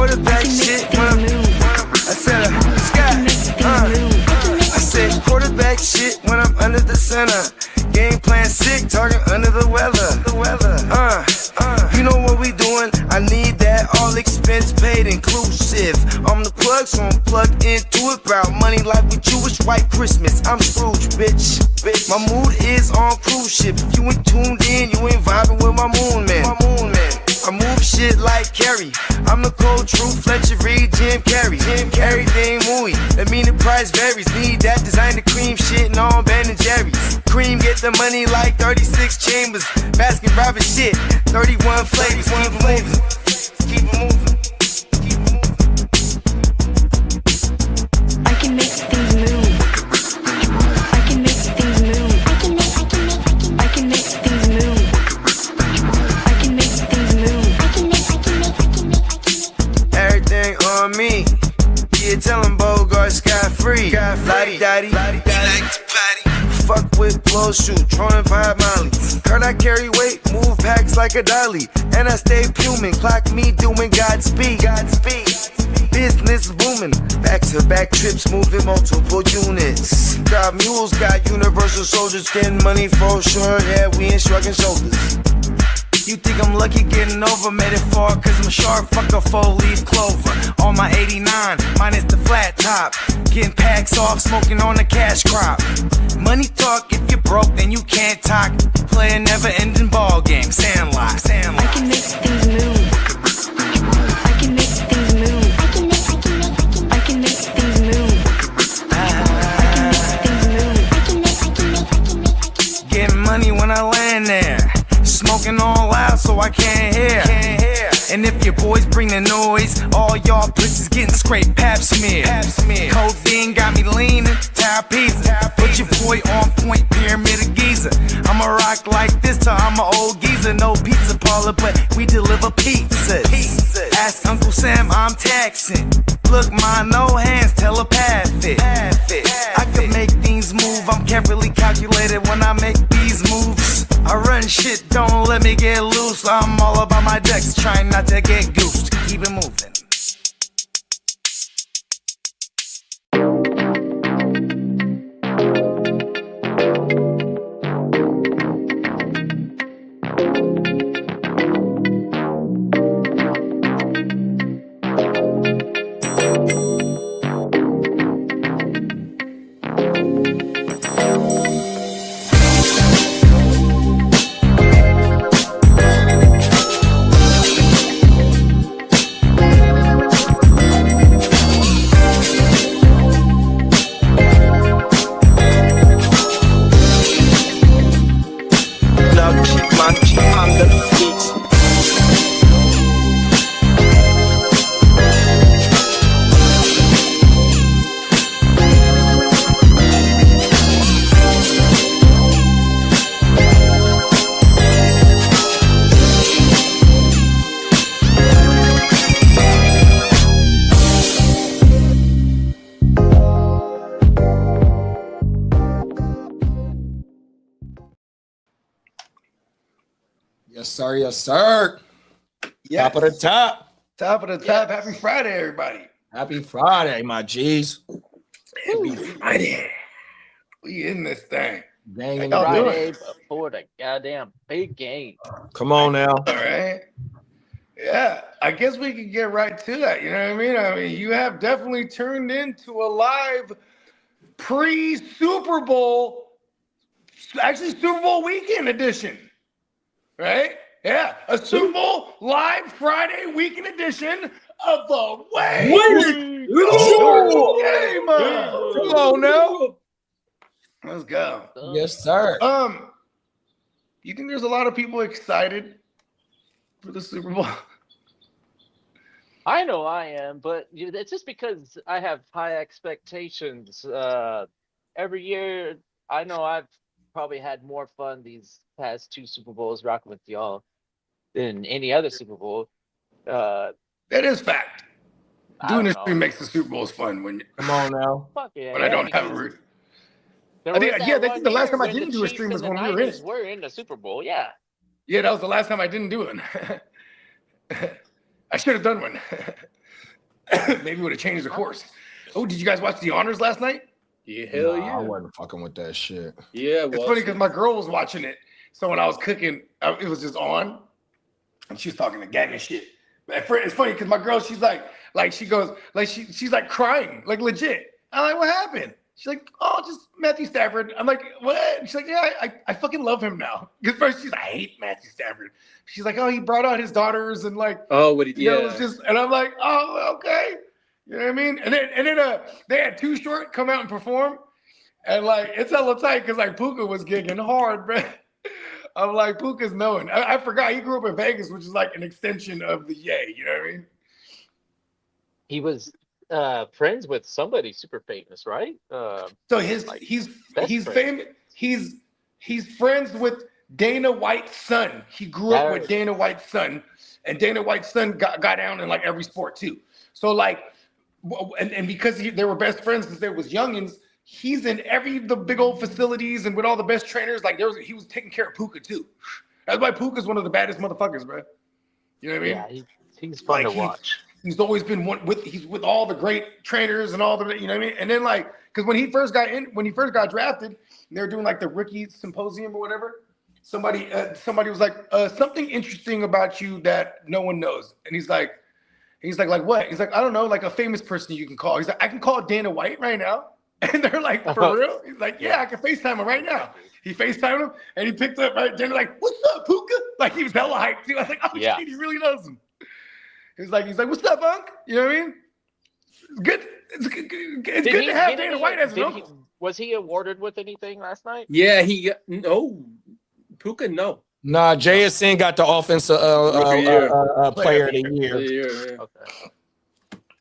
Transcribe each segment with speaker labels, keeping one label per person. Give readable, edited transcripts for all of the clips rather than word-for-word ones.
Speaker 1: quarterback shit when I said I said quarterback shit when I'm under the center. Game plan sick, talking under the weather. You know what we doing? I need that all expense paid inclusive. I'm the plug, so I'm plugged into it. About money like with Jewish white Christmas. I'm Scrooge, bitch. My mood is on cruise ship. If you ain't tuned in, you ain't vibing with my moon man. I move shit like Carrie. I'm the cold truth, Fletcher Reed, Jim Carrey. Everything mooey, that mean the price varies. Need that designer cream shit and all Ben and Jerry's. Cream get the money like 36 chambers. Baskin Robbins shit, 31 flavors. Keep it moving.
Speaker 2: I can make things move. I can make things move. I can make things move. I can make things move.
Speaker 1: Everything on me. Yeah, tell him Bogart scot-free. Lottie-dottie. Fuck with blow shoot, trolling 5 Molly. Heard I carry weight, move packs like a dolly. And I stay fuming, clock me doing Godspeed. Business booming, back-to-back trips, moving multiple units. Got mules, got universal soldiers, getting money for sure. Yeah, we ain't shrugging shoulders. You think I'm lucky getting over, made it far, cause I'm sharp, fuck a 4-leaf clover. On my 89, minus the flat top. Getting packs off, smoking on the cash crop. Money talk, if you're broke, then you can't talk. Play a never-ending ball game, Sandlot.
Speaker 2: I can make things move. I can make things move. I can make things move. I can make things move.
Speaker 1: Getting money when I land there. Smoking all loud so I can't hear. And if your boys bring the noise, all y'all pussies getting scraped pap smear. Codeine got me leaning, pizza. Put your boy on point, pyramid of Giza. I'ma rock like this till I'm an old geezer. No pizza parlor, but we deliver pizzas. Ask Uncle Sam, I'm taxing. Look, my no hands telepathic. I can make things move, I'm carefully calculated when I make these moves. I run shit, don't let me get loose. I'm all about my decks, trying not to get goosed. Keep it moving.
Speaker 3: Yes, sir.
Speaker 4: Yes.
Speaker 3: Top of the top.
Speaker 4: Top of the top. Happy Friday, everybody.
Speaker 3: Happy Friday, my G's.
Speaker 4: Happy Friday. We in this thing.
Speaker 3: Dang it.
Speaker 5: Friday before the goddamn big game.
Speaker 3: Come on now.
Speaker 4: All right. Yeah, I guess we can get right to that. You know what I mean? I mean, you have definitely turned into a live pre-Super Bowl, actually Super Bowl weekend edition, right? Yeah, a Super Bowl live Friday weekend edition of the Waiver game.
Speaker 3: Come on now.
Speaker 4: Let's go.
Speaker 3: Yes, sir.
Speaker 4: You think there's a lot of people excited for the Super Bowl?
Speaker 5: I know I am, but it's just because I have high expectations. Every year, I know I've probably had more fun these past two Super Bowls rocking with y'all than any other Super Bowl.
Speaker 4: That is fact. Doing this stream makes the Super Bowls fun when
Speaker 3: Come on now.
Speaker 5: Fuck yeah,
Speaker 4: when I don't have a root. I think the last time I didn't do a stream was when we were in it.
Speaker 5: We're in the Super Bowl, yeah.
Speaker 4: Yeah, that was the last time I didn't do it. I should have done one. maybe would have changed the course. Oh, did you guys watch The Honors last night?
Speaker 6: Yeah, hell
Speaker 3: Nah,
Speaker 6: yeah.
Speaker 3: I wasn't fucking with that shit.
Speaker 6: Yeah,
Speaker 4: It's funny because my girl was watching it. So when I was cooking, it was just on, and she was talking to gang and shit. It's funny because my girl, she's like she goes, like she's like crying, like legit. I'm like, what happened? She's like, oh, just Matthew Stafford. I'm like, what? And she's like, yeah, I fucking love him now. Because first she's like, I hate Matthew Stafford. She's like, oh, he brought out his daughters and like,
Speaker 6: what he
Speaker 4: you know, it's just, and I'm like, oh, okay. You know what I mean? And then they had Too Short come out and perform. And like, it's hella tight because like Puka was gigging hard, bro. I'm like, Puka's knowing. I forgot he grew up in Vegas, which is like an extension of the Yay. You know what I mean?
Speaker 5: He was friends with somebody super famous, right?
Speaker 4: So he's
Speaker 5: friends.
Speaker 4: famous. He's friends with Dana White's son. He grew up with Dana White's son, and Dana White's son got down in like every sport too. So like, and because they were best friends since they was youngins. He's in the big old facilities and with all the best trainers. Like he was taking care of Puka too. That's why Puka's one of the baddest motherfuckers, bro. You know what I mean?
Speaker 5: Yeah, he's fun to watch.
Speaker 4: He's always been he's with all the great trainers and all the, you know what I mean? And then like, because when he first got drafted, they were doing like the rookie symposium or whatever. Somebody was like, something interesting about you that no one knows. And he's like, what? He's like, I don't know, like a famous person you can call. He's like, I can call Dana White right now. And they're like, for real? He's like, yeah, I can FaceTime him right now. He FaceTimed him and he picked up right then like, what's up, Puka? Like he was hella hyped too. I was like, oh shit, he really knows him. He's like, what's up, Unc? You know what I mean? It's good. It's good to have Dana White as an uncle.
Speaker 5: Was he awarded with anything last night?
Speaker 6: Yeah, Puka, no.
Speaker 3: Nah, JSN got the offensive player of the year.
Speaker 6: Yeah.
Speaker 5: Okay.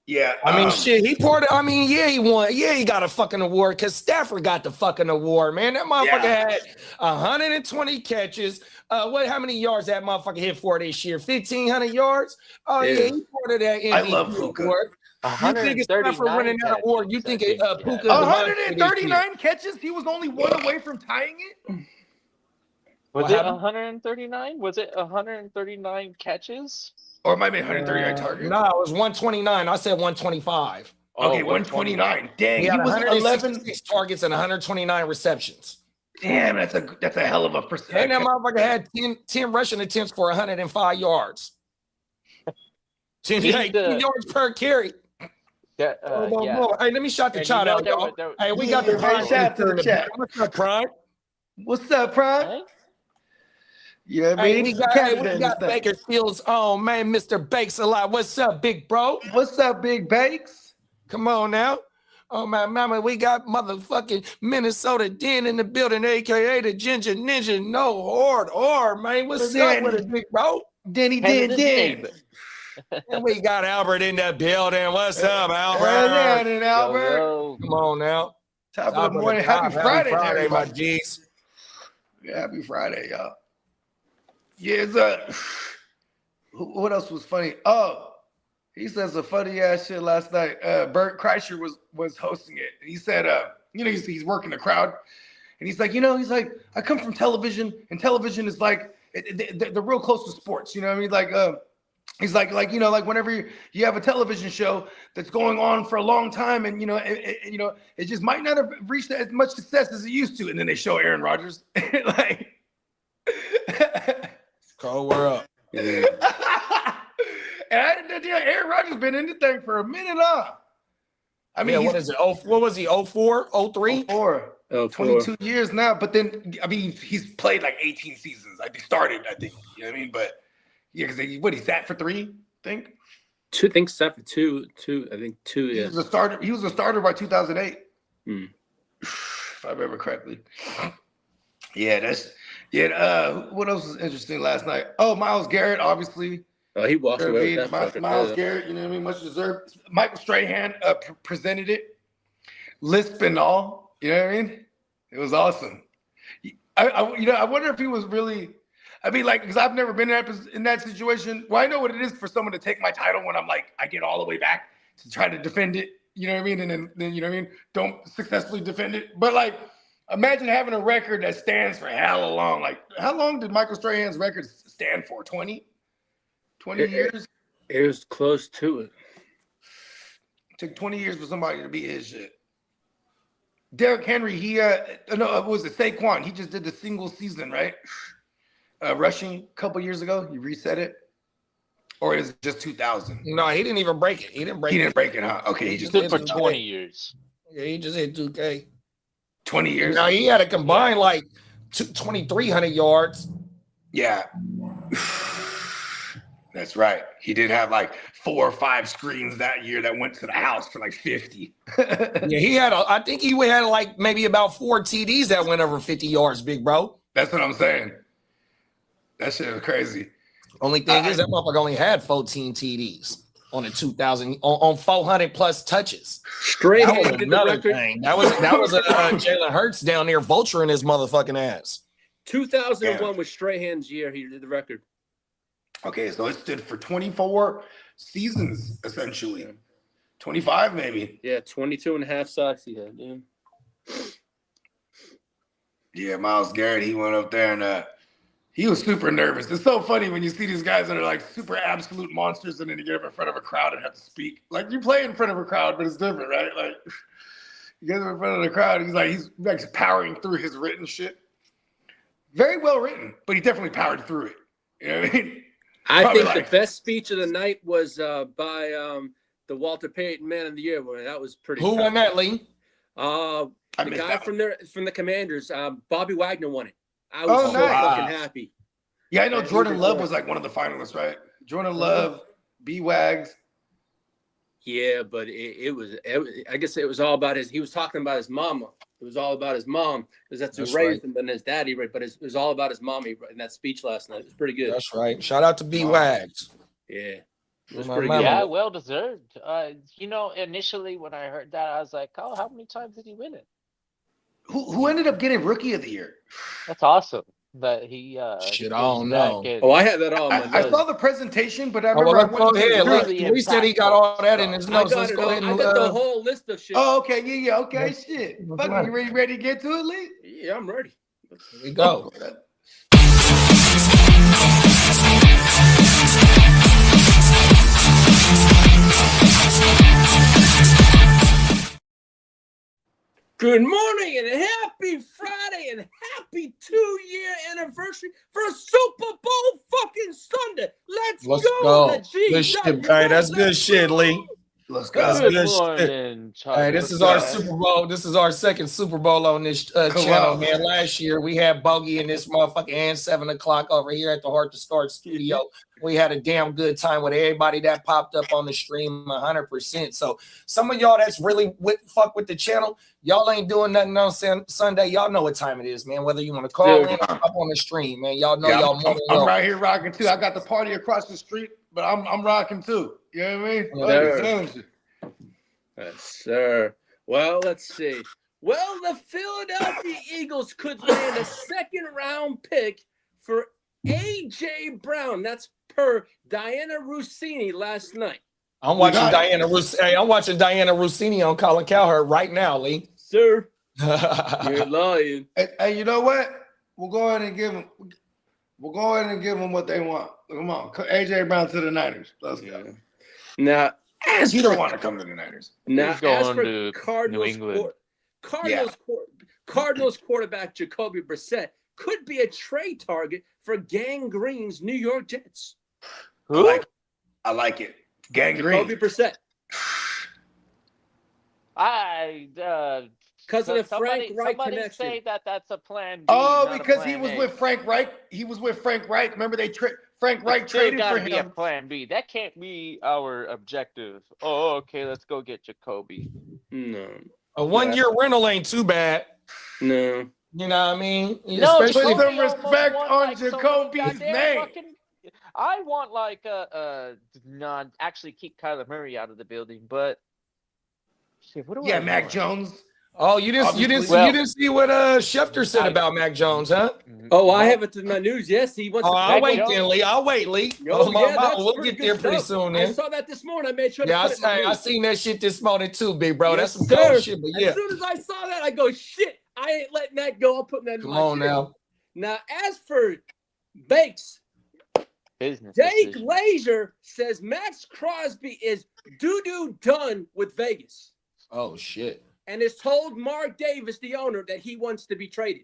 Speaker 4: Yeah,
Speaker 3: I mean, shit, he poured it. I mean, yeah, he won. Yeah, he got a fucking award because Stafford got the fucking award, man. That motherfucker had 120 catches. How many yards that motherfucker hit for this year? 1,500 yards? Oh, yeah, he poured that MVP
Speaker 4: I love Puka.
Speaker 3: award. You think it's Stafford winning that award? You think Puka?
Speaker 4: 139 catches? He was only one away from tying it?
Speaker 5: Was it 139? Was it 139 catches?
Speaker 4: Or it might be 139 targets.
Speaker 3: No, it was 129. I said 125.
Speaker 4: Okay, 129. Dang,
Speaker 3: he
Speaker 4: was
Speaker 3: 11 targets and 129 receptions.
Speaker 4: Damn, that's a hell of a percentage.
Speaker 3: And that motherfucker had 10 rushing attempts for 105 yards. 10 yards per carry.
Speaker 5: Yeah.
Speaker 3: Hey, let me shout the chat out, y'all. Hey, we got the
Speaker 4: Prime
Speaker 3: chat
Speaker 4: to the chat.
Speaker 3: What's up, Prime?
Speaker 4: What's up, Prime?
Speaker 5: Hey?
Speaker 4: You know what I mean?
Speaker 3: We got Baker Fields on, man. Mr. Bakes a lot. What's up, big bro?
Speaker 4: What's up, Big Bakes?
Speaker 3: Come on now. Oh, my mama, we got motherfucking Minnesota Den in the building, a.k.a. the Ginger Ninja. No hard, man. What's up with it, big bro?
Speaker 4: Denny Den.
Speaker 3: And we got Albert in the building. What's up, Albert?
Speaker 4: Albert. Albert.
Speaker 5: Yo.
Speaker 3: Come on now.
Speaker 4: Top of the morning. Happy Friday,
Speaker 3: my G's.
Speaker 4: Yeah, happy Friday, y'all. Yeah, what else was funny? Oh, he says a funny ass shit last night. Bert Kreischer was hosting it. He said, he's working the crowd, and he's like, I come from television, and television is like they're real close to sports. You know what I mean? Like, he's like whenever you have a television show that's going on for a long time, and it just might not have reached as much success as it used to, and then they show Aaron Rodgers, like.
Speaker 3: Cole, we're up.
Speaker 4: And Aaron Rodgers been in the thing for a minute now. I mean,
Speaker 3: what is it? What was he? 04, 03?
Speaker 4: 04. 22 years now. But then, I mean, he's played like 18 seasons. He started, I think. You know what I mean? But yeah, because he sat for 3, I think.
Speaker 6: Two, I think sat for two. I think 2. Yeah.
Speaker 4: He was a starter by 2008. If I remember correctly. What else was interesting last night? Oh, Myles Garrett, obviously.
Speaker 6: Oh, he walked away with that.
Speaker 4: Myles Garrett, you know what I mean? Much deserved. Michael Strahan presented it. Lisp and all. You know what I mean? It was awesome. I wonder if he was really. I mean, like, because I've never been in that situation. Well, I know what it is for someone to take my title when I'm like, I get all the way back to try to defend it. You know what I mean? And then you know what I mean? Don't successfully defend it. But like, imagine having a record that stands for hella long. Like, how long did Michael Strahan's record stand for? 20 years?
Speaker 6: It was close to it.
Speaker 4: Took 20 years for somebody to beat his shit. Derrick Henry, what was it Saquon? He just did the single season, right? Rushing a couple years ago. He reset it. Or is it just 2000?
Speaker 3: No, he didn't even break it. He didn't break
Speaker 4: it, huh? Okay, he just
Speaker 5: Did for
Speaker 3: hit
Speaker 5: 20 years.
Speaker 3: Yeah, he just hit 2K.
Speaker 4: 20 years.
Speaker 3: Now he had a combined like 2,300 yards.
Speaker 4: Yeah. That's right. He did have like 4 or 5 screens that year that went to the house for like 50.
Speaker 3: Yeah, he had I think he had like maybe about 4 TDs that went over 50 yards, big bro.
Speaker 4: That's what I'm saying. That shit was crazy.
Speaker 3: Only thing is that motherfucker only had 14 TDs on a 2,000 on 400 plus touches.
Speaker 6: Strahan
Speaker 3: That was
Speaker 6: did the
Speaker 3: another
Speaker 6: record.
Speaker 3: thing. That was Jalen Hurts down there vulturing his motherfucking ass.
Speaker 6: 2001 was Strahan's year. He did the record.
Speaker 4: Okay, so it stood for 24 seasons, essentially. 25, maybe.
Speaker 6: Yeah, 22 and a half sacks he had. Yeah.
Speaker 4: Yeah, Myles Garrett, he went up there and he was super nervous. It's so funny when you see these guys that are like super absolute monsters and then you get up in front of a crowd and have to speak. Like you play in front of a crowd, but it's different, right? Like you get up in front of the crowd, he's like powering through his written shit. Very well written, but he definitely powered through it. You know what I mean?
Speaker 6: I think the best speech of the night was by the Walter Payton Man of the Year. Well, that was pretty.
Speaker 3: Who won that, Lee?
Speaker 6: The guy from the Commanders, Bobby Wagner won it. I was so fucking happy.
Speaker 4: Yeah, I know Jordan Love was like one of the finalists, right? Jordan Love, B-Wags.
Speaker 6: Yeah, but I guess it was all about he was talking about his mama. It was all about his mom because that's who raised him and his daddy, right? But it was all about his mommy in that speech last night. It was pretty good.
Speaker 3: That's right. Shout out to B-Wags.
Speaker 6: Yeah. It was
Speaker 3: pretty
Speaker 6: good.
Speaker 5: Yeah, well deserved. Initially when I heard that, I was like, oh, how many times did he win it?
Speaker 4: Who ended up getting Rookie of the Year?
Speaker 5: That's awesome. That he
Speaker 3: shit, I don't know.
Speaker 6: I had that all.
Speaker 4: I saw the presentation, but I remember
Speaker 3: go ahead. Lee said he got all that in his notes. Let's go ahead and
Speaker 6: I got the whole list of shit.
Speaker 4: Oh, okay, yeah, okay, shit. Fuck, you ready to get to it, Lee?
Speaker 6: Yeah, I'm ready.
Speaker 3: Here we go.
Speaker 6: Good morning and happy Friday and happy 2-year anniversary for Super Bowl fucking Sunday. Let's go.
Speaker 3: Good shit. All right, that's good shit, Lee.
Speaker 4: Let's go.
Speaker 3: That's
Speaker 5: Good
Speaker 3: good
Speaker 5: morning,
Speaker 3: shit. All right, this is our Super Bowl. This is our second Super Bowl on this channel, man. Last year we had Bogey in this motherfucker and 7 o'clock over here at the Heart to Start studio. We had a damn good time with everybody that popped up on the stream 100%. So some of y'all that's really fuck with the channel, y'all ain't doing nothing on Sunday. Y'all know what time it is, man. Whether you want to call in or up on the stream, man. Y'all know y'all more than
Speaker 4: I'm right here rocking too. I got the party across the street, but I'm rocking too. You know what I mean?
Speaker 6: Yes, sir. Well, let's see. Well, the Philadelphia Eagles could land a second-round pick for A.J. Brown. That's per Diana Rossini last night.
Speaker 3: I'm watching Diana Rossini on Colin Cowherd right now, Lee.
Speaker 6: Sir, you're lying.
Speaker 4: Hey, you know what? We'll go ahead and give them what they want. Come on, A.J. Brown to the Niners. Let's go.
Speaker 6: Now,
Speaker 4: you don't want to come to the Niners.
Speaker 6: Now,
Speaker 5: He's going to
Speaker 6: Cardinals,
Speaker 5: New England.
Speaker 6: Cardinals quarterback Jacoby Brissett could be a trade target for Gang Green's New York Jets.
Speaker 5: Who?
Speaker 4: I like it. Gang Green.
Speaker 6: Jacoby Brissett. Because of the Frank Reich connection.
Speaker 5: Say that's a plan B.
Speaker 4: Oh, because he was with Frank Reich. He was with Frank Reich. Remember Frank Reich traded for him.
Speaker 5: Be a plan B. That can't be our objective. Oh, okay, let's go get Jacoby.
Speaker 6: No.
Speaker 3: A 1-year rental ain't too bad.
Speaker 6: No.
Speaker 3: You know what I mean?
Speaker 5: No,
Speaker 3: especially
Speaker 4: put some respect on Jacoby's name.
Speaker 5: I want not actually keep Kyler Murray out of the building, but shit, what do I
Speaker 4: Mac
Speaker 5: want?
Speaker 4: Jones.
Speaker 3: Oh, you didn't see what Schefter said about Mac Jones, huh?
Speaker 6: Oh, I have it in my news. Yes, he wants.
Speaker 3: I'll wait, Lee. We'll get there pretty soon. Then.
Speaker 6: I saw that this morning. I made sure.
Speaker 3: I seen that shit this morning too, big bro.
Speaker 6: Yes,
Speaker 3: that's some cold shit. But yeah,
Speaker 6: as soon as I saw that, I go, shit. I ain't letting that go. I'm putting that.
Speaker 3: Come on now.
Speaker 6: Now, as for Bakes,
Speaker 5: business
Speaker 6: Jake
Speaker 5: decision.
Speaker 6: Glazer says Max Crosby is doo-doo done with Vegas
Speaker 3: Oh shit.
Speaker 6: and has told Mark Davis, the owner, that he wants to be traded.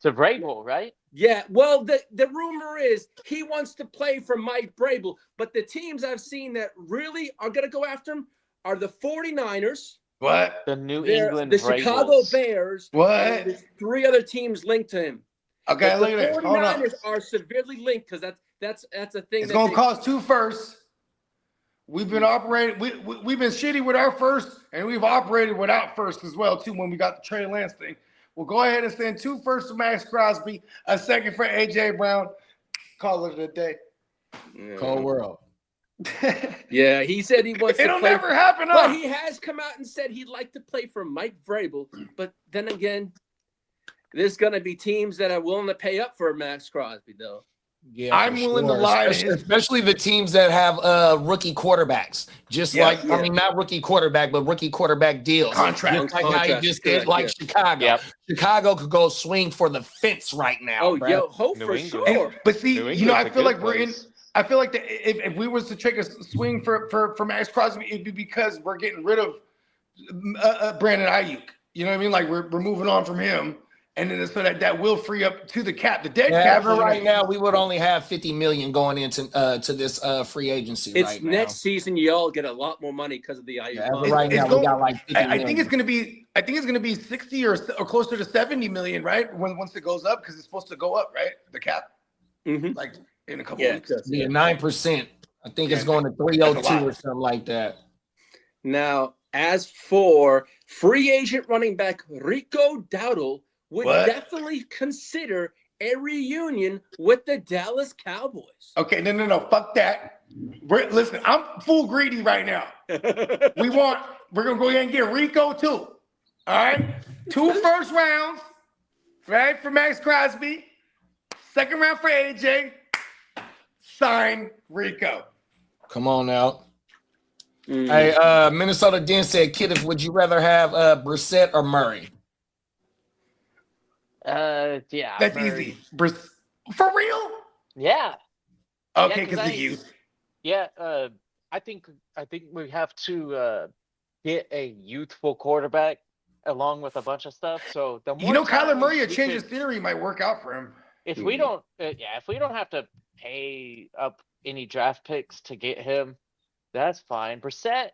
Speaker 5: To Vrabel, right?
Speaker 6: Yeah, well, the rumor is he wants to play for Mike Vrabel, but the teams I've seen that really are going to go after him are the 49ers,
Speaker 4: What?
Speaker 5: The New
Speaker 6: the
Speaker 5: England
Speaker 6: Chicago
Speaker 5: Vrabels.
Speaker 6: Bears,
Speaker 4: What?
Speaker 6: and there's 3 other teams linked to him.
Speaker 4: Okay,
Speaker 6: But
Speaker 4: look
Speaker 6: the
Speaker 4: at this. Hold on.
Speaker 6: 49ers are severely linked because that's a thing.
Speaker 4: It's gonna cost 2 firsts. We've been operating. We've been shitty with our first, and we've operated without first as well too. When we got the Trey Lance thing, we'll go ahead and send 2 firsts for Max Crosby, a second for AJ Brown. Call it a day.
Speaker 3: Cold world.
Speaker 6: Yeah, he said he wants
Speaker 4: It'll
Speaker 6: to play.
Speaker 4: never happen.
Speaker 6: But he has come out and said he'd like to play for Mike Vrabel. But then again, there's going to be teams that are willing to pay up for Max Crosby, though.
Speaker 3: Yeah,
Speaker 4: I'm
Speaker 3: for
Speaker 4: willing to lie to his-
Speaker 3: especially the teams that have rookie quarterbacks. Just
Speaker 4: Yeah,
Speaker 3: like
Speaker 6: yeah.
Speaker 3: I mean, not rookie quarterback, but rookie quarterback deals.
Speaker 4: Contract.
Speaker 3: Just like how you just did,
Speaker 6: Correct,
Speaker 3: like
Speaker 6: yeah.
Speaker 3: Chicago.
Speaker 5: Yep.
Speaker 3: Chicago could go swing for the fence right now.
Speaker 6: Oh,
Speaker 3: bruh.
Speaker 6: yo, hope
Speaker 5: New
Speaker 6: for
Speaker 5: England.
Speaker 6: sure.
Speaker 4: But see,
Speaker 5: New
Speaker 4: you know, I
Speaker 5: England's a
Speaker 4: feel
Speaker 5: good
Speaker 4: like we're in.
Speaker 5: place.
Speaker 4: I feel like if we was to take a swing for Max Crosby, it'd be because we're getting rid of Brandon Ayuk. You know what I mean? Like we're moving on from him, and then so that will free up to the cap, the dead
Speaker 3: Yeah,
Speaker 4: cap.
Speaker 3: but right now we would only have 50 million going into to this free agency
Speaker 6: It's
Speaker 3: right
Speaker 6: next
Speaker 3: now.
Speaker 6: season. Y'all get a lot more money because of the IU.
Speaker 3: Yeah, as of
Speaker 6: contract.
Speaker 3: right now we
Speaker 4: going-
Speaker 3: got like 50
Speaker 4: I think it's
Speaker 3: million.
Speaker 4: gonna be 60 or closer to 70 million, right? Once it goes up, because it's supposed to go up, right? The cap,
Speaker 6: Mhm.
Speaker 4: like in a couple
Speaker 6: Yeah,
Speaker 4: weeks.
Speaker 6: it does,
Speaker 3: Yeah,
Speaker 6: yeah.
Speaker 3: 9%. I think it's
Speaker 4: Yeah.
Speaker 3: going to
Speaker 4: That's a
Speaker 3: 302
Speaker 4: lot.
Speaker 3: or something like that.
Speaker 6: Now, as for free agent running back Rico Dowdle, would
Speaker 4: What?
Speaker 6: definitely consider a reunion with the Dallas Cowboys.
Speaker 4: Okay, no, fuck that. Listen, I'm full greedy right now. We're gonna go ahead and get Rico too. All right, 2 first rounds, right, for Max Crosby, 2nd round for AJ. Sign Rico.
Speaker 3: Come on now.
Speaker 6: Mm.
Speaker 3: Hey, Minnesota Den said, Kiddiff, would you rather have Brissett or Murray?
Speaker 5: Yeah.
Speaker 4: That's
Speaker 5: Murray.
Speaker 4: easy. For real?
Speaker 5: Yeah.
Speaker 4: Okay,
Speaker 5: 'cause
Speaker 4: because
Speaker 5: I-
Speaker 4: the youth.
Speaker 5: Yeah. I think we have to get a youthful quarterback along with a bunch of stuff. So the more
Speaker 4: You know, Kyler
Speaker 5: time
Speaker 4: Murray, a
Speaker 5: we
Speaker 4: change of
Speaker 5: could-
Speaker 4: theory might work out for him.
Speaker 5: if we don't, if we don't have to pay up any draft picks to get him, that's fine. Brissett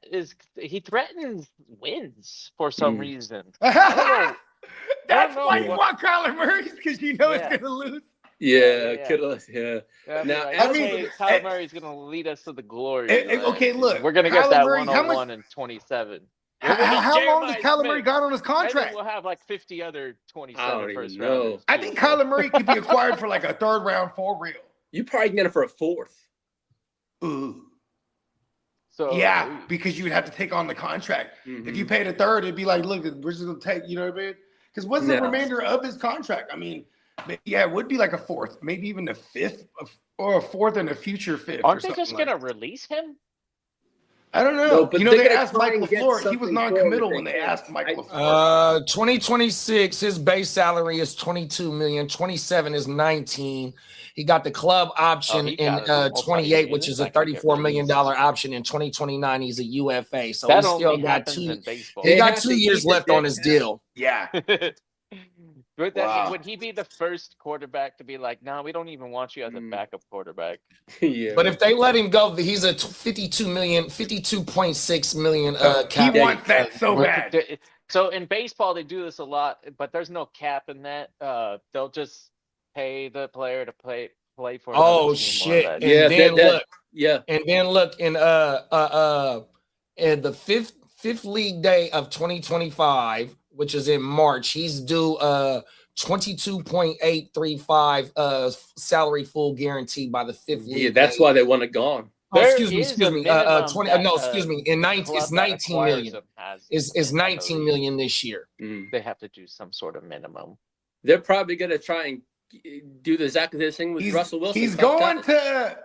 Speaker 5: he threatens wins for some reason.
Speaker 4: That's
Speaker 5: know
Speaker 4: why you
Speaker 5: what-
Speaker 4: want Kyler Murray, because you know
Speaker 5: Yeah.
Speaker 4: it's gonna lose.
Speaker 6: Yeah,
Speaker 5: Yeah.
Speaker 6: yeah.
Speaker 5: Yeah,
Speaker 6: Now,
Speaker 5: like,
Speaker 6: I
Speaker 5: okay,
Speaker 4: mean,
Speaker 5: Kyler Murray's gonna lead us to the glory.
Speaker 4: okay, look,
Speaker 5: we're gonna get
Speaker 4: Kyler
Speaker 5: that
Speaker 4: Murray, how
Speaker 5: 101 and 27.
Speaker 4: How long does Kyler Murray
Speaker 5: Smith.
Speaker 4: got on his
Speaker 5: And then
Speaker 4: contract?
Speaker 5: we'll have like 50 other
Speaker 6: I
Speaker 5: 27
Speaker 6: don't
Speaker 5: first
Speaker 6: even know.
Speaker 5: rounders.
Speaker 4: I think Kyler Murray could be acquired for like a 3rd round for real.
Speaker 6: You probably can get it for a 4th.
Speaker 4: Ooh.
Speaker 5: So
Speaker 4: Yeah, because you would have to take on the contract.
Speaker 6: Mhm.
Speaker 4: If you paid a 3rd, it'd be like, look, we're just gonna take, you know what I mean? Because what's the
Speaker 6: No.
Speaker 4: remainder of his contract? I mean, yeah, it would be like a 4th, maybe even a 5th, or a 4th and a future 5th.
Speaker 5: aren't
Speaker 4: or
Speaker 5: they
Speaker 4: something
Speaker 5: just
Speaker 4: like
Speaker 5: gonna
Speaker 4: that.
Speaker 5: release him?
Speaker 4: I don't know.
Speaker 6: No, but
Speaker 4: you know,
Speaker 6: they're
Speaker 4: they
Speaker 6: gonna
Speaker 4: asked
Speaker 6: try
Speaker 4: Mike
Speaker 6: and get
Speaker 4: LaFleur. He
Speaker 6: something
Speaker 4: was
Speaker 6: for him
Speaker 4: non-committal
Speaker 6: if
Speaker 4: when
Speaker 6: they
Speaker 4: they
Speaker 6: can.
Speaker 4: asked Mike LaFleur.
Speaker 3: 2026, his base salary is 22 million. 27 is 19. He got the club option
Speaker 5: he
Speaker 3: in
Speaker 5: got a
Speaker 3: 28, which
Speaker 5: multi-year.
Speaker 3: is a
Speaker 5: That could get
Speaker 3: $34 million
Speaker 5: released.
Speaker 3: option. In 2029, he's a UFA. So
Speaker 5: That
Speaker 3: he still
Speaker 5: only
Speaker 3: got
Speaker 5: happens
Speaker 3: 2.
Speaker 5: in baseball.
Speaker 3: He
Speaker 6: They
Speaker 3: got
Speaker 6: have
Speaker 3: 2
Speaker 6: to
Speaker 3: years
Speaker 6: keep the
Speaker 3: left on
Speaker 6: dead
Speaker 3: his
Speaker 6: cap.
Speaker 3: deal.
Speaker 4: Yeah.
Speaker 5: But
Speaker 4: Wow.
Speaker 5: would he be the first quarterback to be like, "No, we don't even want you as a backup quarterback"?
Speaker 6: Yeah.
Speaker 3: But if they let him go, he's a 52.6 million
Speaker 4: He
Speaker 3: cap.
Speaker 4: wants that so
Speaker 5: Well,
Speaker 4: bad.
Speaker 5: So in baseball, they do this a lot, but there's no cap in that. They'll just pay the player to play for. another
Speaker 3: Oh
Speaker 5: team, more or
Speaker 3: shit!
Speaker 5: less.
Speaker 3: And
Speaker 6: Yeah,
Speaker 3: then look,
Speaker 6: yeah.
Speaker 3: and then look in the fifth league day of 2025, which is in March, he's due 22.835 salary full guarantee by the 5th league.
Speaker 6: Yeah, that's
Speaker 3: day.
Speaker 6: why they want it gone.
Speaker 3: Oh,
Speaker 5: There
Speaker 3: excuse me,
Speaker 5: is
Speaker 3: excuse
Speaker 5: a
Speaker 3: me.
Speaker 5: minimum
Speaker 3: 20.
Speaker 5: that,
Speaker 3: No, excuse me. In 19,
Speaker 5: club
Speaker 3: it's
Speaker 5: that
Speaker 3: 19
Speaker 5: acquires
Speaker 3: million.
Speaker 5: them has,
Speaker 3: It's
Speaker 5: I
Speaker 3: 19
Speaker 5: believe.
Speaker 3: million this year.
Speaker 5: They have to do some sort of minimum.
Speaker 6: They're probably gonna try and do the exact thing with Russell Wilson.
Speaker 4: He's
Speaker 6: Cut-
Speaker 4: going to.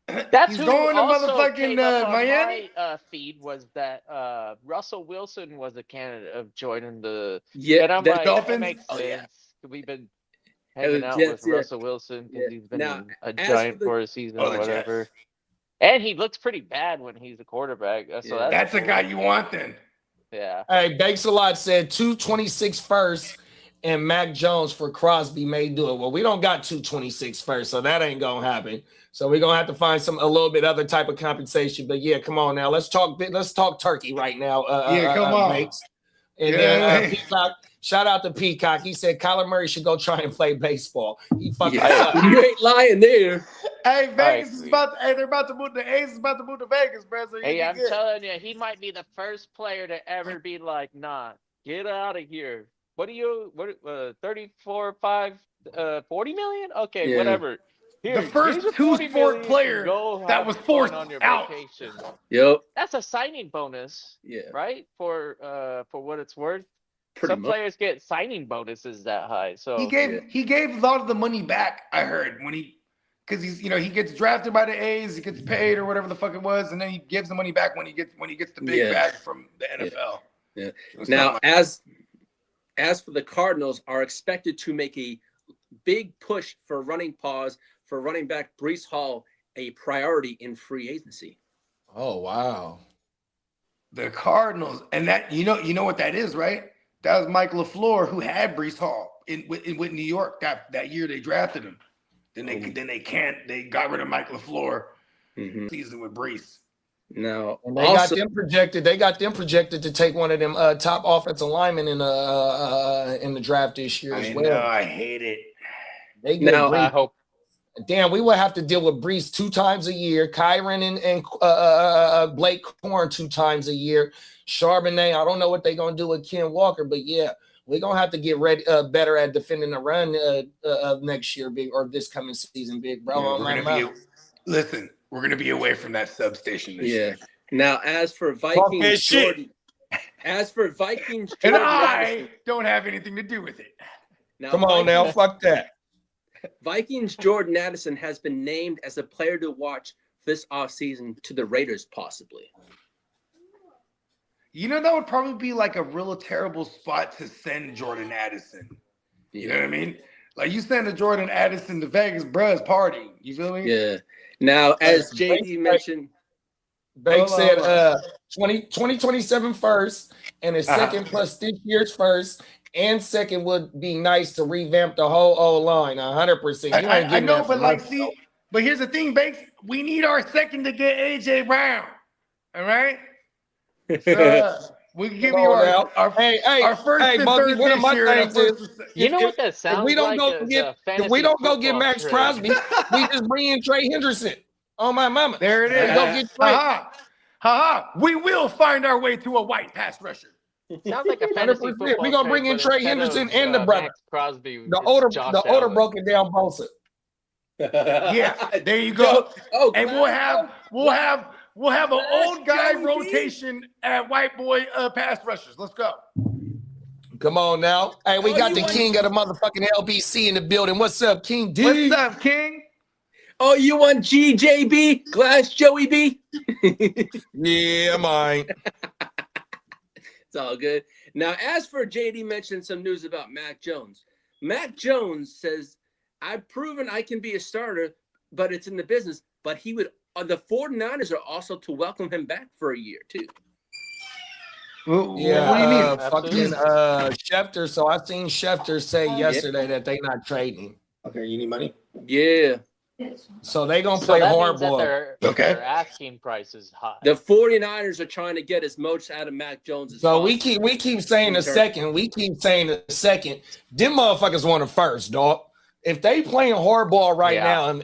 Speaker 5: That's
Speaker 4: he's
Speaker 5: who
Speaker 4: going to
Speaker 5: also
Speaker 4: motherfucking
Speaker 5: came up on
Speaker 4: Miami.
Speaker 5: My feed was that Russell Wilson was a candidate of joining the.
Speaker 6: Yeah,
Speaker 5: And I'm
Speaker 6: that-
Speaker 5: like,
Speaker 4: Dolphins?
Speaker 5: that makes
Speaker 4: Oh,
Speaker 5: sense.
Speaker 4: yeah.
Speaker 5: We've been hanging out
Speaker 6: Jets,
Speaker 5: with Russell Wilson because
Speaker 6: Yeah.
Speaker 5: he's been
Speaker 6: Now,
Speaker 5: a
Speaker 6: as
Speaker 5: giant
Speaker 6: for the-
Speaker 5: for a season
Speaker 4: Oh,
Speaker 5: or
Speaker 4: the
Speaker 5: whatever.
Speaker 4: Jets.
Speaker 5: And he looks pretty bad when he's a quarterback. So
Speaker 6: Yeah.
Speaker 4: That's the
Speaker 5: cool.
Speaker 4: guy you want then.
Speaker 5: Yeah.
Speaker 3: Hey, Bakes a lot said 226 first and Mac Jones for Crosby may do it. Well, we don't got 226 first, so that ain't gonna happen. So we're gonna have to find a little bit other type of compensation. But yeah, come on now. Let's talk turkey right now.
Speaker 4: Come on.
Speaker 3: Bakes. And
Speaker 4: Yeah.
Speaker 3: then Peacock, shout out to Peacock. He said Kyler Murray should go try and play baseball. He fucking sucks.
Speaker 6: You ain't lying there.
Speaker 4: Hey, Vegas is
Speaker 5: agree.
Speaker 4: they're about to move. The A's is about to move to Vegas, bro. So
Speaker 5: Hey, I'm
Speaker 4: good.
Speaker 5: telling you, he might be the first player to ever be like, nah, get out of here. What 34, 5, 40 million? Okay,
Speaker 6: Yeah.
Speaker 5: whatever. Here,
Speaker 4: The first
Speaker 5: here's your 40
Speaker 4: two-sport
Speaker 5: million,
Speaker 4: player
Speaker 5: go
Speaker 4: that
Speaker 5: have
Speaker 4: was
Speaker 5: fun
Speaker 4: forced
Speaker 5: on your
Speaker 4: out.
Speaker 5: vacation.
Speaker 6: Yep.
Speaker 5: That's a signing bonus,
Speaker 6: Yeah.
Speaker 5: right? For what it's worth.
Speaker 6: Pretty
Speaker 5: Some
Speaker 6: much.
Speaker 5: players get signing bonuses that high. So
Speaker 4: He gave a lot of the money back. I heard because he gets drafted by the A's, he gets paid or whatever the fuck it was, and then he gives the money back when he gets the big bag from the NFL.
Speaker 6: Yeah.
Speaker 4: So
Speaker 6: Now, as for the Cardinals, are expected to make a big push for running back Brees Hall a priority in free agency.
Speaker 3: Oh wow.
Speaker 4: the Cardinals, and that you know what that is, right? That was Mike LaFleur who had Brees Hall with New York that year they drafted him. Then they got rid of Mike LaFleur season with Brees.
Speaker 6: Now,
Speaker 3: and they got them projected to take one of them top offensive linemen in the draft this year as well.
Speaker 4: I know, I hate it.
Speaker 3: They get
Speaker 6: Now,
Speaker 5: I hope.
Speaker 3: Damn, we would have to deal with Brees 2 times a year, Kyron and Blake Corn 2 times a year, Charbonnet. I don't know what they're gonna do with Ken Walker, but yeah, we're gonna have to get ready better at defending the run next year, big, or this coming season, big bro.
Speaker 4: We're gonna be away from that substation this year.
Speaker 6: Now, as for Vikings, Jordan,
Speaker 4: and I don't have anything to do with it.
Speaker 6: Now,
Speaker 3: come on now, fuck that.
Speaker 6: Vikings Jordan Addison has been named as a player to watch this offseason to the Raiders, possibly.
Speaker 4: You know, that would probably be like a real terrible spot to send Jordan Addison. You know what I mean? Like you send a Jordan Addison to Vegas, bruh, it's party. You feel me?
Speaker 6: Yeah. Now, as JD mentioned,
Speaker 3: Bake said 2027 first, and his second plus this year's first and second would be nice to revamp the whole O-line 100%.
Speaker 4: I know, but here's the thing, Bakes. We need our second to get AJ Brown. All right? So, we can give you our first and third
Speaker 3: one of my
Speaker 4: this year.
Speaker 3: things is,
Speaker 5: You know what that sounds like?
Speaker 3: If we don't go get Max Crosby, we just bring in Trey Henderson. Oh, my mama.
Speaker 4: There it is.
Speaker 3: Go get Trey.
Speaker 4: We will find our way to a white pass rusher.
Speaker 5: Sounds like a fantasy football.
Speaker 3: We're gonna bring in Trey Henderson and the brother.
Speaker 5: Max Crosby.
Speaker 3: The older broken down Bosa.
Speaker 4: Yeah, there you go. And we'll have an old guy rotation at white boy pass rushers. Let's go.
Speaker 3: Come on now. Hey, we got the king of the motherfucking LBC in the building. What's up, King D?
Speaker 4: What's up, King?
Speaker 6: Oh, you want GJB? Glass Joey B?
Speaker 3: Yeah, mine.
Speaker 6: It's all good. Now, as for JD mentioned some news about Mac Jones. Mac Jones says, I've proven I can be a starter, but it's in the business. But he would the 49ers are also to welcome him back for a year, too.
Speaker 3: Yeah,
Speaker 4: what do you mean?
Speaker 3: Fucking Schefter. So I seen Schefter say yesterday that they not trading.
Speaker 4: Okay, you need money?
Speaker 6: Yeah.
Speaker 3: So they gonna play hardball.
Speaker 5: Their asking price is high.
Speaker 6: The 49ers are trying to get as much out of Mac Jones as
Speaker 3: so
Speaker 6: possible.
Speaker 3: we keep saying the second. We keep saying the second. Them motherfuckers want the first, dog. If they playing hardball right now, and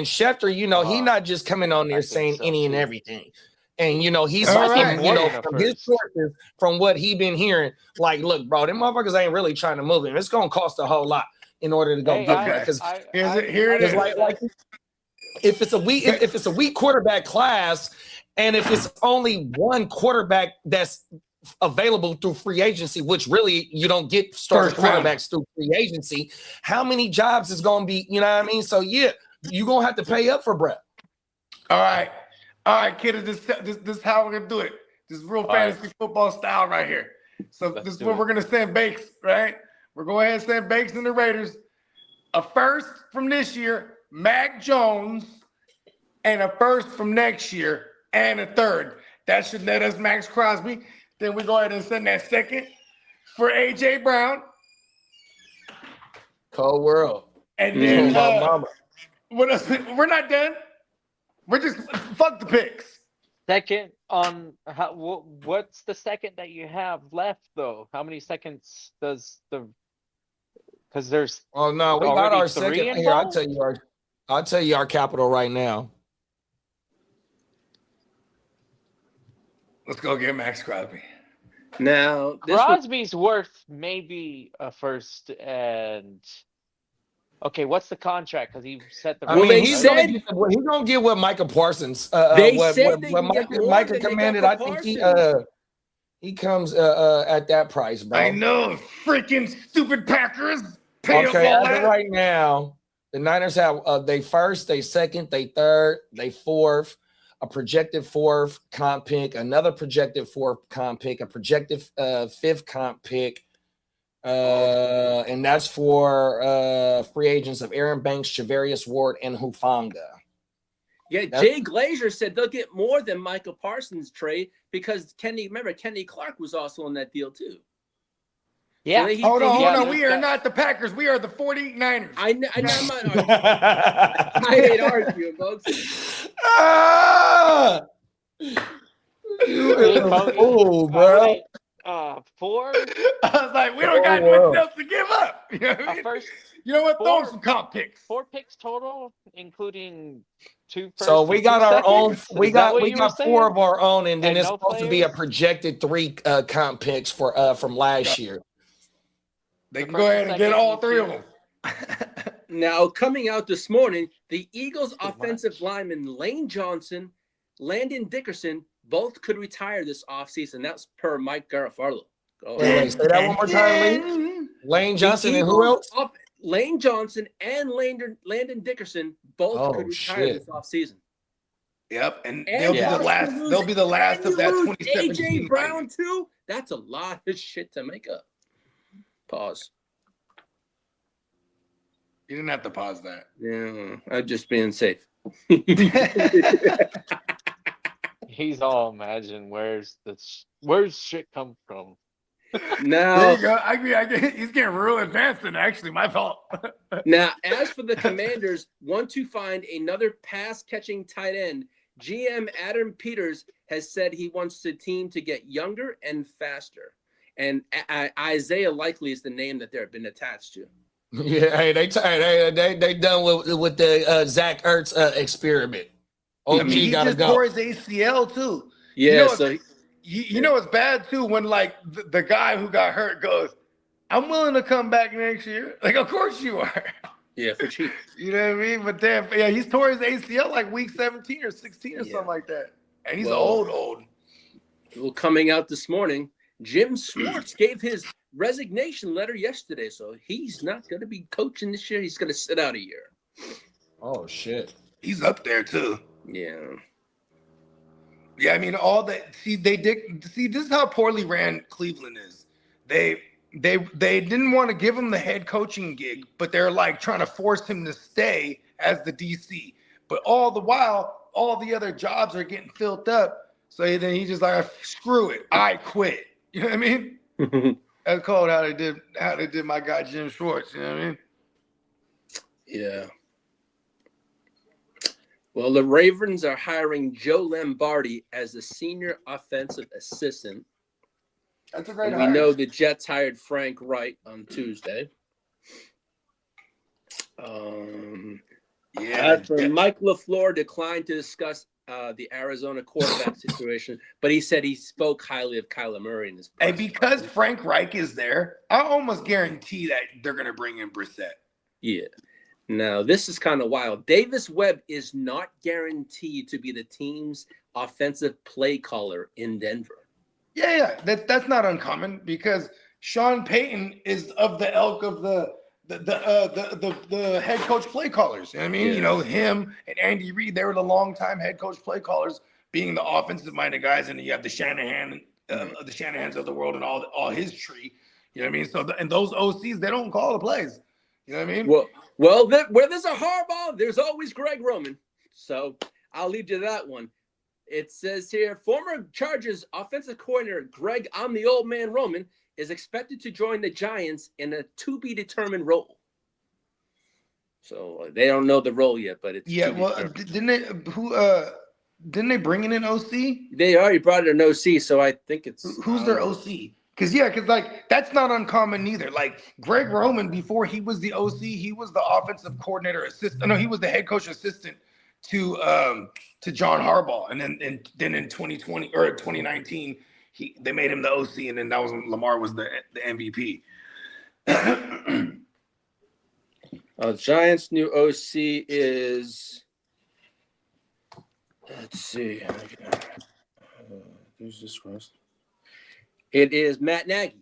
Speaker 3: Schefter, you know, he not just coming on there saying any and everything. And, you know, he's fucking, you know, from his sources, from what he been hearing, like, look, bro, them motherfuckers ain't really trying to move him. It's going to cost a whole lot in order to go get that. Because
Speaker 4: here it is.
Speaker 3: Like, if it's a weak quarterback class, and if it's only one quarterback that's available through free agency, which really you don't get starting quarterbacks through free agency, how many jobs is going to be, you know what I mean? So, yeah, you're going to have to pay up for Brett.
Speaker 4: All right, kid, this is how we're going to do it. This is real fantasy football style right here. So this is what we're going to send Bakes, right? We're going ahead and send Bakes and the Raiders. a first from this year, Mac Jones, and a first from next year, and a third. That should net us Max Crosby. Then we go ahead and send that second for AJ Brown.
Speaker 3: Cold world.
Speaker 4: And then
Speaker 3: my mama.
Speaker 4: what else? We're not done. We're just fuck the picks.
Speaker 5: Second on what's the second that you have left though? How many seconds does the? Because there's
Speaker 3: Oh no, we got
Speaker 5: already
Speaker 3: our
Speaker 5: three
Speaker 3: second. Here,
Speaker 5: involved?
Speaker 3: I'll tell you our capital right now.
Speaker 4: Let's go get Max Crosby.
Speaker 6: Now,
Speaker 5: Crosby's worth maybe a first and. Okay, what's the contract? Because he set the.
Speaker 3: I mean,
Speaker 6: they
Speaker 3: he's
Speaker 6: said-
Speaker 3: gonna get what Micah Parsons.
Speaker 6: They
Speaker 3: what,
Speaker 6: said
Speaker 3: what,
Speaker 6: they
Speaker 3: what
Speaker 6: can get
Speaker 3: Micah,
Speaker 6: more
Speaker 3: Micah
Speaker 6: than they got
Speaker 3: commanded.
Speaker 6: for
Speaker 3: I think
Speaker 6: Parsons.
Speaker 3: he comes at that price, bro.
Speaker 4: I know, freaking stupid Packers. Pay
Speaker 3: Okay,
Speaker 4: up all
Speaker 3: as of
Speaker 4: that.
Speaker 3: right now, the Niners have they first, they second, they third, they fourth, a projected fourth comp pick, another projected fourth comp pick, a projected fifth comp pick, and that's for free agents of Aaron Banks, Javarius Ward, and Hufanga.
Speaker 6: Yeah, Jay Glazer said they'll get more than Michael Parsons trade because Kenny Clark was also on that deal too.
Speaker 5: Yeah.
Speaker 6: So
Speaker 4: Hold on.
Speaker 5: Yeah,
Speaker 4: We are not the Packers. We are the 49ers.
Speaker 6: I'm not arguing. I ain't arguing, folks.
Speaker 3: Ah!
Speaker 5: Hey, Bogey,
Speaker 3: Oh, bro.
Speaker 5: 4
Speaker 4: I was like, we don't got nothing else to give up. You know what I mean?
Speaker 5: first
Speaker 4: You know what? Throw
Speaker 5: four-
Speaker 4: some comp picks.
Speaker 5: 4 picks total, including 2 firsts.
Speaker 3: So we
Speaker 5: and
Speaker 3: got
Speaker 5: 2
Speaker 3: our own.
Speaker 5: seconds?
Speaker 3: We
Speaker 5: Is that
Speaker 3: got
Speaker 5: what
Speaker 3: we
Speaker 5: you
Speaker 3: got
Speaker 5: were
Speaker 3: 4
Speaker 5: saying?
Speaker 3: of our own, and then
Speaker 5: And
Speaker 3: it's
Speaker 5: no
Speaker 3: supposed to be a
Speaker 5: players?
Speaker 3: projected 3 comp picks for from last year.
Speaker 4: They can
Speaker 5: The
Speaker 4: go
Speaker 5: first
Speaker 4: ahead and get
Speaker 5: second
Speaker 4: all
Speaker 5: and
Speaker 4: 3 of
Speaker 5: two.
Speaker 4: them.
Speaker 6: Now, coming out this morning, the Eagles'
Speaker 5: Too
Speaker 6: offensive
Speaker 5: much.
Speaker 6: lineman Lane Johnson, Landon Dickerson, both could retire this offseason. That's per Mike Garafolo.
Speaker 3: Wait, say that one more time, Lee. Lane Johnson and who else?
Speaker 6: Lane Johnson and Landon Dickerson both
Speaker 3: Oh,
Speaker 6: could retire
Speaker 3: shit.
Speaker 6: this offseason.
Speaker 4: Yep, and
Speaker 6: And
Speaker 4: they'll be
Speaker 5: Yeah.
Speaker 4: the last. They'll be the last of that
Speaker 6: AJ
Speaker 4: 2017.
Speaker 6: Brown too. That's a lot of shit to make up. Pause.
Speaker 4: You didn't have to pause that.
Speaker 6: Yeah, I'm just being safe.
Speaker 5: He's all imagine where's shit come from.
Speaker 4: There
Speaker 6: Now,
Speaker 4: you go. I agree. He's getting real advanced, and actually, my fault.
Speaker 6: Now, as for the Commanders, want to find another pass-catching tight end. GM Adam Peters has said he wants the team to get younger and faster. And Isaiah Likely is the name that they've been attached to.
Speaker 3: Yeah, hey, they done with the Zach Ertz experiment. OG
Speaker 4: I mean, he
Speaker 3: gotta
Speaker 4: just
Speaker 3: go.
Speaker 4: tore his ACL too.
Speaker 6: Yeah,
Speaker 4: You know,
Speaker 6: so
Speaker 4: you know it's bad too when like the guy who got hurt goes, "I'm willing to come back next year." Like, of course you are.
Speaker 6: yeah, for cheap.
Speaker 4: You know what I mean? But then, yeah, he's tore his ACL like week 17 or 16 or
Speaker 6: Yeah.
Speaker 4: something like that, and he's
Speaker 6: Well-
Speaker 4: old.
Speaker 6: Well, coming out this morning, Jim Schwartz gave his resignation letter yesterday, so he's not going to be coaching this year. He's going to sit out a year.
Speaker 3: Oh shit.
Speaker 4: He's up there too.
Speaker 6: Yeah.
Speaker 4: Yeah, I mean, all that. See, this is how poorly ran Cleveland is. They didn't want to give him the head coaching gig, but they're like trying to force him to stay as the DC. But all the while, all the other jobs are getting filled up. So then he just like, screw it, I quit. You know what I mean? That's called how they did my guy Jim Schwartz. You know what I mean?
Speaker 6: Yeah. Well, the Ravens are hiring Joe Lombardi as the senior offensive assistant.
Speaker 4: That's a great
Speaker 6: And we know the Jets hired Frank Wright on Tuesday. As for Mike LaFleur declined to discuss the Arizona quarterback situation, but he said he spoke highly of Kyler Murray in his press
Speaker 4: And because Frank Reich is there, I almost guarantee that they're going to bring in Brissett.
Speaker 6: Yeah. Now, this is kind of wild. Davis Webb is not guaranteed to be the team's offensive play caller in Denver.
Speaker 4: Yeah, that's not uncommon because Sean Payton is of the ilk of the head coach play callers. You know what I mean?
Speaker 6: Yeah.
Speaker 4: You know, him and Andy Reid, they were the longtime head coach play callers, being the offensive minded guys, and then you have the Shanahans of the world and all his tree. You know what I mean? So and those OCs, they don't call the plays. You know what I mean?
Speaker 6: Well, where there's a Harbaugh, there's always Greg Roman. So I'll leave you to that one. It says here, former Chargers offensive coordinator Greg "I'm the old man" Roman is expected to join the Giants in a to-be-determined role. So they don't know the role yet, but it's
Speaker 4: didn't they bring in an OC?
Speaker 6: They already brought in an OC, so I think it's
Speaker 4: who's their OC? Because like that's not uncommon either. Like Greg Roman, before he was the OC, he was the offensive coordinator assistant. No, he was the head coach assistant to John Harbaugh, and then in 2020 or 2019, they made him the OC, and then that was when Lamar was the MVP.
Speaker 6: Giants' new OC is. Let's see. Jesus Christ. It is Matt Nagy.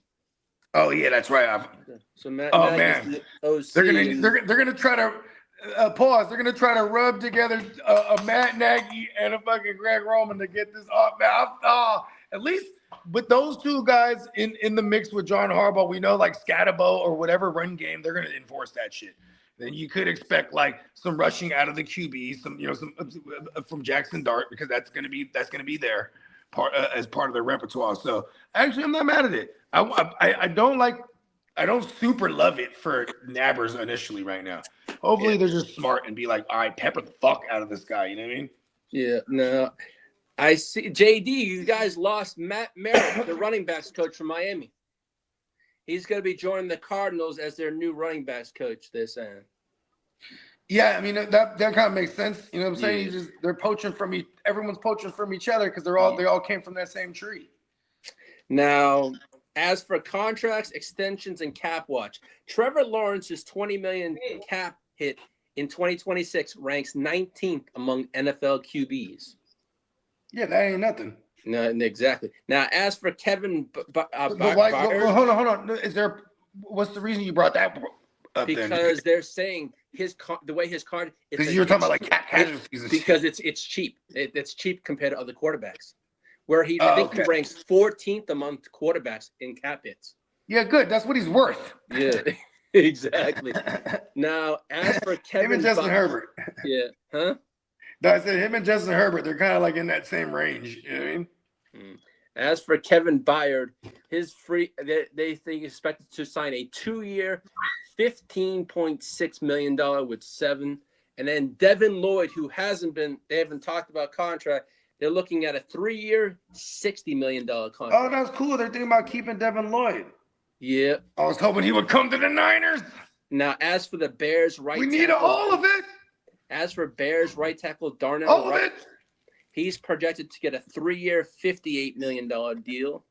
Speaker 4: Oh yeah, that's right.
Speaker 6: So Matt Nagy is the OC.
Speaker 4: They're gonna try to pause. They're gonna try to rub together a Matt Nagy and a fucking Greg Roman to get this off. At least with those two guys in the mix with John Harbaugh, we know like Scatabo or whatever run game, they're gonna enforce that shit. Then you could expect like some rushing out of the QB, some from Jackson Dart, because that's gonna be there as part of their repertoire. So actually, I'm not mad at it. I don't super love it for nabbers initially right now. Hopefully they're just smart and be like, all right, pepper the fuck out of this guy. You know what I mean?
Speaker 6: Yeah. No, I see. JD, you guys lost Matt Merritt, the running backs coach from Miami. He's going to be joining the Cardinals as their new running backs coach. They're saying.
Speaker 4: Yeah, I mean that kind of makes sense. You know what I'm saying? Yeah. They're poaching from everyone's poaching from each other because they all came from that same tree.
Speaker 6: Now, as for contracts, extensions, and cap watch, Trevor Lawrence's $20 million cap hit in 2026 ranks 19th among NFL QBs.
Speaker 4: Yeah, that ain't nothing.
Speaker 6: No, exactly. Now, as for Kevin,
Speaker 4: hold on. What's the reason you brought that up?
Speaker 6: Because they're saying the way his card.
Speaker 4: Because you were talking about like casualties.
Speaker 6: Because it's cheap. It's cheap compared to other quarterbacks. Where he ranks 14th among quarterbacks in cap hits.
Speaker 4: Yeah, good. That's what he's worth.
Speaker 6: Yeah, exactly. Now, as for Kevin,
Speaker 4: him and Justin Herbert.
Speaker 6: Yeah, huh?
Speaker 4: No, I said him and Justin Herbert. They're kind of like in that same range. You know what I mean?
Speaker 6: As for Kevin Byard, his they think he's expected to sign a 2-year, $15.6 million with 7. And then Devin Lloyd, who they haven't talked about contract. They're looking at a 3-year, $60 million contract.
Speaker 4: Oh, that's cool. They're thinking about keeping Devin Lloyd.
Speaker 6: Yeah.
Speaker 4: I was hoping he would come to the Niners.
Speaker 6: Now, as for the Bears
Speaker 4: we need all of it.
Speaker 6: As for Bears right tackle Darnell
Speaker 4: all
Speaker 6: Wright,
Speaker 4: of it.
Speaker 6: He's projected to get a 3-year, $58 million deal.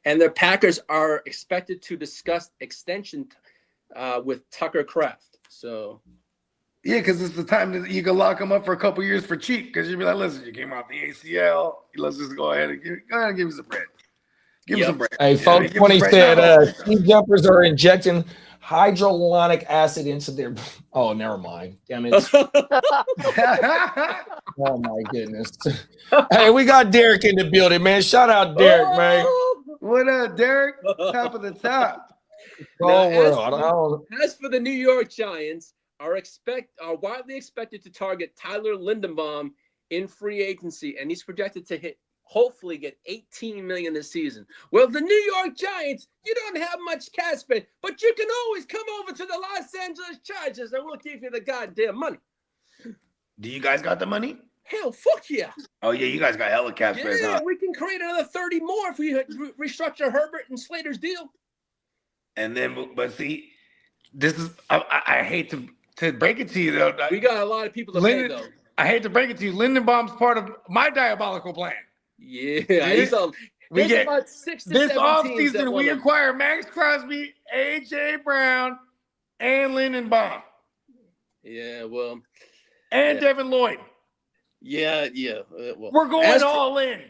Speaker 6: And the Packers are expected to discuss extension with Tucker Kraft. So,
Speaker 4: yeah, because it's the time that you can lock him up for a couple years for cheap. Because you'll be like, listen, you came off the ACL. Let's just go ahead and give me some bread. Give me some bread.
Speaker 3: Hey, folks, 20 said ski jumpers are injecting hydrolonic acid into their. Oh, never mind. Damn it. Oh, my goodness. Hey, we got Derek in the building, man. Shout out Derek, man.
Speaker 4: What up, Derek? Top of the top.
Speaker 6: As for the New York Giants, are widely expected to target Tyler Linderbaum in free agency, and he's projected to hopefully get $18 million this season. Well, the New York Giants, you don't have much cash spend, but you can always come over to the Los Angeles Chargers and we'll give you the goddamn money.
Speaker 4: Do you guys got the money?
Speaker 6: Hell, fuck yeah.
Speaker 4: Oh, yeah, you guys got hella cap space, huh?
Speaker 6: We can create another 30 more if we restructure Herbert and Slater's deal.
Speaker 4: And then, but see, this is, I hate to break it to you, though.
Speaker 6: We got a lot of people to pay, though.
Speaker 4: I hate to break it to you. Lindenbaum's part of my diabolical plan.
Speaker 6: Yeah, there's about 6 to 7
Speaker 4: this offseason. We acquire Max Crosby, AJ Brown, and Lindenbaum.
Speaker 6: Yeah, well,
Speaker 4: and Devin Lloyd.
Speaker 6: Yeah.
Speaker 4: Well, we're going all in.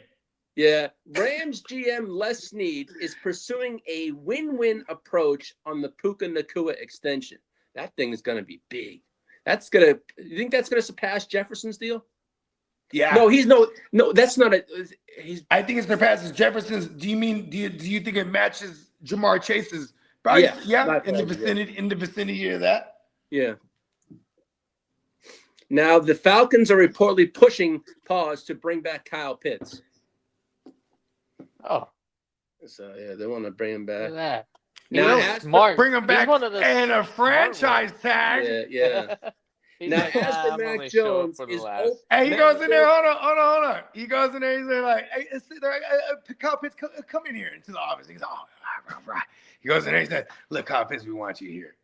Speaker 6: Yeah, Rams GM Les Snead is pursuing a win-win approach on the Puka Nacua extension. That thing is going to be big. You think that's going to surpass Jefferson's deal?
Speaker 4: Yeah.
Speaker 6: No, that's not
Speaker 4: I think it surpasses Jefferson's. Do you think it matches Jamar Chase's Probably,
Speaker 6: Yeah, my
Speaker 4: in the
Speaker 6: apologies, yeah.
Speaker 4: vicinity of that.
Speaker 6: Yeah. Now the Falcons are reportedly pushing pause to bring back Kyle Pitts.
Speaker 5: Oh,
Speaker 6: So yeah, they want to bring him
Speaker 5: look
Speaker 6: back.
Speaker 5: at that.
Speaker 6: Now,
Speaker 5: He's
Speaker 6: as for,
Speaker 5: smart.
Speaker 4: Bring him
Speaker 5: He's
Speaker 4: back
Speaker 5: one of the
Speaker 4: and a
Speaker 5: smart
Speaker 4: franchise
Speaker 5: ones.
Speaker 4: tag.
Speaker 6: yeah.
Speaker 5: He's
Speaker 6: Now,
Speaker 5: like,
Speaker 6: as for
Speaker 5: I'm
Speaker 6: Mac
Speaker 5: only showing
Speaker 6: Jones,
Speaker 5: for the
Speaker 6: is
Speaker 5: last.
Speaker 4: Hey, he
Speaker 6: Mac
Speaker 4: goes in there.
Speaker 6: Jones-
Speaker 4: Hold on. He goes in there. He's like, hey, Kyle Pitts, come in here into the office. He's all right. He goes in there. He said, look, Kyle Pitts, we want you here.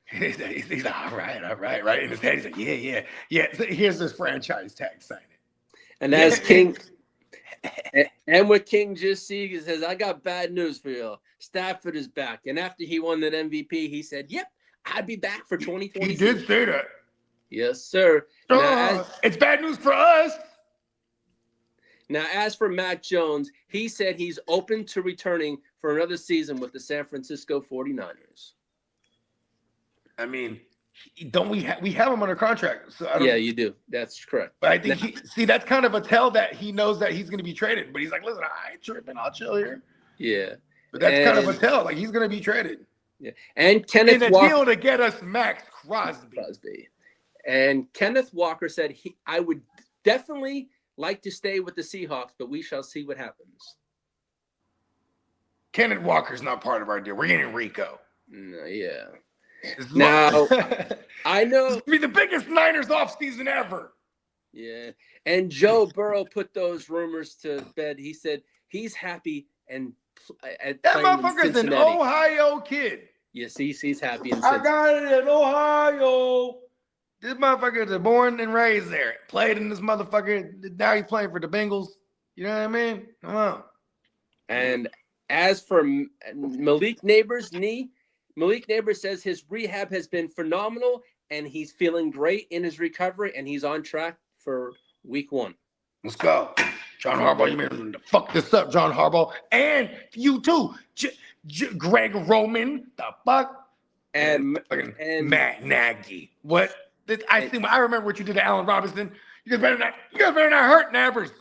Speaker 4: He's like, all right. Right in his head, he's like, yeah. So here's this franchise tag, sign it.
Speaker 6: And as King, and what King just see says, I got bad news for you. Stafford is back, and after he won that MVP, he said, "Yep, I'd be back for 2020."
Speaker 4: He did say that.
Speaker 6: Yes, sir.
Speaker 4: It's bad news for us.
Speaker 6: Now, as for Mac Jones, he said he's open to returning for another season with the San Francisco 49ers.
Speaker 4: I mean, don't we have him under contract? So I don't,
Speaker 6: Yeah, you do. That's correct.
Speaker 4: But I think that's kind of a tell that he knows that he's going to be traded. But he's like, listen, I ain't tripping. I'll chill here.
Speaker 6: Yeah.
Speaker 4: But that's kind of a tell. Like, he's going to be traded.
Speaker 6: Yeah. And Kenneth
Speaker 4: in a
Speaker 6: Walker,
Speaker 4: deal to get us Max Crosby.
Speaker 6: And Kenneth Walker said, I would definitely like to stay with the Seahawks, but we shall see what happens.
Speaker 4: Kenneth Walker's not part of our deal. We're getting Rico.
Speaker 6: No, yeah.
Speaker 4: Now,
Speaker 6: I know.
Speaker 4: This will be the biggest Niners offseason ever.
Speaker 6: Yeah. And Joe Burrow put those rumors to bed. He said he's happy and
Speaker 4: that motherfucker's an Ohio kid.
Speaker 6: Yes, he's happy.
Speaker 4: I got it in Ohio. This motherfucker is born and raised there. Played in this motherfucker. Now he's playing for the Bengals. You know what I mean? Come on.
Speaker 6: And as for Malik Neighbors' knee, Malik Neighbors says his rehab has been phenomenal and he's feeling great in his recovery and he's on track for week 1.
Speaker 4: Let's go. John Harbaugh, you mean to fuck this up, John Harbaugh. And you too, Greg Roman, the fuck. And Matt Nagy. What? I remember what you did to Allen Robinson. You guys better not hurt Nabbers.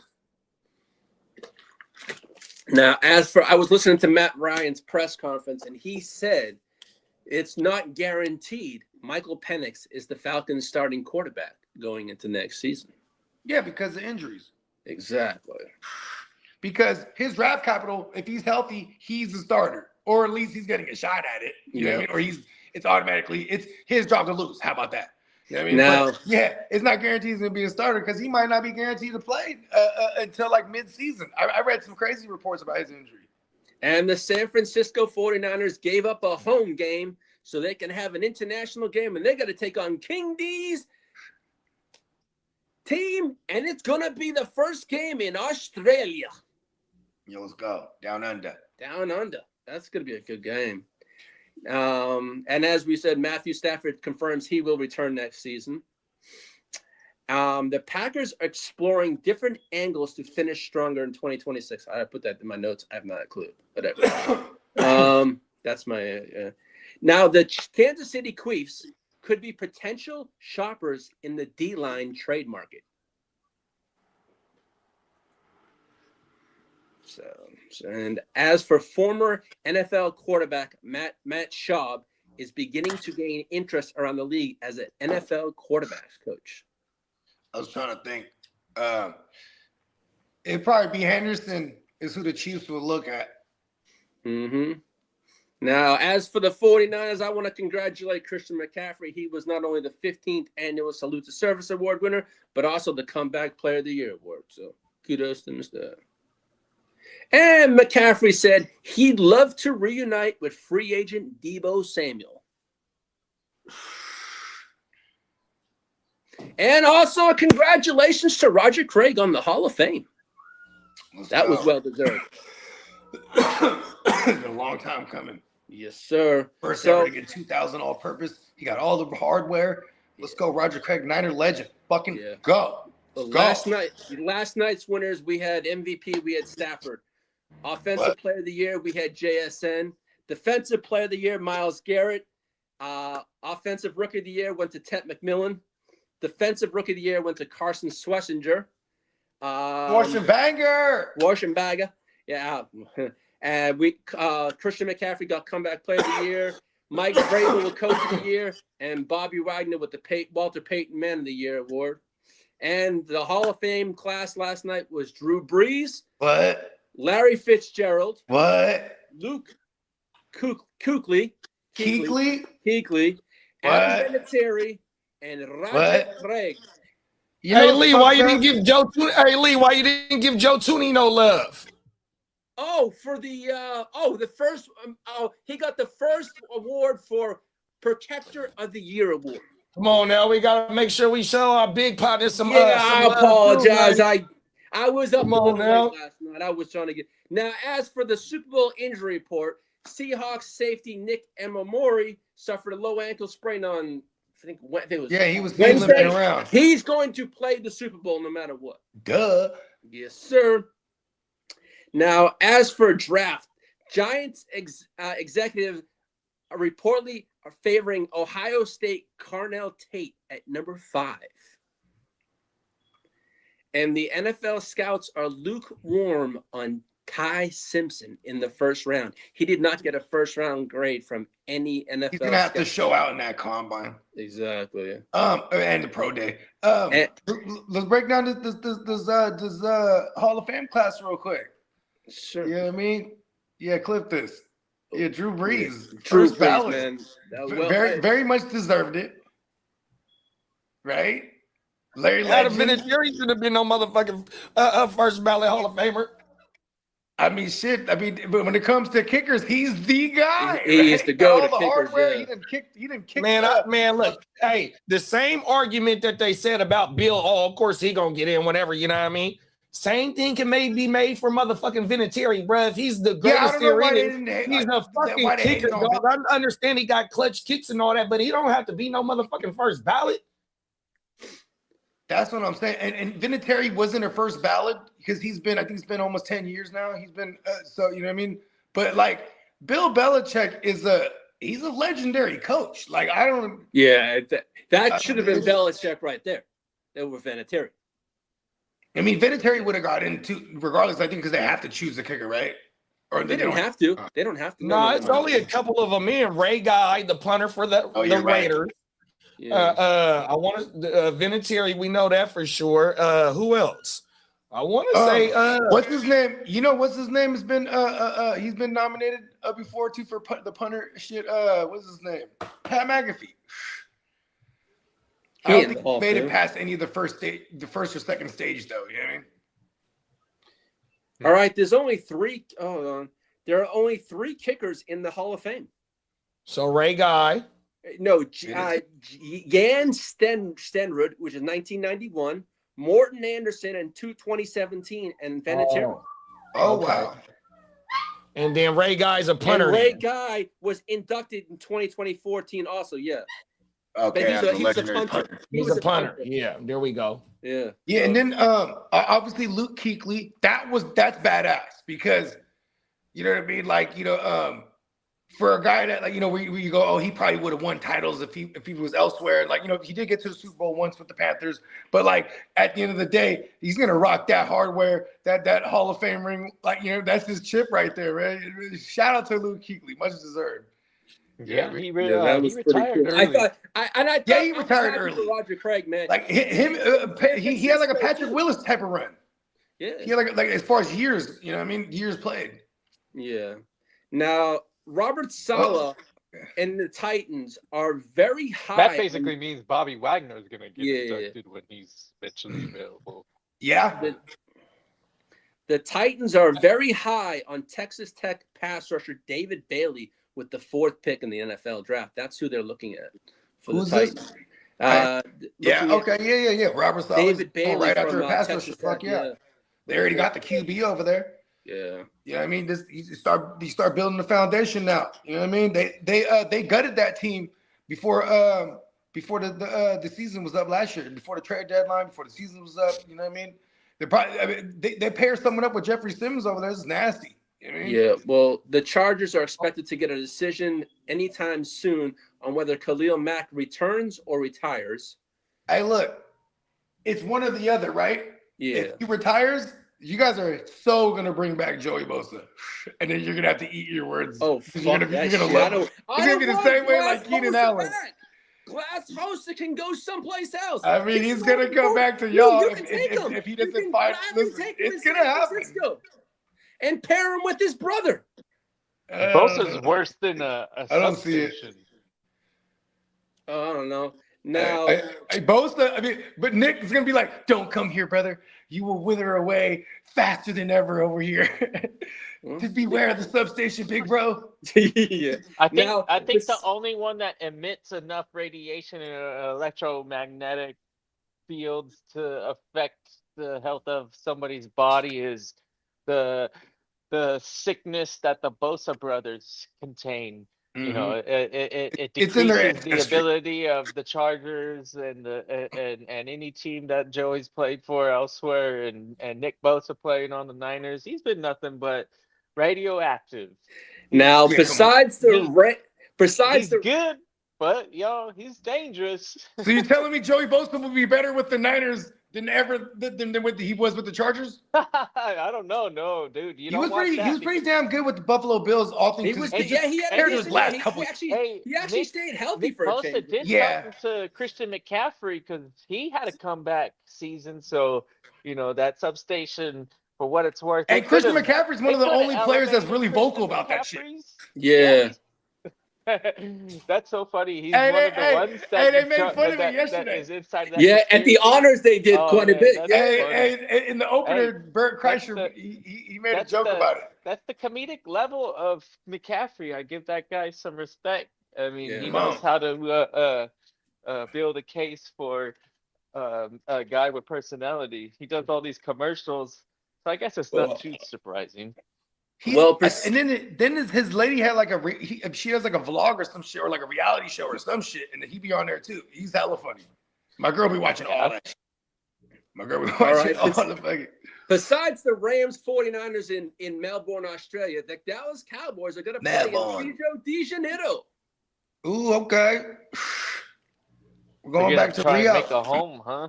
Speaker 6: Now, I was listening to Matt Ryan's press conference, and he said it's not guaranteed Michael Penix is the Falcons' starting quarterback going into next season.
Speaker 4: Yeah, because of injuries.
Speaker 6: Exactly.
Speaker 4: Because his draft capital, if he's healthy, he's the starter, or at least he's getting a shot at it. You know what I mean? Or it's his job to lose. How about that? You know what I mean?
Speaker 6: Now,
Speaker 4: but, it's not guaranteed he's going to be a starter because he might not be guaranteed to play until like mid-season. I read some crazy reports about his injury.
Speaker 6: And the San Francisco 49ers gave up a home game so they can have an international game, and they got to take on King D's team, and it's going to be the first game in Australia.
Speaker 4: Yo, let's go. Down under.
Speaker 6: Down under. That's going to be a good game. And as we said, Matthew Stafford confirms he will return next season. The Packers are exploring different angles to finish stronger in 2026. I put that in my notes. I have not a clue. Whatever. That's my. Now, the Kansas City Chiefs could be potential shoppers in the D-line trade market. And as for former NFL quarterback Matt Schaub is beginning to gain interest around the league as an NFL quarterback coach.
Speaker 4: I was trying to think. It'd probably be Henderson is who the Chiefs would look at.
Speaker 6: Mm-hmm. Now, as for the 49ers, I want to congratulate Christian McCaffrey. He was not only the 15th annual Salute to Service Award winner, but also the Comeback Player of the Year award. So kudos to Mr. And McCaffrey said he'd love to reunite with free agent Deebo Samuel. And also congratulations to Roger Craig on the Hall of Fame. That was well deserved.
Speaker 4: It's been a long time coming.
Speaker 6: Yes, sir.
Speaker 4: First ever to get 2,000 all-purpose. He got all the hardware. Let's go, Roger Craig, Niner legend. Fucking go.
Speaker 6: Last night's winners, we had MVP, we had Stafford. Offensive Player of the Year, we had JSN. Defensive Player of the Year, Myles Garrett. Offensive Rookie of the Year went to Ted McMillan. Defensive Rookie of the Year went to Carson Schlesinger.
Speaker 4: Wash and Bagger.
Speaker 6: Yeah. And Christian McCaffrey got comeback player of the year. Mike Vrabel with coach of the year, and Bobby Wagner with the Walter Payton Man of the Year award. And the Hall of Fame class last night was Drew Brees,
Speaker 4: What?
Speaker 6: Larry Fitzgerald,
Speaker 4: What?
Speaker 6: Luke Kuechly,
Speaker 4: Keekley?
Speaker 6: Adam
Speaker 4: What?
Speaker 6: Vinatieri, and Roger
Speaker 4: What?
Speaker 6: Craig.
Speaker 4: You
Speaker 3: Hey
Speaker 4: know,
Speaker 3: Lee, why you didn't give Joe? Hey Lee, why you didn't give Joe Tooney no love?
Speaker 6: Oh, for the the first he got the first award for Protector of the Year award.
Speaker 3: Come on now, we gotta make sure we show our big partner some.
Speaker 6: I
Speaker 3: love
Speaker 6: apologize.
Speaker 3: too, man.
Speaker 6: I was up
Speaker 3: Come
Speaker 6: a
Speaker 3: on
Speaker 6: little
Speaker 3: now.
Speaker 6: late last night. I was trying to get now. As for the Super Bowl injury report, Seahawks safety Nick Emamori suffered a low ankle sprain on. I think it was.
Speaker 4: Yeah, he was
Speaker 6: Wednesday.
Speaker 4: limping around.
Speaker 6: He's going to play the Super Bowl no matter what.
Speaker 4: Duh.
Speaker 6: Yes, sir. Now, as for draft, Giants executives are reportedly favoring Ohio State Carnell Tate at number 5. And the NFL scouts are lukewarm on Ty Simpson in the first round. He did not get a first-round grade from any NFL.
Speaker 4: He's gonna have to show out in that combine.
Speaker 6: Exactly.
Speaker 4: And the pro day. Let's break down this Hall of Fame class real quick.
Speaker 6: Sure.
Speaker 4: You know what I mean? Yeah, clip this. Yeah, Drew Brees.
Speaker 6: Drew
Speaker 4: First
Speaker 6: Brees,
Speaker 4: ballot.
Speaker 6: man.
Speaker 4: Very much deserved it. Right? Larry
Speaker 3: Adam
Speaker 4: Legend.
Speaker 3: Vinatieri should have been no motherfucking first ballot Hall of Famer.
Speaker 4: I mean, shit. I mean, but when it comes to kickers, he's the guy.
Speaker 6: He is the go to
Speaker 4: all the
Speaker 6: kickers,
Speaker 4: hardware.
Speaker 6: yeah.
Speaker 4: He didn't kick.
Speaker 3: Man, look, hey, the same argument that they said about Bill, of course he gonna get in whenever, you know what I mean? Same thing can be made for motherfucking Vinatieri, bro. If he's the greatest
Speaker 4: why
Speaker 3: there
Speaker 4: they
Speaker 3: is,
Speaker 4: didn't.
Speaker 3: he's a fucking
Speaker 4: why they
Speaker 3: kicker,
Speaker 4: hated on
Speaker 3: dog. I understand he got clutch kicks and all that, but he don't have to be no motherfucking first ballot.
Speaker 4: That's what I'm saying. And Vinatieri wasn't a first ballot because I think he's been almost 10 years now. He's been, so, you know what I mean? But like Bill Belichick he's a legendary coach. Like, I don't.
Speaker 6: Yeah, that should have been Belichick right there. Over Vinatieri.
Speaker 4: I mean, Vinatieri would have got into, regardless, I think, because they have to choose the kicker, right? Or
Speaker 6: They don't have to. They don't have to.
Speaker 3: No, it's only a couple of them in. Ray Guy, the punter for the Raiders.
Speaker 6: Yeah.
Speaker 3: I want to Vinatieri. We know that for sure. Who else? I want to say
Speaker 4: what's his name? You know what's his name has been he's been nominated before too for the punter shit. What's his name? Pat McAfee. I don't think he made it past any of the first or second stage though. You know what I mean?
Speaker 6: All right. There's only 3. Hold on. There are only 3 kickers in the Hall of Fame.
Speaker 3: So Ray Guy.
Speaker 6: No, Jan Stenrud, which is 1991, Morton Anderson in 2017, and Vinatieri.
Speaker 4: Oh, wow.
Speaker 3: And then Ray Guy's a punter.
Speaker 6: And Ray Guy was inducted in 2014 also, yeah.
Speaker 4: Okay,
Speaker 6: he was a punter.
Speaker 3: He's a punter. Yeah, there we go.
Speaker 6: Yeah.
Speaker 4: Yeah, and then obviously Luke Kuechly, that's badass because you know what I mean? Like, you know, for a guy that, like, you know, where you go, oh, he probably would have won titles if he was elsewhere. Like, you know, he did get to the Super Bowl once with the Panthers, but like at the end of the day, he's gonna rock that hardware, that Hall of Fame ring. Like, you know, that's his chip right there, right? Shout out to Luke Kuechly, much deserved.
Speaker 5: Yeah, he
Speaker 6: that was
Speaker 5: retired
Speaker 6: pretty cool.
Speaker 5: early.
Speaker 6: I thought
Speaker 4: he retired early.
Speaker 6: For Roger Craig, man.
Speaker 4: Like him, he had like a Patrick Willis type of run.
Speaker 6: Yeah.
Speaker 4: He had like as far as years, you know what I mean? Years played.
Speaker 6: Yeah. Now, Robert Saleh and the Titans are very high.
Speaker 7: That basically means Bobby Wagner is going to get
Speaker 6: Yeah.
Speaker 7: inducted when he's eventually available.
Speaker 4: Yeah.
Speaker 6: The Titans are very high on Texas Tech pass rusher David Bailey with the 4th pick in the NFL draft. That's who they're looking at for
Speaker 4: Who's
Speaker 6: the Titans.
Speaker 4: Yeah. Okay. Yeah. Robert Saleh.
Speaker 6: David Bailey
Speaker 4: right after
Speaker 6: from
Speaker 4: a pass
Speaker 6: Texas
Speaker 4: rusher. Fuck
Speaker 6: Tech,
Speaker 4: yeah. They already got the QB over there.
Speaker 6: Yeah.
Speaker 4: You know what I mean? You start building the foundation now. You know what I mean? They gutted that team before the season was up last year, before the trade deadline, before the season was up. You know what I mean? They pair someone up with Jeffrey Simmons over there. This is nasty. You know what I mean?
Speaker 6: Yeah, well, the Chargers are expected to get a decision anytime soon on whether Khalil Mack returns or retires.
Speaker 4: Hey, look, it's one or the other, right?
Speaker 6: Yeah.
Speaker 4: If he retires, You guys are so gonna bring back Joey Bosa, and then you're gonna have to eat your words.
Speaker 6: Oh, fuck
Speaker 4: you're gonna
Speaker 6: that shit.
Speaker 4: love it. It's gonna be the same way like Keenan Allen.
Speaker 6: Glass Hoster can go someplace else.
Speaker 4: I mean, he's gonna come back to
Speaker 6: Dude,
Speaker 4: y'all
Speaker 6: you can take him.
Speaker 4: if he
Speaker 6: You
Speaker 4: doesn't
Speaker 6: can
Speaker 4: find.
Speaker 6: gladly
Speaker 4: Listen,
Speaker 6: take him
Speaker 4: it's
Speaker 6: in
Speaker 4: gonna
Speaker 6: San
Speaker 4: happen.
Speaker 6: Francisco and pair him with his brother.
Speaker 5: Bosa's worse than a
Speaker 4: I don't see it.
Speaker 5: substitution.
Speaker 6: Oh, I don't know. Now,
Speaker 4: Bosa. I mean, but Nick is gonna be like, "Don't come here, brother. You will wither away faster than ever over here." To beware of the substation, big bro.
Speaker 6: yeah.
Speaker 5: I think
Speaker 6: Now,
Speaker 5: the only one that emits enough radiation in electromagnetic fields to affect the health of somebody's body is the sickness that the Bosa brothers contain. You know, it
Speaker 4: It's in their
Speaker 5: decreases the
Speaker 4: ancestry.
Speaker 5: ability of the Chargers and any team that Joey's played for elsewhere, and Nick Bosa playing on the Niners. He's been nothing but radioactive.
Speaker 6: now
Speaker 4: Yeah,
Speaker 6: besides
Speaker 5: He's good, but he's dangerous.
Speaker 4: So you're telling me Joey Bosa will be better with the Niners than what he was with the Chargers?
Speaker 5: I don't know, no, dude.
Speaker 4: He was pretty damn good with the Buffalo Bills. All things
Speaker 6: He was,
Speaker 4: considered.
Speaker 6: he had
Speaker 4: compared to
Speaker 6: his
Speaker 4: his last couple.
Speaker 6: He actually
Speaker 5: Nick-
Speaker 6: stayed healthy
Speaker 5: Nick
Speaker 6: for a
Speaker 5: Bosa
Speaker 6: change.
Speaker 5: did
Speaker 4: Yeah.
Speaker 5: something to Christian McCaffrey because he had a comeback season. So that substation, for what it's worth.
Speaker 4: And
Speaker 5: they
Speaker 4: Christian
Speaker 5: could've-
Speaker 4: McCaffrey's one of
Speaker 5: they
Speaker 4: the
Speaker 5: could've
Speaker 4: only players that's
Speaker 5: elevated
Speaker 4: really
Speaker 5: Christian
Speaker 4: vocal about that shit.
Speaker 5: McCaffrey's-
Speaker 6: Yeah.
Speaker 5: That's so funny. He's
Speaker 4: Hey,
Speaker 5: one
Speaker 4: they-
Speaker 5: of the
Speaker 4: hey,
Speaker 5: ones
Speaker 4: hey,
Speaker 5: that,
Speaker 4: they made fun of it
Speaker 5: that
Speaker 4: yesterday.
Speaker 5: is inside that.
Speaker 6: Yeah, at the
Speaker 5: conspiracy.
Speaker 6: honors they did
Speaker 5: Oh,
Speaker 6: quite a
Speaker 5: man,
Speaker 6: bit.
Speaker 5: that's
Speaker 6: Yeah.
Speaker 5: funny.
Speaker 4: Hey, in the opener, Bert
Speaker 5: that's
Speaker 4: Kreischer,
Speaker 5: the-
Speaker 4: he made a
Speaker 5: that's
Speaker 4: joke
Speaker 5: the-
Speaker 4: about it.
Speaker 5: That's the comedic level of McCaffrey. I give that guy some respect. I mean,
Speaker 6: Yeah.
Speaker 5: he
Speaker 4: Come
Speaker 5: knows
Speaker 4: on.
Speaker 5: how to build a case for a guy with personality. He does all these commercials, so I guess it's
Speaker 6: Well,
Speaker 5: not too surprising.
Speaker 4: And then his lady had like she has like a vlog or some shit or like a reality show or some shit, and he be on there too. He's hella funny. My girl be watching all that shit. My girl be watching all the fucking.
Speaker 6: Besides the Rams 49ers in Melbourne, Australia, the Dallas Cowboys are going to play in Rio de Janeiro.
Speaker 4: Ooh, okay. We're going
Speaker 5: They're
Speaker 4: back
Speaker 5: gonna
Speaker 4: to
Speaker 5: try and
Speaker 4: Rio.
Speaker 5: make a home, huh?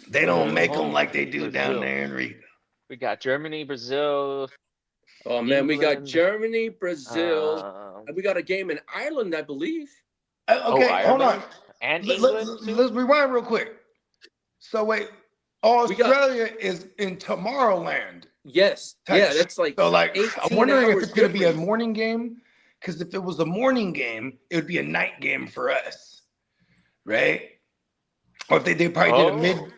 Speaker 4: They don't make them
Speaker 5: home
Speaker 4: like they do down
Speaker 5: Brazil.
Speaker 4: there in Rio.
Speaker 5: We got Germany, Brazil.
Speaker 6: Oh, man, we got
Speaker 5: England,
Speaker 6: Germany, Brazil. And we got a game in Ireland, I believe.
Speaker 4: Okay, hold on.
Speaker 5: Ireland and England. too?
Speaker 4: Let's rewind real quick. So wait, Australia is in Tomorrowland.
Speaker 6: Yes. Yeah, that's like
Speaker 4: so like
Speaker 6: 18
Speaker 4: I'm wondering if
Speaker 6: hours
Speaker 4: it's going to be a
Speaker 6: difference.
Speaker 4: morning game, because if it was a morning game, it would be a night game for us, right? Or if they probably did a mid.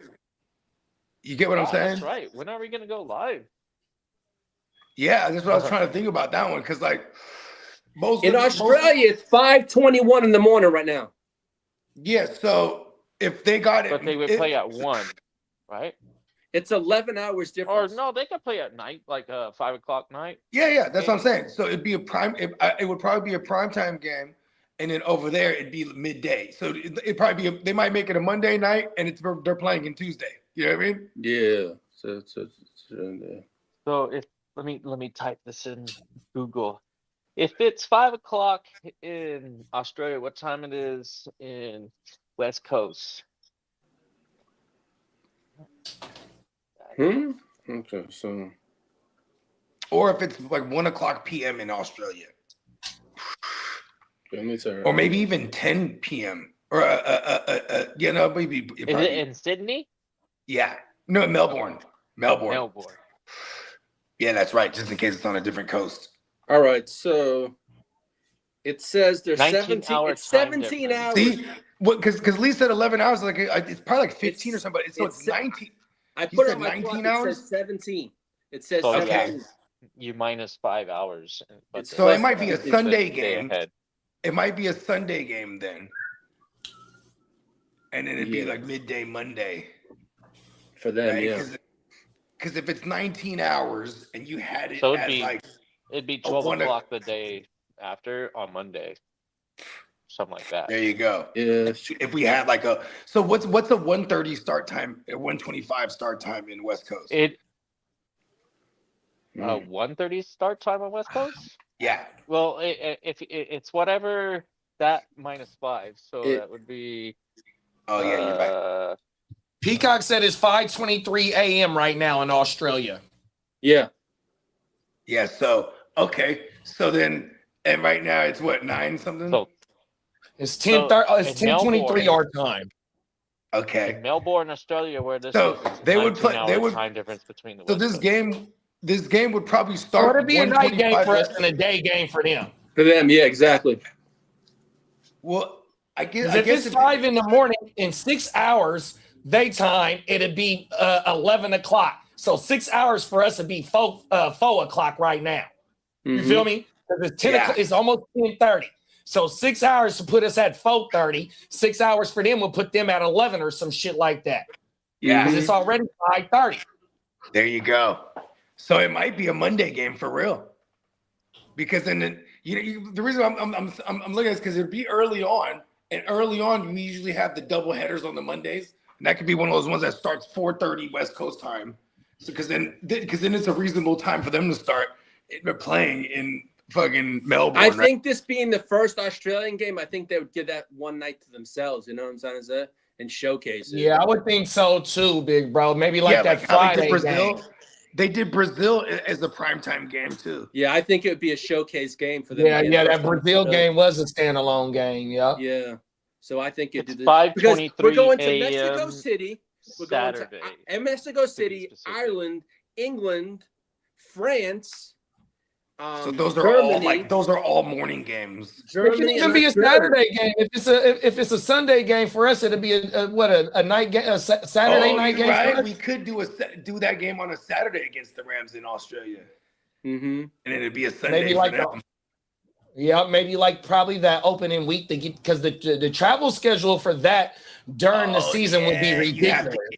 Speaker 4: You get what I'm saying?
Speaker 5: That's right. When are we gonna go live?
Speaker 4: Yeah, that's what I was trying to think about that one, because like
Speaker 6: in Australia, it's 5:21 in the morning right now.
Speaker 4: Yeah, so if they got it,
Speaker 5: But they would play at 1, right?
Speaker 6: It's 11 hours
Speaker 5: Or
Speaker 6: difference.
Speaker 5: no, they could play at night, like 5 o'clock night.
Speaker 4: Yeah, that's what I'm saying. So it'd be a prime. It would probably be a primetime game, and then over there it'd be midday. So it'd probably be. They might make it a Monday night, and they're playing in Tuesday. You know what I mean?
Speaker 6: Yeah.
Speaker 5: So if let me type this in Google. If it's 5 o'clock in Australia, what time it is in West Coast?
Speaker 6: Okay, so.
Speaker 4: Or if it's like 1 o'clock p.m. in Australia,
Speaker 6: Or
Speaker 4: maybe even 10 p.m. Or maybe.
Speaker 5: Is it in Sydney?
Speaker 4: Yeah, no, Melbourne. Yeah, that's right. Just in case it's on a different coast.
Speaker 6: All right, so it says there's
Speaker 5: 19
Speaker 6: 17.
Speaker 5: hour
Speaker 6: It's
Speaker 5: time
Speaker 6: 17
Speaker 5: difference.
Speaker 6: hours.
Speaker 4: See, because Lee said 11 hours. Like it's probably like 15 or something. So it's 19.
Speaker 6: I
Speaker 4: You
Speaker 6: put it
Speaker 4: said
Speaker 6: on my
Speaker 4: 19
Speaker 6: clock.
Speaker 4: hours?
Speaker 6: It says 17. It says
Speaker 5: So,
Speaker 6: 17.
Speaker 5: yeah. You minus 5 hours. But
Speaker 6: It's
Speaker 4: So it
Speaker 6: less
Speaker 4: might be a
Speaker 6: than-
Speaker 4: Sunday
Speaker 5: stay
Speaker 4: game.
Speaker 5: ahead.
Speaker 4: It might be a Sunday game then. And then it'd be
Speaker 6: Yeah.
Speaker 4: like midday Monday.
Speaker 6: for them,
Speaker 4: Right?
Speaker 6: yeah.
Speaker 4: Because if it's 19 hours and you had it
Speaker 5: So it'd
Speaker 4: at
Speaker 5: be
Speaker 4: like
Speaker 5: It'd be
Speaker 4: Oh,
Speaker 5: 12
Speaker 4: one o-
Speaker 5: o'clock the day after on Monday. Something like that.
Speaker 4: there you go.
Speaker 6: Yeah.
Speaker 4: If we had like a so what's a 1:30 start time, a 1:25 start time in West Coast?
Speaker 5: It
Speaker 6: Mm.
Speaker 5: 1:30 start time on West Coast?
Speaker 4: Yeah.
Speaker 5: Well, if it's whatever that minus 5, so
Speaker 6: It-
Speaker 5: that would be
Speaker 4: Oh yeah, you're right.
Speaker 3: Peacock said it's 5:23 a.m. right now in Australia.
Speaker 6: Yeah.
Speaker 4: Yeah. So okay. So then, and right now it's what 9 something.
Speaker 5: So
Speaker 3: It's
Speaker 5: So,
Speaker 3: 10:30. It's
Speaker 5: in
Speaker 3: 10:23
Speaker 5: Melbourne-
Speaker 3: our time.
Speaker 4: Okay.
Speaker 5: in Melbourne, Australia, where this
Speaker 4: So
Speaker 5: is, it's a
Speaker 4: they would
Speaker 5: 19
Speaker 4: play-
Speaker 5: hour
Speaker 4: they would-
Speaker 5: time difference between the
Speaker 4: So
Speaker 5: West
Speaker 4: this game would probably
Speaker 3: So
Speaker 4: start.
Speaker 3: it'd be a night game
Speaker 4: 1:25
Speaker 3: for us
Speaker 4: West.
Speaker 3: and a day game for them.
Speaker 6: For them, yeah, exactly.
Speaker 4: Well, I guess.
Speaker 3: Because if it's 5 in the morning in 6 hours daytime, it'd be 11 o'clock. So 6 hours for us would be 4 o'clock right now. You
Speaker 6: Mhm.
Speaker 3: feel me? Because it's 10
Speaker 4: Yeah.
Speaker 3: o'clock. It's almost 10:30. So 6 hours to put us at 4:30. 6 hours for them will put them at 11 or some shit like that.
Speaker 4: Yeah.
Speaker 3: Because it's already 5:30.
Speaker 4: There you go. So it might be a Monday game for real. Because then the reason I'm looking at it is because it'd be early on, and early on we usually have the double headers on the Mondays, and that could be one of those ones that starts 4:30 West Coast time. So because then it's a reasonable time for them to start playing in fucking Melbourne.
Speaker 6: I
Speaker 4: right?
Speaker 6: think this being the first Australian game, I think they would give that one night to themselves. You know what I'm trying to say? And showcase it.
Speaker 3: Yeah, I would think so too, big bro. Maybe like that
Speaker 4: how they
Speaker 3: Friday
Speaker 4: did Brazil.
Speaker 3: game.
Speaker 4: They did Brazil as a primetime game too.
Speaker 6: Yeah, I think it would be a showcase game for them.
Speaker 3: Yeah,
Speaker 6: being
Speaker 3: yeah,
Speaker 6: first
Speaker 3: that
Speaker 6: on
Speaker 3: Brazil
Speaker 6: Australia.
Speaker 3: game was a standalone game. Yep.
Speaker 6: Yeah. So I think it
Speaker 5: It's
Speaker 6: did.
Speaker 5: 5:23
Speaker 6: Because we're going to Mexico
Speaker 5: a.m.
Speaker 6: City. We're
Speaker 5: Saturday.
Speaker 6: going to Mexico City,
Speaker 5: specific.
Speaker 6: Ireland, England, France.
Speaker 4: So those are
Speaker 6: Germany.
Speaker 4: all morning games.
Speaker 3: It
Speaker 6: Germany.
Speaker 3: can even
Speaker 6: and
Speaker 3: be a
Speaker 6: Australia.
Speaker 3: Saturday game. If it's a Sunday game for us, it'd be a night game, a Saturday night
Speaker 4: you're
Speaker 3: game.
Speaker 4: right.
Speaker 3: For us.
Speaker 4: We could do that game on a Saturday against the Rams in Australia,
Speaker 6: Mm-hmm.
Speaker 4: and it'd be a Sunday
Speaker 3: Maybe
Speaker 4: for
Speaker 3: like
Speaker 4: them.
Speaker 3: Yeah, maybe like probably that opening week to get because the travel schedule for that during the season would be
Speaker 4: yeah, you have
Speaker 3: ridiculous.
Speaker 4: to-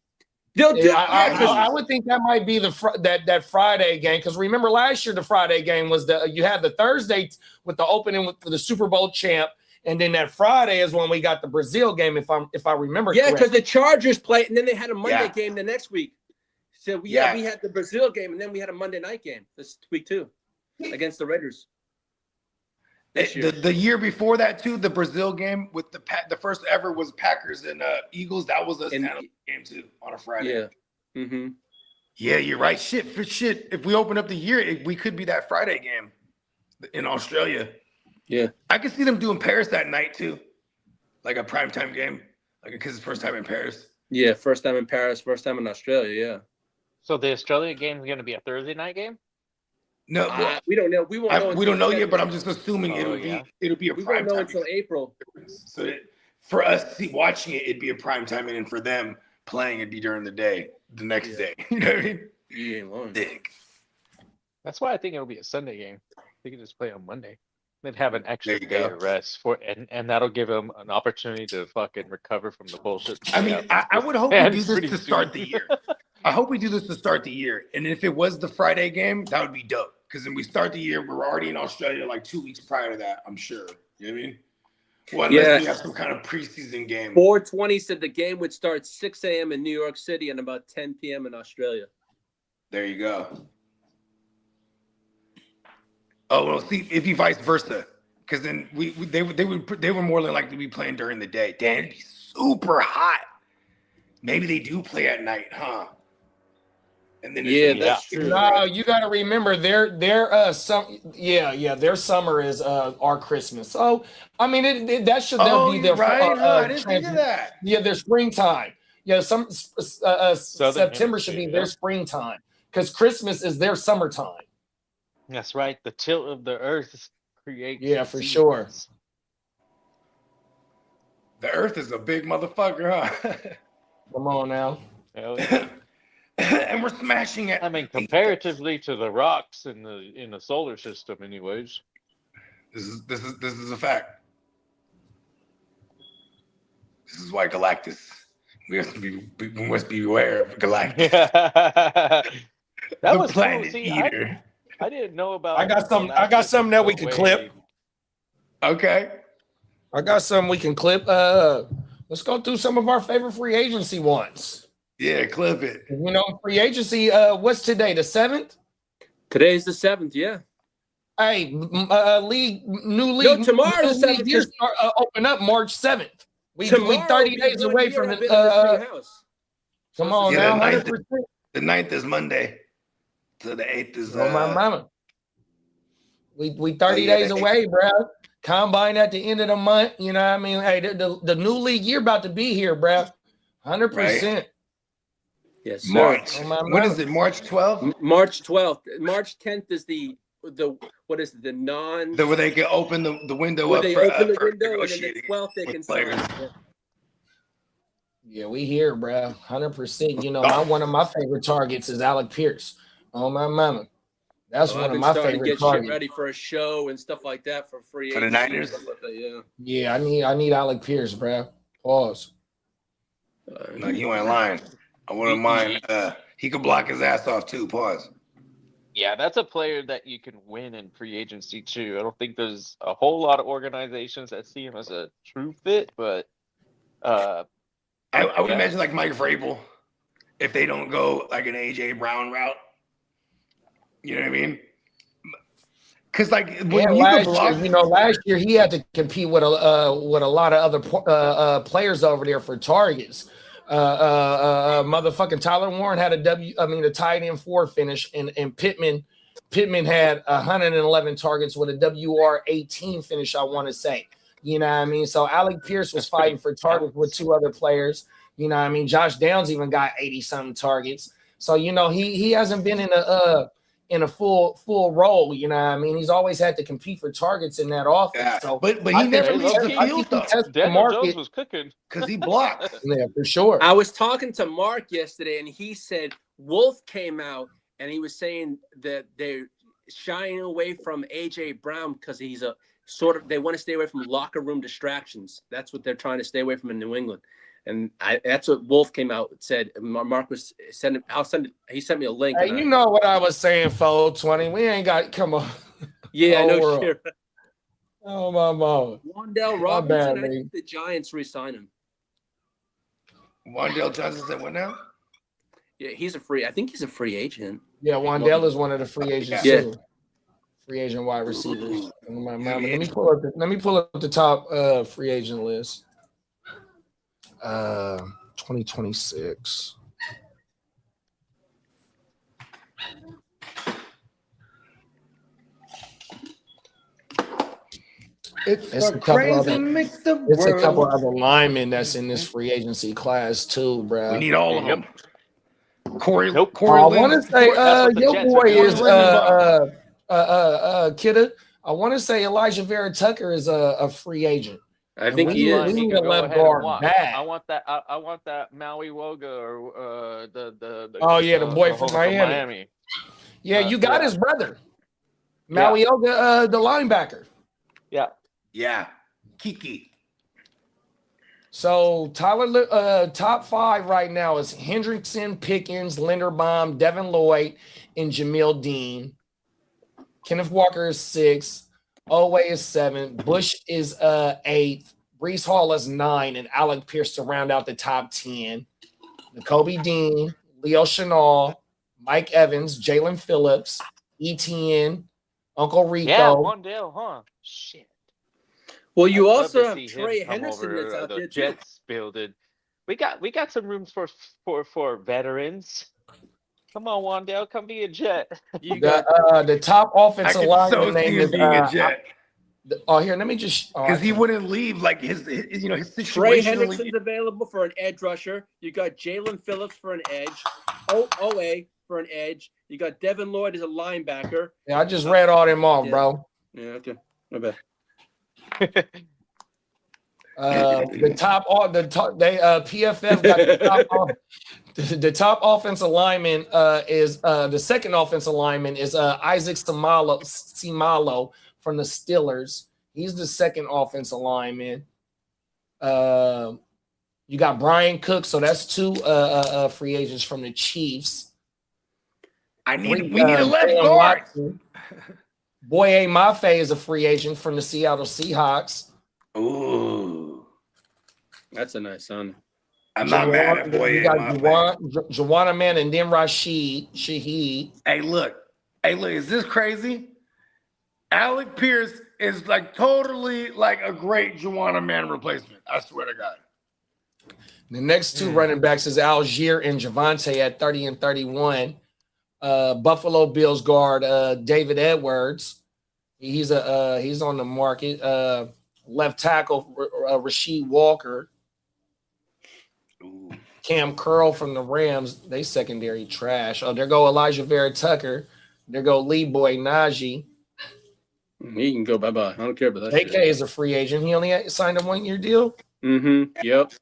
Speaker 6: They'll do.
Speaker 3: Yeah, I would think that might be that Friday game because remember last year the Friday game was you had the Thursday with the opening with the Super Bowl champ, and then that Friday is when we got the Brazil game if I remember.
Speaker 6: Yeah, because
Speaker 3: correctly.
Speaker 6: the Chargers play, and then they had a Monday
Speaker 4: Yeah.
Speaker 6: game the next week. So we
Speaker 4: Yeah.
Speaker 6: had the Brazil game, and then we had a Monday night game this week too, against the Raiders. This year.
Speaker 4: The year before that too, the Brazil game with the first ever was Packers and Eagles. That was a
Speaker 6: And-
Speaker 4: Saturday game too on a Friday.
Speaker 6: Yeah. Mm-hmm.
Speaker 4: Yeah, you're right. Shit. If we open up the year, we could be that Friday game in Australia.
Speaker 6: Yeah.
Speaker 4: I could see them doing Paris that night too, like a primetime game, like because it's first time in Paris.
Speaker 6: Yeah. First time in Paris, first time in Australia. Yeah.
Speaker 5: So the Australia game is going to be a Thursday night game?
Speaker 4: No,
Speaker 6: We don't know. We won't know.
Speaker 4: we don't know
Speaker 6: until
Speaker 4: yet, but I'm just assuming
Speaker 5: Oh, yeah.
Speaker 4: it'll be a
Speaker 6: We won't know
Speaker 4: primetime.
Speaker 6: until April.
Speaker 4: So for us watching it, it'd be a primetime, and then for them playing, it'd be during the day, the next
Speaker 6: Yeah.
Speaker 4: day. You know what I mean?
Speaker 6: You ain't lying.
Speaker 4: Dick.
Speaker 5: That's why I think it'll be a Sunday game. They can just play on Monday. They'd have an extra
Speaker 4: There you
Speaker 5: day
Speaker 4: go.
Speaker 5: to rest and that'll give them an opportunity to fucking recover from the bullshit.
Speaker 4: I mean, I would hope we
Speaker 5: And
Speaker 4: do this
Speaker 5: pretty
Speaker 4: to start the
Speaker 5: soon.
Speaker 4: year. I hope we do this to start the year. And if it was the Friday game, that would be dope. Because then we start the year, we're already in Australia like 2 weeks prior to that, I'm sure. You know what I mean? Well, unless
Speaker 6: Yeah.
Speaker 4: we have some kind of preseason game.
Speaker 6: 420 said the game would start 6 a.m. in New York City and about 10 p.m. in Australia.
Speaker 4: There you go. Oh, well, see, it'd be vice versa. Because then they were more than likely to be playing during the day. Damn, it'd be super hot. Maybe they do play at night, huh? And then
Speaker 6: Yeah,
Speaker 4: it's-
Speaker 6: that's true.
Speaker 3: No, you got to remember their their summer is our Christmas. So I mean that should
Speaker 4: Oh,
Speaker 3: be
Speaker 4: you're
Speaker 3: their
Speaker 4: right. Huh? I didn't think of
Speaker 3: transit-
Speaker 4: that.
Speaker 3: Yeah, their springtime. Yeah, September should be
Speaker 5: Hemisphere,
Speaker 3: their
Speaker 5: yeah.
Speaker 3: springtime because Christmas is their summertime.
Speaker 5: That's right. The tilt of the earth creates.
Speaker 3: Yeah, for sure.
Speaker 5: seasons.
Speaker 4: The Earth is a big motherfucker, huh?
Speaker 3: Come on now.
Speaker 5: Hell yeah.
Speaker 4: And we're smashing it.
Speaker 5: I mean, comparatively to the rocks in the solar system, anyways.
Speaker 4: This is a fact. This is why Galactus. We must be aware of Galactus.
Speaker 5: that
Speaker 4: The
Speaker 5: was
Speaker 4: planet
Speaker 5: cool. See,
Speaker 4: eater.
Speaker 5: I didn't know about.
Speaker 3: I got something that we can clip.
Speaker 4: Okay.
Speaker 3: I got something we can clip. Let's go through some of our favorite free agency ones.
Speaker 4: Yeah, clip it.
Speaker 3: You know, free agency. What's today? The 7th.
Speaker 6: Today's the 7th, yeah.
Speaker 3: Hey, new league.
Speaker 6: tomorrow's
Speaker 3: new
Speaker 6: 7th,
Speaker 3: league year start, open up March 7th. We
Speaker 6: Tomorrow
Speaker 3: 30
Speaker 6: will be
Speaker 3: days
Speaker 6: a good
Speaker 3: away
Speaker 6: year
Speaker 3: from
Speaker 6: I've
Speaker 3: it.
Speaker 6: been in the free house.
Speaker 3: Come on
Speaker 4: Yeah,
Speaker 3: now,
Speaker 4: the
Speaker 3: 100%.
Speaker 4: The 9th is Monday. So the 8th is
Speaker 3: Oh my mama. We 30
Speaker 4: yeah,
Speaker 3: days
Speaker 4: the
Speaker 3: away, bro. Combine at the end of the month. You know what I mean? Hey, the new league year about to be here, bro. 100%.
Speaker 6: Yes, sir.
Speaker 4: March.
Speaker 3: Oh, my
Speaker 4: When
Speaker 3: mama.
Speaker 4: is it? March 12th?
Speaker 6: March 12th. March 10th is the what is it? The non
Speaker 4: Where they can open the window
Speaker 6: where
Speaker 4: up
Speaker 6: they
Speaker 4: for,
Speaker 6: open the
Speaker 4: for
Speaker 6: window, and then the
Speaker 4: negotiating
Speaker 6: 12th they
Speaker 4: with
Speaker 6: can
Speaker 4: players.
Speaker 6: sign. Yeah.
Speaker 3: Yeah, we here, bro. 100%. You know, one of my favorite targets is Alec Pierce. Oh my mama. That's
Speaker 6: So
Speaker 3: one
Speaker 6: I've
Speaker 3: of
Speaker 6: been
Speaker 3: my
Speaker 6: starting to
Speaker 3: favorite
Speaker 6: get shit
Speaker 3: targets.
Speaker 6: ready for a show and stuff like that for free
Speaker 4: For the
Speaker 6: agency and
Speaker 4: Niners?
Speaker 6: stuff like that, yeah.
Speaker 3: Yeah, I need Alec Pierce, bro. Pause.
Speaker 4: No, you ain't lying. I wouldn't mind. He could block his ass off too. Pause.
Speaker 5: Yeah, that's a player that you can win in free agency too. I don't think there's a whole lot of organizations that see him as a true fit, but
Speaker 4: I would
Speaker 5: Yeah.
Speaker 4: imagine like Mike Vrabel, if they don't go like an AJ Brown route. You know what I mean? Because like when
Speaker 3: Yeah,
Speaker 4: you can
Speaker 3: last
Speaker 4: block,
Speaker 3: year, you know, last year he had to compete with a lot of other players over there for targets. Motherfucking Tyler Warren had a tight end 4 finish, and Pittman had 111 targets with a WR 18 finish. I want to say, you know what I mean. So Alec Pierce was fighting for targets with 2 other players. You know what I mean. Josh Downs even got 80 something targets. So you know he hasn't been in a full role, you know what I mean? He's always had to compete for targets in that offense.
Speaker 4: yeah,
Speaker 3: So
Speaker 4: but
Speaker 3: I
Speaker 4: he never
Speaker 3: think
Speaker 4: leaves the
Speaker 5: low-key,
Speaker 4: field though,
Speaker 3: tested the
Speaker 5: Daniel Jones
Speaker 3: market.
Speaker 5: was cooking.
Speaker 4: because he blocks.
Speaker 3: Yeah, for sure.
Speaker 6: I was talking to Mark yesterday, and he said Wolf came out and he was saying that they're shying away from AJ Brown because he's a sort of, they want to stay away from locker room distractions. That's what they're trying to stay away from in New England. And that's what Wolf came out and said. Mark was sending. He sent me a link.
Speaker 3: Hey, you know what I was saying, 420. We ain't got come on.
Speaker 6: Yeah, I know.
Speaker 3: world.
Speaker 6: Shit.
Speaker 3: Oh my mom.
Speaker 6: Wandale
Speaker 3: My bad,
Speaker 6: Robinson. I
Speaker 3: man.
Speaker 6: think the Giants re-sign him.
Speaker 4: Wandale Johnson said what now?
Speaker 6: Yeah, I think he's a free agent.
Speaker 3: Yeah, Wandale is one of the free agents
Speaker 6: Yeah.
Speaker 3: too. Free agent wide receivers. Oh, my mama. Let me pull up the top free agent list. 2026.
Speaker 4: It's a crazy mix of
Speaker 3: It's a
Speaker 4: worlds.
Speaker 3: couple other linemen that's in this free agency class too, bro.
Speaker 4: We need all of
Speaker 5: Yep.
Speaker 4: them. Corey
Speaker 3: I want to say
Speaker 5: That's what the
Speaker 3: your
Speaker 5: Jets
Speaker 3: boy
Speaker 5: are doing.
Speaker 3: is Kidda. I want to say Elijah Vera Tucker is a free agent.
Speaker 6: I think
Speaker 3: we
Speaker 6: he
Speaker 3: need-
Speaker 6: is.
Speaker 3: we
Speaker 5: He
Speaker 3: need
Speaker 5: could
Speaker 3: a
Speaker 5: go
Speaker 3: left
Speaker 5: ahead and
Speaker 3: guard
Speaker 5: walk.
Speaker 3: back.
Speaker 5: I want that. I want that Maui Woga or the
Speaker 3: Oh, yeah, the boy from
Speaker 5: homie
Speaker 3: Miami. Yeah, you got
Speaker 5: yeah.
Speaker 3: his brother, Malioga, the linebacker.
Speaker 5: Yeah.
Speaker 4: Yeah, Kiki.
Speaker 3: So Tyler, top 5 right now is Hendrickson, Pickens, Linderbaum, Devin Lloyd, and Jamil Dean. Kenneth Walker is 6. Owe is 7. Bush is 8. Brees Hall is 9, and Alec Pierce to round out the top 10. Kobe Dean, Leo Chenal, Mike Evans, Jalen Phillips, ETN, Uncle Rico.
Speaker 5: Yeah, Wandale, huh? Shit.
Speaker 6: Well, you
Speaker 5: I'd love
Speaker 6: also
Speaker 5: to
Speaker 6: have
Speaker 5: see him
Speaker 6: Trey
Speaker 5: come
Speaker 6: Henderson
Speaker 5: over,
Speaker 6: that's out
Speaker 5: the
Speaker 6: there too.
Speaker 5: Jets builded. We got some rooms for veterans. Come on, Wandale, come be a Jet.
Speaker 6: You got
Speaker 3: The top
Speaker 4: I
Speaker 3: offensive
Speaker 4: could
Speaker 3: lineman
Speaker 4: so see
Speaker 3: name
Speaker 4: him
Speaker 3: is
Speaker 4: being a Jet
Speaker 3: here. Let me just
Speaker 4: because he wouldn't leave. Like his
Speaker 6: Trey
Speaker 4: situation.
Speaker 6: Hendrickson's available for an edge rusher. You got Jalen Phillips for an edge. OA for an edge. You got Devin Lloyd as a linebacker.
Speaker 3: Yeah, I just read all them off,
Speaker 6: Yeah.
Speaker 3: bro.
Speaker 6: Yeah, okay. My bad.
Speaker 3: PFF got the top offensive lineman is the second offensive lineman is Isaac Simalo from the Steelers. He's the second offensive lineman. You got Brian Cook, so that's 2 free agents from the Chiefs.
Speaker 4: We need a left
Speaker 3: Jalen
Speaker 4: guard.
Speaker 3: Watson. Boye Mafe is a free agent from the Seattle Seahawks.
Speaker 4: Ooh,
Speaker 6: That's a nice son.
Speaker 4: I'm not mad at boy.
Speaker 3: You got Juwana Man and then Shaheed.
Speaker 4: Hey, look, is this crazy? Alec Pierce is like totally like a great Juwana Man replacement. I swear to God.
Speaker 3: The next 2 running backs is Algier and Javante at 30 and 31. Buffalo Bills guard David Edwards. He's on the market. Left tackle Rasheed Walker.
Speaker 4: Ooh.
Speaker 3: Cam Curl from the Rams. They secondary trash. Oh, there go Elijah Vera Tucker. There go Lee Boy Najee.
Speaker 6: He can go bye-bye. I don't care about that
Speaker 3: AK
Speaker 6: shit.
Speaker 3: is a free agent. He only signed a 1-year deal.
Speaker 6: Mm-hmm. Yep.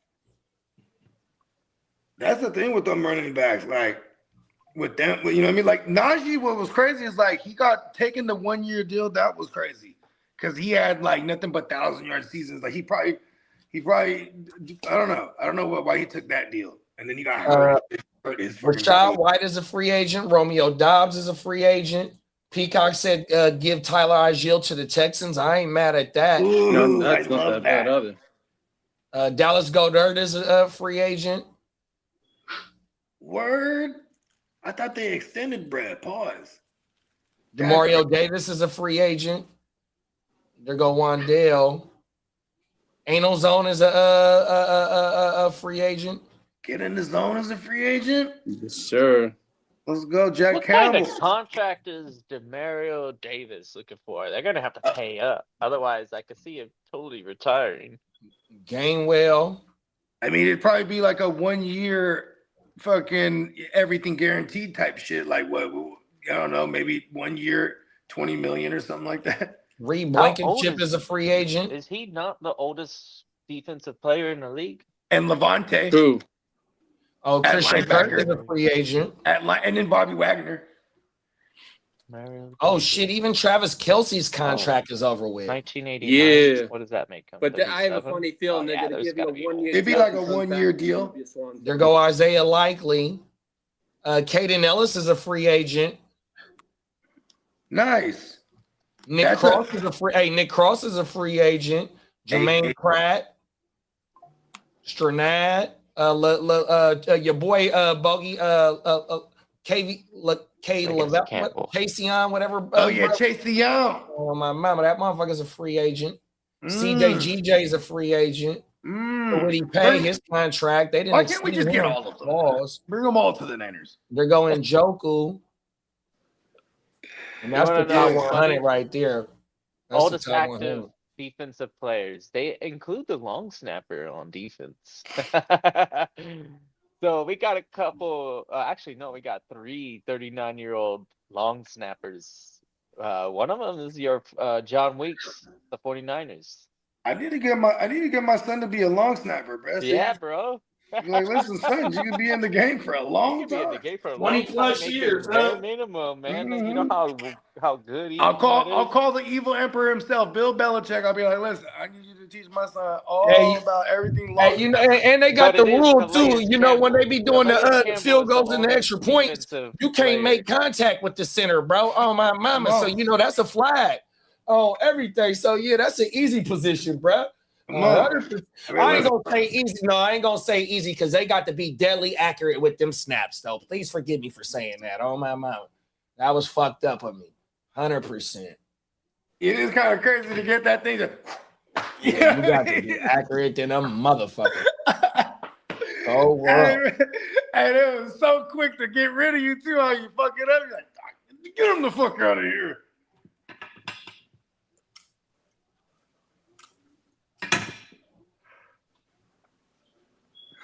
Speaker 4: That's the thing with them running backs. Like, with them, you know what I mean? Like, Najee, what was crazy is, like, he got taken the 1-year deal. That was crazy. Because he had, like, nothing but 1,000-yard seasons. Like, he probably, I don't know. I don't know why he took that deal. And then he got hurt.
Speaker 3: Rashad White is a free agent. Romeo Dobbs is a free agent. Peacock said give Tyler Algier to the Texans. I ain't mad at that.
Speaker 4: Ooh,
Speaker 6: No, that's
Speaker 4: I
Speaker 6: not
Speaker 4: love
Speaker 6: that bad either.
Speaker 3: Dallas Goedert is a free agent.
Speaker 4: Word. I thought they extended Brad. Pause.
Speaker 3: Demario Davis is a free agent. There go Wandale. Anal Zone is a free agent.
Speaker 4: Get in the zone as a free agent.
Speaker 6: Yes, sir.
Speaker 4: Let's go, Jack
Speaker 5: What kind
Speaker 4: Campbell.
Speaker 5: of contract is Demario Davis looking for? They're gonna have to pay up. Otherwise, I could see him totally retiring.
Speaker 3: Gainwell.
Speaker 4: I mean, it'd probably be like a 1-year fucking everything guaranteed type shit. Like what? I don't know, maybe 1 year, 20 million or something like that.
Speaker 3: Reed
Speaker 5: How old
Speaker 3: Blankenship is a free agent.
Speaker 5: Is he not the oldest defensive player in the league?
Speaker 4: And Levante
Speaker 6: Who?
Speaker 3: Oh,
Speaker 4: At
Speaker 3: Christian Kirk is
Speaker 4: linebacker.
Speaker 3: a free agent.
Speaker 4: and then Bobby Wagner.
Speaker 5: Mario
Speaker 3: Oh
Speaker 5: Davis.
Speaker 3: shit! Even Travis Kelsey's contract is over with.
Speaker 5: 1989.
Speaker 6: Yeah.
Speaker 5: What does that make him?
Speaker 6: But I have a
Speaker 5: 37?
Speaker 6: funny feeling they're
Speaker 5: yeah,
Speaker 6: going to
Speaker 5: there's
Speaker 6: give you a
Speaker 5: gotta be
Speaker 6: 1 year
Speaker 4: It'd be
Speaker 6: deal
Speaker 4: like a
Speaker 6: if he comes
Speaker 4: 1-year
Speaker 6: back.
Speaker 4: deal.
Speaker 3: There go Isaiah Likely. Caden Ellis is a free agent.
Speaker 4: Nice.
Speaker 3: Nick
Speaker 4: That's
Speaker 3: Cross is a free. Hey, Nick Cross is a free agent. Jermaine
Speaker 4: Hey.
Speaker 3: Pratt, Stranad, your boy Bogey, KV, K
Speaker 5: Against Campbell.
Speaker 3: Casey whatever.
Speaker 4: Oh yeah, Chase Young.
Speaker 3: Oh my mama, that motherfucker's a free agent. CJ GJ is a free agent. Would he pay his contract? They didn't.
Speaker 4: Why can't we just
Speaker 3: extend
Speaker 4: get
Speaker 3: him.
Speaker 4: all of them?
Speaker 3: Clause.
Speaker 4: Bring them all to the Niners.
Speaker 3: They're going Joku. And that's the
Speaker 5: wanna
Speaker 3: top
Speaker 5: know
Speaker 3: 100 right there. That's
Speaker 5: Oldest
Speaker 3: the top
Speaker 5: active
Speaker 3: 100.
Speaker 5: defensive players. They include the long snapper on defense. So we got a couple. Actually, no, we got 3 39-year-old long snappers. One of them is your John Weeks, the 49ers.
Speaker 4: I need to get my son to be a long snapper, bro. So
Speaker 5: Yeah, bro.
Speaker 4: you're like, listen, son, you can be in the game for a
Speaker 5: You
Speaker 4: long
Speaker 5: could be in the
Speaker 4: time.
Speaker 5: game for a
Speaker 3: 20
Speaker 5: long time,
Speaker 3: plus
Speaker 5: making
Speaker 3: years,
Speaker 5: bare
Speaker 3: huh?
Speaker 5: minimum, man.
Speaker 4: Mhm.
Speaker 5: You know how good he
Speaker 4: I'll
Speaker 5: is.
Speaker 4: call the evil emperor himself, Bill Belichick. I'll be like, listen, I need you to teach my son all
Speaker 3: Hey,
Speaker 4: about everything long.
Speaker 3: Hey, you know, and they got
Speaker 5: But
Speaker 3: the
Speaker 5: it is
Speaker 3: rule too.
Speaker 5: Calais
Speaker 3: You know, when they be doing
Speaker 5: Calais
Speaker 3: the
Speaker 5: Campbell
Speaker 3: field
Speaker 5: is the
Speaker 3: goals and the
Speaker 5: oldest
Speaker 3: extra points,
Speaker 5: defensive
Speaker 3: you can't
Speaker 5: player.
Speaker 3: make contact with the center, bro. Oh my mama. So you know that's a flag. Oh, everything. So yeah, that's an easy position, bro.
Speaker 4: Come on.
Speaker 3: 100%. I ain't gonna say easy. No, I ain't gonna say easy because they got to be deadly accurate with them snaps, though. Please forgive me for saying that. Oh my mama, that was fucked up of me. 100%.
Speaker 4: It is kind of crazy to get that thing to.
Speaker 3: You got to be accurate than a motherfucker. Oh wow.
Speaker 4: And it was so quick to get rid of you too. How you fuck it up? You're like, get him the fuck out of here.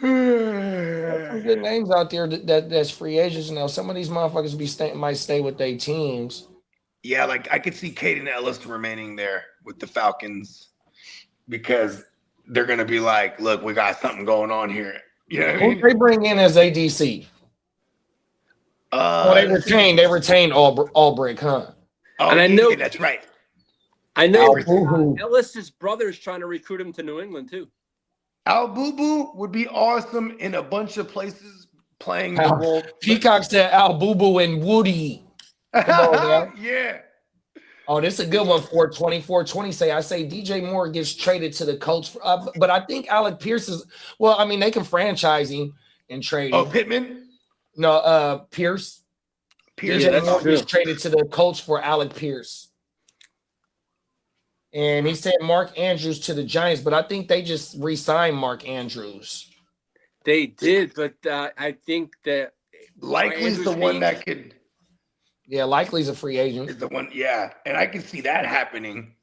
Speaker 3: Some good names out there that's free agents now. Some of these motherfuckers might stay with their teams.
Speaker 4: Yeah, like I could see Caden Ellis remaining there with the Falcons because they're gonna be like, look, we got something going on here. You know what I
Speaker 3: Who
Speaker 4: mean?
Speaker 3: they bring in as ADC? They retained Albrecht, huh?
Speaker 4: Oh,
Speaker 6: And I know-
Speaker 4: yeah, that's right.
Speaker 6: I know
Speaker 3: Boo-hoo.
Speaker 6: Ellis's brother is trying to recruit him to New England too.
Speaker 4: Al Boo Boo would be awesome in a bunch of places playing the role.
Speaker 3: Peacock said Al Boo Boo and Woody. Come on, man.
Speaker 4: Yeah.
Speaker 3: Oh, this is a good one for 2420. I say DJ Moore gets traded to the Colts, but I think Alec Pierce is. Well, I mean they can franchise him and trade him.
Speaker 4: Oh, Pittman?
Speaker 3: No, Pierce.
Speaker 4: Pierce.
Speaker 3: DJ
Speaker 6: that's
Speaker 3: Moore
Speaker 6: true.
Speaker 3: gets traded to the Colts for Alec Pierce. And he said Mark Andrews to the Giants, but I think they just re-signed Mark Andrews.
Speaker 6: They did, but I think that
Speaker 4: Likely's the
Speaker 6: Andrews
Speaker 4: one
Speaker 6: being-
Speaker 4: that could.
Speaker 3: Yeah, Likely's a free agent.
Speaker 4: is the one. Yeah, and I can see that happening.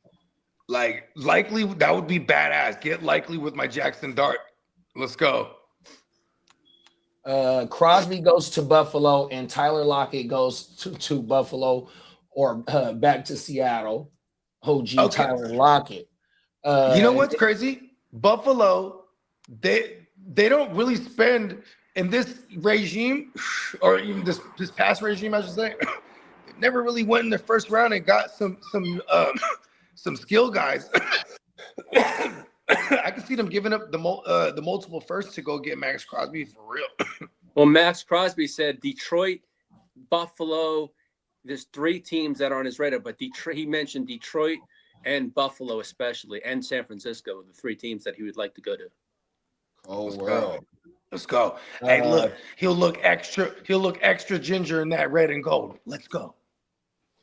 Speaker 4: Like Likely, that would be badass. Get Likely with my Jackson Dart. Let's go.
Speaker 3: Crosby goes to Buffalo, and Tyler Lockett goes to Buffalo or back to Seattle. OG
Speaker 4: Okay.
Speaker 3: Tyler Lockett.
Speaker 4: You know what's crazy? Buffalo, they don't really spend in this regime, or even this past regime, I should say. They never really went in the first round and got some skill guys. I can see them giving up the multiple firsts to go get Max Crosby for real.
Speaker 6: Well, Max Crosby said Detroit, Buffalo. There's 3 teams that are on his radar, but Detroit. He mentioned Detroit and Buffalo, especially, and San Francisco, the 3 teams that he would like to go to.
Speaker 3: Oh,
Speaker 4: Let's go. Hey, look, he'll look extra ginger in that red and gold. Let's go.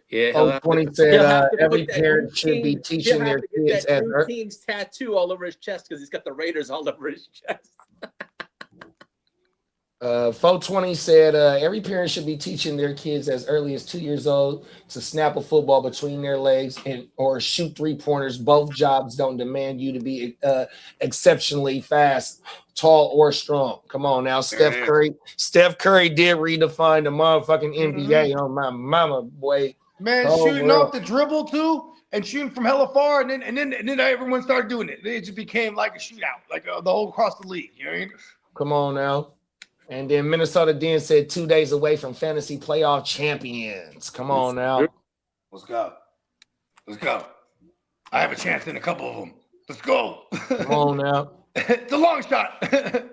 Speaker 6: Yeah.
Speaker 3: 20 said every parent should be teaching their kids
Speaker 6: that new team's tattoo all over his chest because he's got the Raiders all over his chest.
Speaker 3: 420 said every parent should be teaching their kids as early as 2 years old to snap a football between their legs or shoot 3-pointers. Both jobs don't demand you to be exceptionally fast, tall, or strong. Come on now, Steph Curry did redefine the motherfucking NBA on my mama, boy.
Speaker 4: Man, shooting off the dribble too, and shooting from hella far, and then everyone started doing it. It just became like a shootout, like the whole across the league. You know what I mean?
Speaker 3: Come on now. And then Minnesota Den said 2 days away from fantasy playoff champions. Come on now.
Speaker 4: Let's go. I have a chance in a couple of them. Let's go.
Speaker 3: Come on now.
Speaker 4: It's a long shot.
Speaker 6: As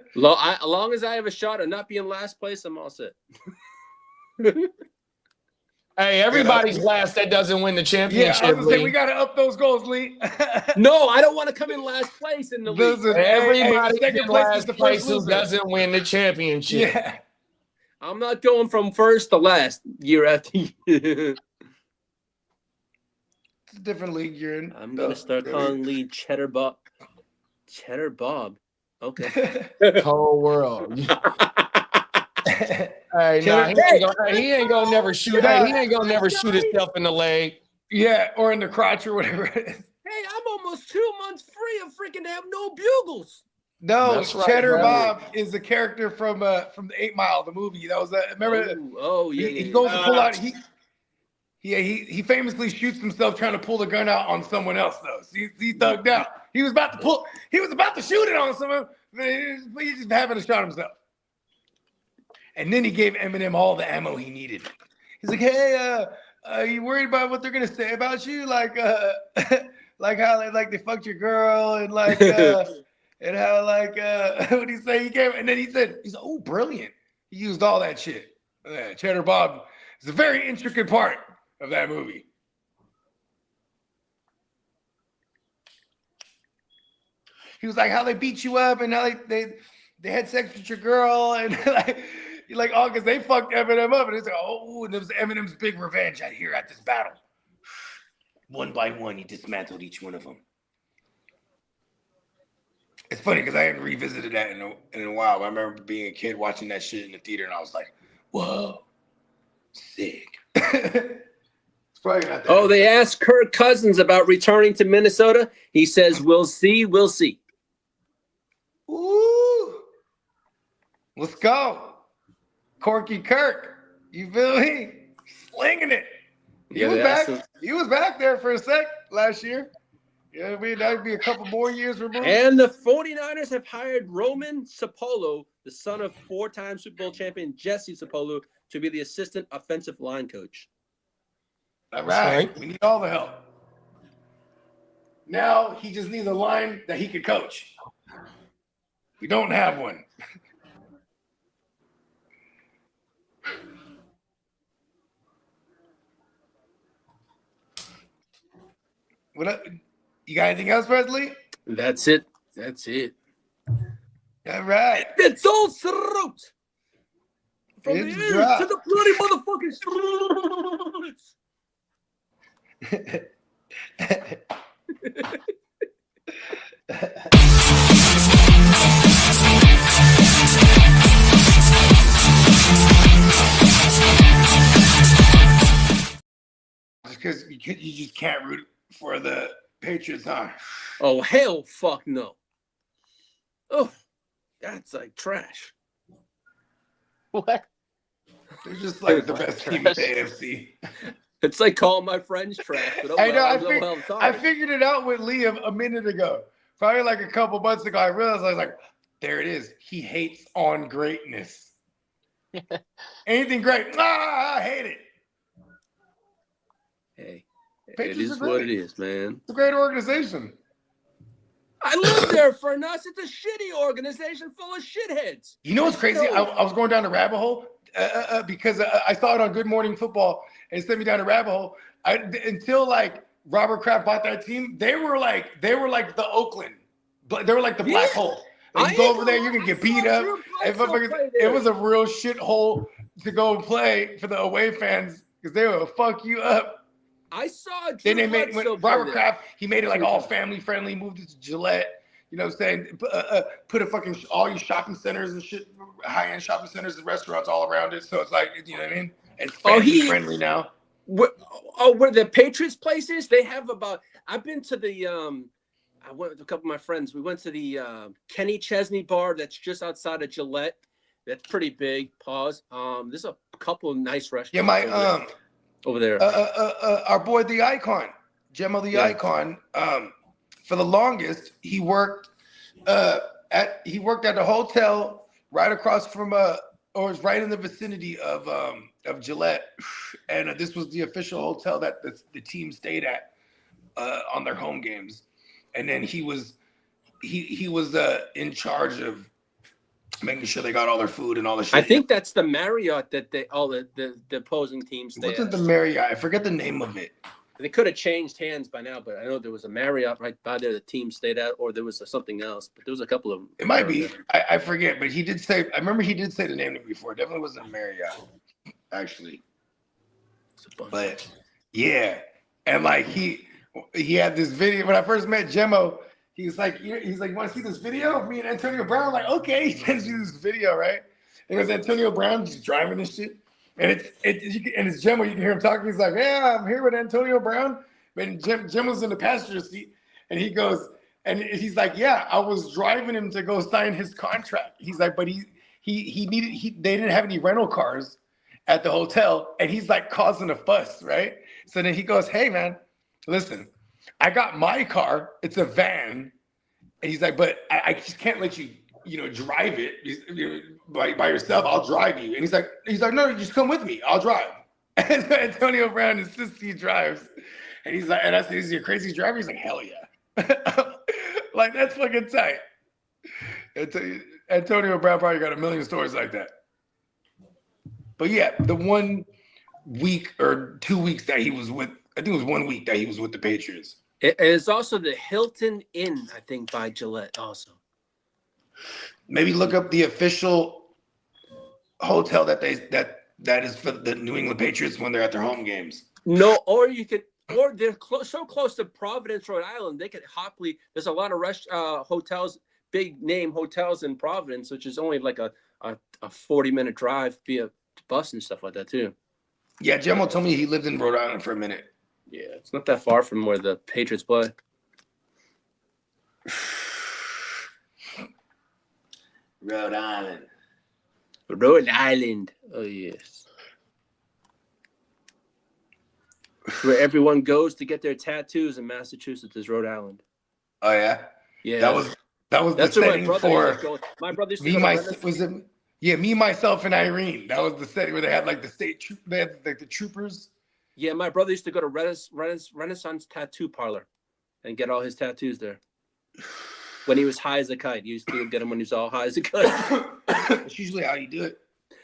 Speaker 6: long as I have a shot of not being last place, I'm all set.
Speaker 3: Hey, everybody's last that doesn't win the championship.
Speaker 4: Yeah, I was gonna say we gotta up those goals, Lee.
Speaker 6: No, I don't want to come in last place in the league.
Speaker 4: Listen,
Speaker 3: Everybody
Speaker 4: second
Speaker 3: in
Speaker 4: place
Speaker 3: last
Speaker 4: is the
Speaker 3: place
Speaker 4: first
Speaker 3: who
Speaker 4: loser.
Speaker 3: doesn't win the championship.
Speaker 4: Yeah.
Speaker 6: I'm not going from first to last year after year.
Speaker 4: It's a different league you're in.
Speaker 6: I'm gonna start calling lead Cheddar Bob. Cheddar Bob. Okay.
Speaker 3: Whole world. Hey, nah, he ain't gonna never shoot. Hey, he ain't gonna never shoot himself in the leg.
Speaker 4: Yeah, or in the crotch or whatever it is.
Speaker 6: Hey, I'm almost 2 months free of freaking have no bugles.
Speaker 4: No,
Speaker 3: That's right,
Speaker 4: Cheddar
Speaker 3: brother.
Speaker 4: Bob is the character from the 8 Mile, the movie. That was remember?
Speaker 6: Yeah.
Speaker 4: He goes to pull out. He famously shoots himself trying to pull the gun out on someone else though. So he thugged out. He was about to shoot it on someone, but he just happened to shot himself. And then he gave Eminem all the ammo he needed. He's like, "Hey, are you worried about what they're gonna say about you? Like, like how they fucked your girl and like, and how like, what did he say? He came and then he said, he's like, oh, brilliant. He used all that shit. Cheddar Bob is a very intricate part of that movie. He was like, how they beat you up and how they had sex with your girl and like oh, because they fucked Eminem up and it's like, oh, and it was Eminem's big revenge out here at this battle. One by one, he dismantled each one of them. It's funny because I hadn't revisited that in a while. I remember being a kid watching that shit in the theater and I was like, whoa, sick. It's probably not that.
Speaker 6: Oh, they asked Kirk Cousins about returning to Minnesota. He says, we'll see, we'll see.
Speaker 4: Ooh. Let's go. Corky Kirk. You feel me? Slinging it. He was back. He was back there for a sec last year. Yeah, that would be a couple more years removed.
Speaker 6: And the 49ers have hired Roman Sapolo, the son of 4-time Super Bowl champion Jesse Sapolo, to be the assistant offensive line coach.
Speaker 4: All right. We need all the help. Now he just needs a line that he could coach. We don't have one. What up? You got anything else, Presley?
Speaker 6: That's it. That's it.
Speaker 4: All right.
Speaker 6: It's all throat. From
Speaker 4: It's
Speaker 6: the ears
Speaker 4: dropped.
Speaker 6: to the bloody motherfucking
Speaker 4: you just can't root for the Patriots, huh?
Speaker 6: Oh, hell fuck no. Oh, that's like trash.
Speaker 5: What?
Speaker 4: They're just like the
Speaker 5: Like
Speaker 4: best team in the
Speaker 5: trash.
Speaker 4: AFC.
Speaker 6: It's like calling my friends trash, but oh
Speaker 4: I know.
Speaker 6: well, I'm sorry.
Speaker 4: I figured it out with Liam a minute ago. Probably like a couple months ago. I realized I was like, there it is. He hates on greatness. Anything great, I hate it.
Speaker 6: Hey,
Speaker 4: Patriots
Speaker 6: it is
Speaker 4: are great.
Speaker 6: what it is, man.
Speaker 4: It's a great organization.
Speaker 6: I lived there for us. It's a shitty organization full of shitheads.
Speaker 4: You know what's crazy?
Speaker 6: No.
Speaker 4: I was going down the rabbit hole because I saw it on Good Morning Football and it sent me down the rabbit hole. Until like Robert Kraft bought that team, they were like the Oakland, they were like the black hole. Like, you go over there, you can get beat up. It was a real shithole to go and play for the away fans because they will fuck you up.
Speaker 6: I saw.
Speaker 4: Then they made Robert Kraft. He made it like all family friendly. Moved it to Gillette. You know what I'm saying? Put a fucking all your shopping centers and shit, high end shopping centers and restaurants all around it. So it's like, you know what I mean? It's family friendly now.
Speaker 6: Where the Patriots places? They have about. I've been to the. I went with a couple of my friends. We went to the Kenny Chesney bar that's just outside of Gillette. That's pretty big. Pause. There's a couple of nice restaurants.
Speaker 4: Yeah,
Speaker 6: over there.
Speaker 4: Our boy the Icon, Gemma the Icon. For the longest, he worked at the hotel right across from or was right in the vicinity of Gillette, and this was the official hotel that the team stayed at on their home games. And then he was in charge of making sure they got all their food and all the shit.
Speaker 6: I think that's the Marriott that the opposing teams stay at.
Speaker 4: Wasn't the Marriott? I forget the name of it.
Speaker 6: They could have changed hands by now, but I know there was a Marriott right by there the team stayed at, or there was something else. But there was a couple of them.
Speaker 4: It might be. I forget, but he did say. I remember he did say the name to me before. It definitely wasn't a Marriott, actually. But yeah, and like he had this video when I first met Gemmo. He's like, you want to see this video of me and Antonio Brown? I'm like, okay. He sends you this video, right? And it was Antonio Brown just driving this shit. And it's Gemmo. You can hear him talking. He's like, yeah, I'm here with Antonio Brown. And Gemmo's in the passenger seat. And he goes, and he's like, yeah, I was driving him to go sign his contract. He's like, but they didn't have any rental cars at the hotel. And he's like causing a fuss, right? So then he goes, hey, man, listen. I got my car. It's a van. And he's like, but I just can't let you, drive it by yourself. I'll drive you. And he's like, no, just come with me. I'll drive. And so Antonio Brown insists he drives. And he's like, and I said, is he a crazy driver? He's like, hell yeah. Like, that's fucking tight. Antonio Brown probably got a million stories like that. But yeah, the 1 week or 2 weeks that he was with, I think it was 1 week that he was with the Patriots.
Speaker 6: It is also the Hilton Inn, I think, by Gillette also.
Speaker 4: Maybe look up the official hotel that is for the New England Patriots when they're at their home games.
Speaker 6: No, or they're so close to Providence, Rhode Island, they could happily. There's a lot of hotels, big name hotels in Providence, which is only like a 40-minute drive via bus and stuff like that too.
Speaker 4: Yeah, Gemmo told me he lived in Rhode Island for a minute.
Speaker 6: Yeah, it's not that far from where the Patriots play.
Speaker 4: Rhode Island.
Speaker 6: Rhode Island. Oh, yes. Where everyone goes to get their tattoos in Massachusetts is Rhode Island.
Speaker 4: Oh, yeah?
Speaker 6: Yeah.
Speaker 4: That was
Speaker 6: That's
Speaker 4: the
Speaker 6: where
Speaker 4: setting
Speaker 6: my brother
Speaker 4: for
Speaker 6: used to go. My brother used to
Speaker 4: me, myself, and Irene. That was the setting where they had like they had like the troopers.
Speaker 6: Yeah, my brother used to go to Renaissance Tattoo Parlor and get all his tattoos there. When he was high as a kite. He used to get them when he was all high as a kite.
Speaker 4: That's usually how you do it.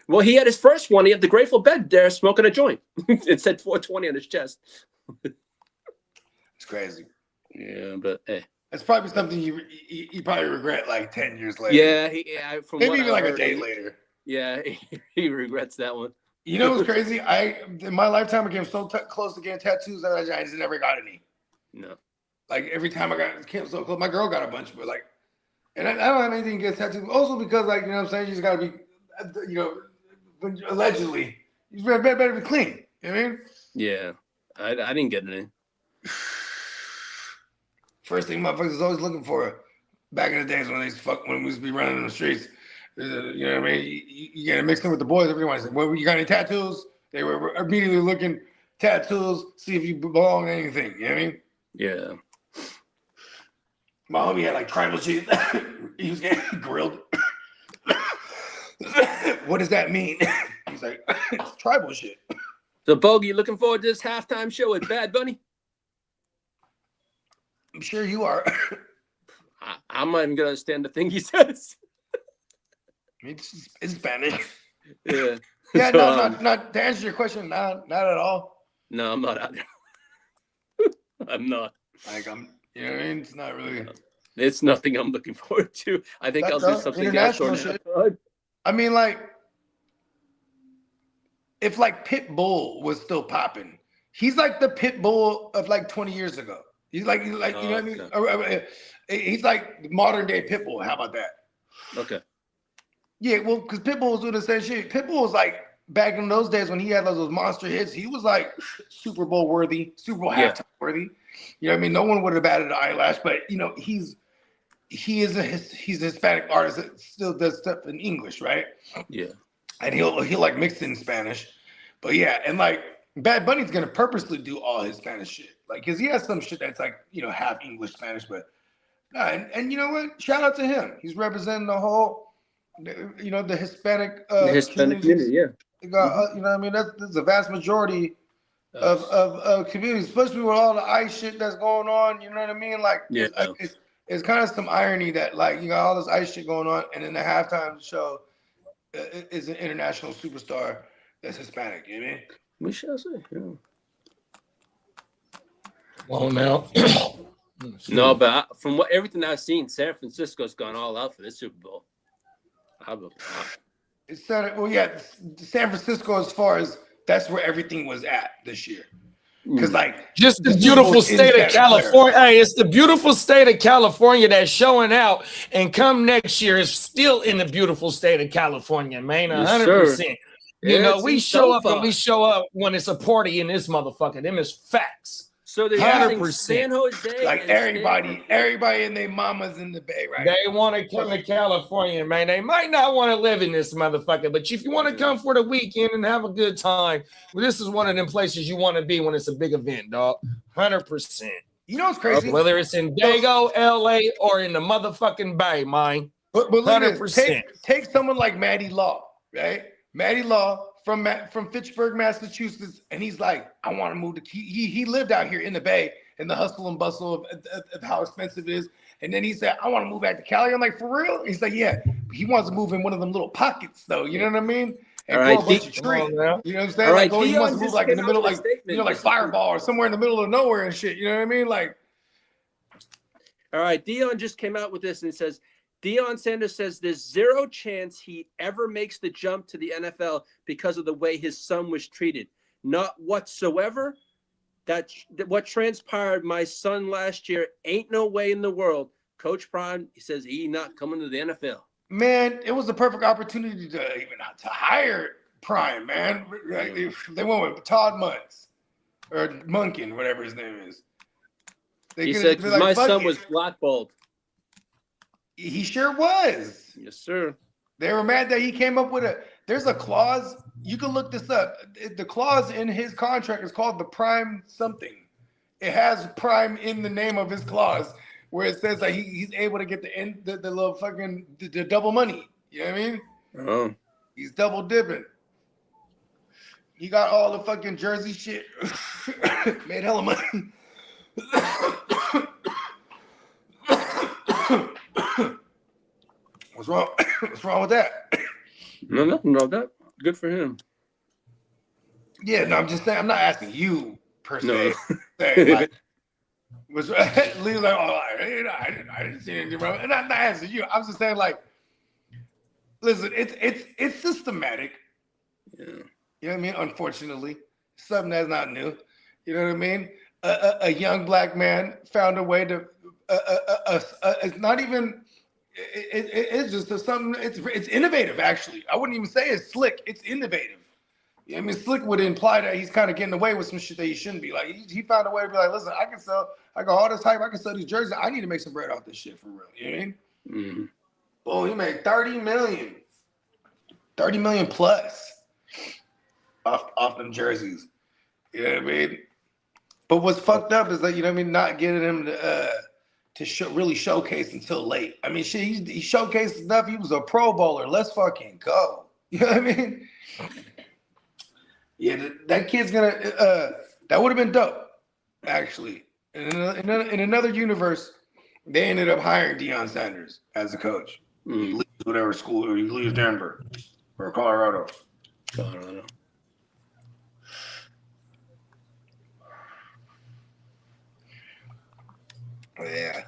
Speaker 6: Well, he had his first one. He had the Grateful Dead there smoking a joint. It said 420 on his chest.
Speaker 4: It's crazy.
Speaker 6: Yeah, but hey.
Speaker 4: It's probably something you probably regret like 10 years later.
Speaker 6: Yeah, from
Speaker 4: maybe even like a day later.
Speaker 6: Yeah, he regrets that one.
Speaker 4: You know what's crazy? In my lifetime, I came so close to getting tattoos that I just never got any.
Speaker 6: No.
Speaker 4: Like every time I came so close, my girl got a bunch, but like, and I don't have anything against tattoos. Also because like, you know what I'm saying? You just gotta be, allegedly, you better be clean. You know what I mean?
Speaker 6: Yeah. I didn't get any.
Speaker 4: First thing motherfuckers was always looking for back in the days when when we used to be running in the streets. You know what I mean? You get mixed in with the boys. Everyone's like, "Well, you got any tattoos?" They were immediately looking tattoos, see if you belong to anything. You know what I mean?
Speaker 6: Yeah.
Speaker 4: My homie had like tribal shit. He was getting grilled. What does that mean? He's like, it's tribal shit.
Speaker 6: So, Bogey, looking forward to this halftime show with Bad Bunny?
Speaker 4: I'm sure you are.
Speaker 6: I'm not even going to understand the thing he says.
Speaker 4: It's Spanish.
Speaker 6: Yeah.
Speaker 4: Yeah,
Speaker 6: So,
Speaker 4: no, not to answer your question, not at all.
Speaker 6: No, I'm not out there. I'm not.
Speaker 4: Like you know what I mean? It's not really.
Speaker 6: It's nothing I'm looking forward to. I think I'll do something
Speaker 4: international
Speaker 6: else.
Speaker 4: shit. I mean, like, if like Pitbull was still popping, he's like the Pitbull of like 20 years ago. He's like you know what I mean? He's like modern day Pitbull. How about that?
Speaker 6: Okay.
Speaker 4: Yeah, well, because Pitbull was doing the same shit. Pitbull was like back in those days when he had those monster hits. He was like Super Bowl worthy, Super Bowl halftime worthy. You know what I mean? No one would have batted an eyelash, but you know he's a Hispanic artist that still does stuff in English, right?
Speaker 6: Yeah.
Speaker 4: And he'll like mix in Spanish, but yeah, and like Bad Bunny's gonna purposely do all his Spanish shit, like because he has some shit that's like half English Spanish, but and you know what? Shout out to him. He's representing the whole, the Hispanic
Speaker 6: community. Yeah.
Speaker 4: You know what I mean? That's a vast majority of communities, especially with all the ICE shit that's going on. You know what I mean? Like, it's kind of some irony that like you got all this ICE shit going on, and then the halftime show is an international superstar that's Hispanic. You know what I mean?
Speaker 6: We shall see. Yeah.
Speaker 3: Well, now.
Speaker 6: No, but from everything I've seen, San Francisco's gone all out for this Super Bowl.
Speaker 4: San Francisco, as far as that's where everything was at this year. Because like
Speaker 3: just the beautiful state of California. Hey, it's the beautiful state of California that's showing out, and come next year, it's still in the beautiful state of California, man. 100%. You know, we show up and we show up when it's a party in this motherfucker. Them is facts.
Speaker 6: So they're 100%. San Jose,
Speaker 4: like everybody and their mamas in the Bay, right?
Speaker 3: They want to come to California, man. They might not want to live in this motherfucker, but if you want to come for the weekend and have a good time, well, this is one of them places you want to be when it's a big event, dog. 100%.
Speaker 4: You know what's crazy?
Speaker 3: Whether it's in Dago, LA, or in the motherfucking Bay, mine.
Speaker 4: But 100%. Take someone like Matty Law, right? Matty Law from Fitchburg, Massachusetts, and he's like, I want to move to. He lived out here in the Bay in the hustle and bustle of how expensive it is, and then he said, I want to move back to Cali. I'm like, for real? He's like, yeah. He wants to move in one of them little pockets, though. You know what I mean? And grow a bunch of trees. You know what I'm saying? Like, he wants to move like in the middle, like like Fireball or somewhere in the middle of nowhere and shit. You know what I mean? Like,
Speaker 6: all right, Dion just came out with this and it says. Deion Sanders says there's zero chance he ever makes the jump to the NFL because of the way his son was treated. Not whatsoever. That what transpired my son last year ain't no way in the world. Coach Prime, he says he not coming to the NFL.
Speaker 4: Man, it was the perfect opportunity to hire Prime, man. They went with Todd Muntz or Munkin, whatever his name is.
Speaker 6: He said like, my son was blackballed.
Speaker 4: He sure was.
Speaker 6: Yes, sir.
Speaker 4: They were mad that he came up with there's a clause. You can look this up. The clause in his contract is called the prime something. It has prime in the name of his clause where it says that he's able to get the little fucking the double money. You know what I mean?
Speaker 6: Oh. He's
Speaker 4: double dipping. He got all the fucking Jersey shit. Made hella money. What's wrong? What's wrong with that?
Speaker 6: No, nothing wrong with that. Good for him.
Speaker 4: Yeah, no, I'm just saying. I'm not asking you per se.
Speaker 6: No.
Speaker 4: Like, was Lee's like, oh, I didn't see anything wrong. And I'm not asking you. I'm just saying, like, listen, it's systematic.
Speaker 6: Yeah.
Speaker 4: You know what I mean? Unfortunately, something that's not new. You know what I mean? A young black man found a way to. It's not even. It's just something. It's innovative. Actually, I wouldn't even say it's slick. It's innovative. I mean, Slick would imply that he's kind of getting away with some shit that he shouldn't be. Like he found a way to be like, listen, I got all this hype, I can sell these jerseys. I need to make some bread off this shit for real. You know what I mean?
Speaker 6: Mm-hmm.
Speaker 4: Oh, he made 30 million plus off them jerseys. You know what I mean? But what's fucked up is that, you know what I mean, not getting him to really showcase until late. I mean, shit, he showcased enough. He was a Pro Bowler. Let's fucking go. You know what I mean? Yeah, that kid's gonna. That would have been dope, actually. In another universe, they ended up hiring Deion Sanders as a coach. He leaves whatever school, or he leaves Denver or Colorado. Yeah.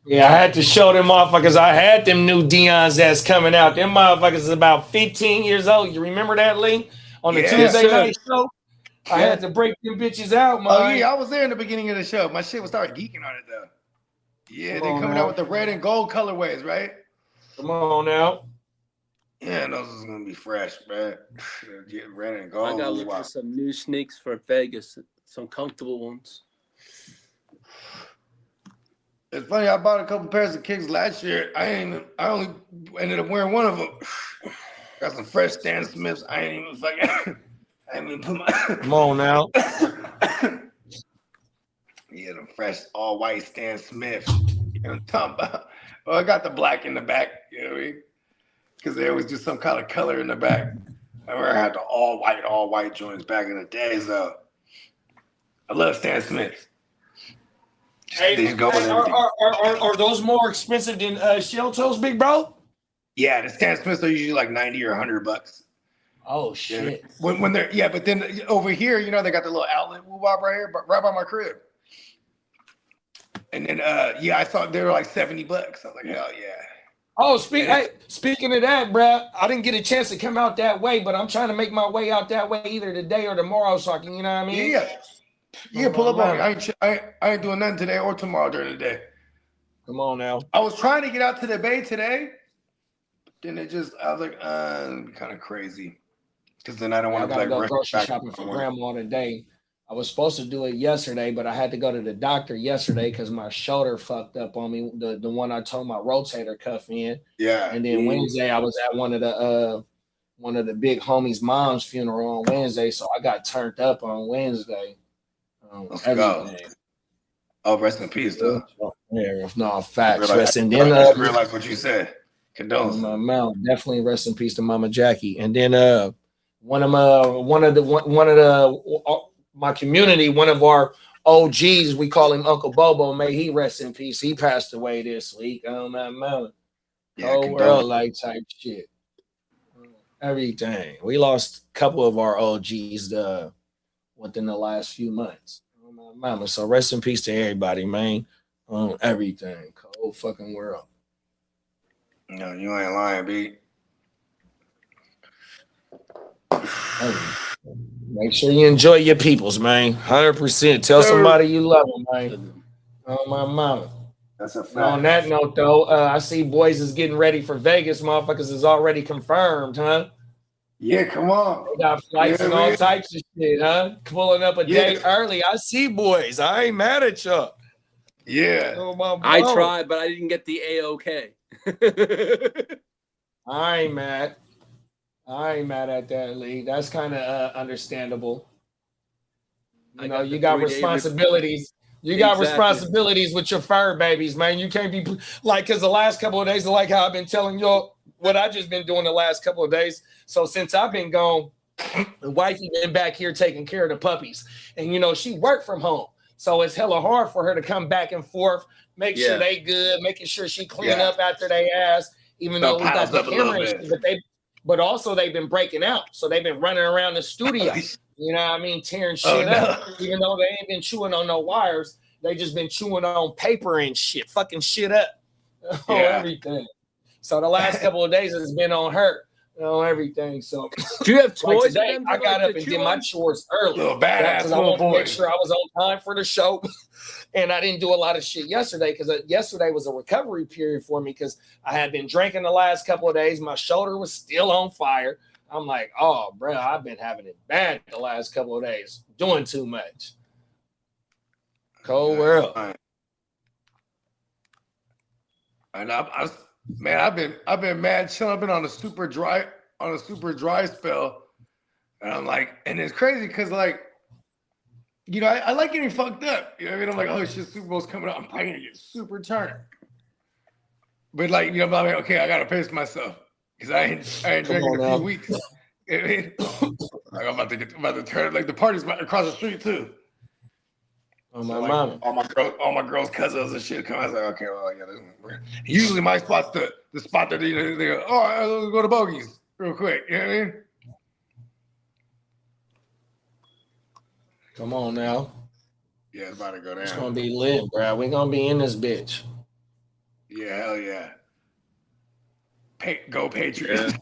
Speaker 3: Yeah, I had to show them motherfuckers. I had them new Deion's that's coming out. Them motherfuckers is about 15 years old. You remember that, Lee? On the Tuesday night show? I had to break them bitches out, man.
Speaker 4: Oh, yeah, I was there in the beginning of the show. My shit was starting geeking on it, though. Yeah, they coming out with the red and gold colorways, right?
Speaker 3: Come on now.
Speaker 4: Yeah, those is going to be fresh, man. Get red and gold.
Speaker 6: I got to look for some new sneaks for Vegas, some comfortable ones.
Speaker 4: It's funny, I bought a couple pairs of kicks last year. I only ended up wearing one of them. Got some fresh Stan Smiths. I ain't even put my.
Speaker 3: Come on now.
Speaker 4: Yeah, the fresh all white Stan Smiths. You know what I'm talking about? Well, I got the black in the back. You know what I mean? Because there was just some kind of color in the back. I remember I had the all white joints back in the days, though. I love Stan Smiths.
Speaker 3: Hey, are those more expensive than shell toes, big bro?
Speaker 4: Yeah, the Stan Smiths are usually like $90 or $100.
Speaker 3: Oh shit!
Speaker 4: Yeah. When they're but then over here, you know, they got the little outlet woo-wop right here, right by my crib. And then I thought they were like $70. I was like, hell yeah. Oh,
Speaker 3: speaking of that, bro, I didn't get a chance to come out that way, but I'm trying to make my way out that way either today or tomorrow, so I can, you know what I mean?
Speaker 4: Yeah, pull up on me. I ain't doing nothing today or tomorrow during the day.
Speaker 3: Come on now.
Speaker 4: I was trying to get out to the Bay today, but then I was like, it'd be kind of crazy. Because then I don't want to
Speaker 3: go grocery shopping for grandma today. I was supposed to do it yesterday, but I had to go to the doctor yesterday because my shoulder fucked up on me. The one I told my rotator cuff in.
Speaker 4: Yeah.
Speaker 3: And then Wednesday I was at one of the big homies' mom's funeral on Wednesday, so I got turned up on Wednesday.
Speaker 4: Let's go. Oh, rest in peace, though.
Speaker 3: Yeah, no facts.
Speaker 4: And then I realize what you said. Condolences.
Speaker 3: My mom, definitely rest in peace to Mama Jackie. And then one of my community, one of our OGs, we call him Uncle Bobo. May he rest in peace. He passed away this week. Oh my mama. Whole world like type shit. Everything. We lost a couple of our OGs within the last few months. Oh my mama. So rest in peace to everybody, man. Everything. Cold fucking world.
Speaker 4: No, you ain't lying, B.
Speaker 3: Make sure you enjoy your peoples, man. 100%. Tell somebody you love them, man. Oh my mama.
Speaker 4: That's a fact.
Speaker 3: On that note, though, I see boys is getting ready for Vegas. Motherfuckers is already confirmed, huh?
Speaker 4: Yeah, come on.
Speaker 3: They got flights and all types of shit, huh? Pulling up a day early. I see boys. I ain't mad at y'all.
Speaker 4: Yeah.
Speaker 3: Oh,
Speaker 6: I tried, but I didn't get the A-OK.
Speaker 3: I ain't mad. I ain't mad at that, Lee. That's kind of understandable. You know, you got responsibilities. You got responsibilities with your fur babies, man. You can't be like, because the last couple of days, like how I've been telling y'all what I just been doing the last couple of days. So since I've been gone, the wifey been back here taking care of the puppies. And, you know, she worked from home. So it's hella hard for her to come back and forth, make sure they good, making sure she clean up after they ass, even though we got the camera and shit, but also they've been breaking out. So they've been running around the studio, you know what I mean, tearing shit up. Even though they ain't been chewing on no wires, they just been chewing on paper and shit, fucking shit up. Everything. So the last couple of days has been on her, everything. So
Speaker 6: do you have toys?
Speaker 3: Like today, I got up and did my chores early.
Speaker 4: Little badass
Speaker 3: because I wanted to make sure I was on time for the show. And I didn't do a lot of shit yesterday because yesterday was a recovery period for me because I had been drinking the last couple of days. My shoulder was still on fire. I'm like, oh, bro, I've been having it bad the last couple of days, doing too much. Cold world.
Speaker 4: And I've been mad chilling. I've been on a super dry spell, and I'm like, and it's crazy because like, you know, I like getting fucked up. You know what I mean? I'm like, oh shit, Super Bowl's coming up. I'm probably gonna get super turned. But like, you know, I'm like, okay, I gotta pace myself because I ain't drinking in a few weeks. You know what I mean? Like, I'm about to turn. Like the party's across the street too.
Speaker 3: Oh, my
Speaker 4: So, like,
Speaker 3: mama.
Speaker 4: all my girls' cousins and shit come. I was like, okay, well, yeah. Usually my spot's the spot that they go, oh, let's go to Bogies real quick. You know what I mean?
Speaker 3: Come on now.
Speaker 4: Yeah, it's about to go down.
Speaker 3: It's gonna be lit, bro. We're gonna be in this bitch.
Speaker 4: Yeah, hell yeah. Go Patriots.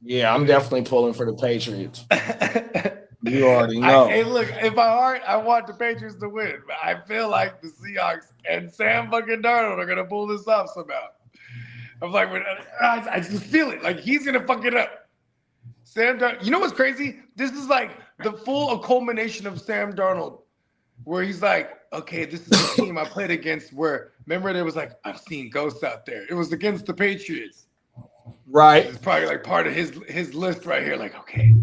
Speaker 3: Yeah, I'm definitely pulling for the Patriots. You already know.
Speaker 4: Hey, look, in my heart, I want the Patriots to win. But I feel like the Seahawks and Sam fucking Darnold are gonna pull this off somehow. I'm like, I just feel it. Like he's gonna fuck it up. Sam Darnold. You know what's crazy? This is like the full culmination of Sam Darnold, where he's like, okay, this is the team I played against. Where remember there was like, I've seen ghosts out there. It was against the Patriots.
Speaker 3: Right.
Speaker 4: It's probably like part of his list right here. Like, okay,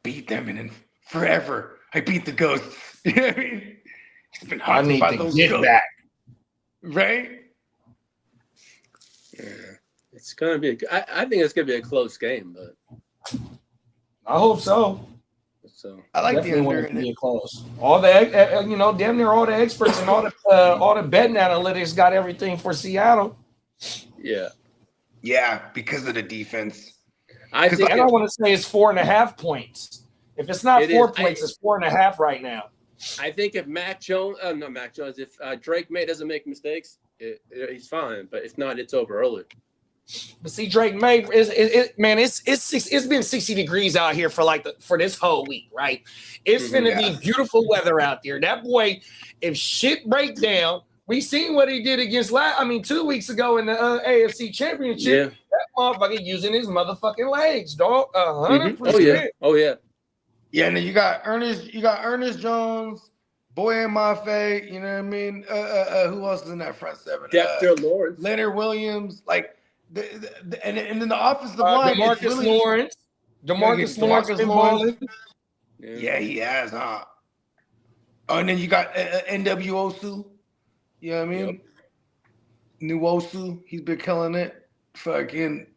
Speaker 4: beat them and then forever I beat the ghosts. You know what I mean? He's been
Speaker 3: I need
Speaker 4: by
Speaker 3: to
Speaker 4: those
Speaker 3: get
Speaker 4: ghosts.
Speaker 3: back.
Speaker 4: Right?
Speaker 6: Yeah, it's gonna be. I think it's gonna be a close game, but
Speaker 3: I hope so.
Speaker 6: so
Speaker 4: I like
Speaker 3: Definitely
Speaker 4: the
Speaker 3: want
Speaker 4: under.
Speaker 3: it to be close. All the you know, damn near all the experts and all the betting analytics got everything for Seattle.
Speaker 6: yeah.
Speaker 4: Yeah, because of the defense.
Speaker 6: I think
Speaker 3: And I want to say it's 4.5 points. If it's not
Speaker 6: It
Speaker 3: 4
Speaker 6: is.
Speaker 3: points, it's 4.5 right now.
Speaker 6: I think if Mac Jones, not Mac Jones, if Drake May doesn't make mistakes, he's fine. But if not, it's over early.
Speaker 3: But see, Drake May man, it's been 60 degrees out here for this whole week, right? It's gonna be beautiful weather out there. That boy, if shit break down, we seen what he did against 2 weeks ago in the AFC Championship.
Speaker 6: Yeah.
Speaker 3: That motherfucker using his motherfucking legs, dog. 100%.
Speaker 6: Oh yeah. Oh yeah.
Speaker 4: Yeah, and then you got Ernest Jones, Boy Mafe, you know what I mean? Who else is in that front seven?
Speaker 6: Dexter Lawrence.
Speaker 4: Leonard Williams, like and then the offensive line.
Speaker 3: DeMarcus Lawrence. DeMarcus Lawrence been balling.
Speaker 4: Yeah, he has, huh? Oh, and then you got NWOSU. You know what I mean?
Speaker 6: Yep.
Speaker 4: Nuosu, he's been killing it. Fucking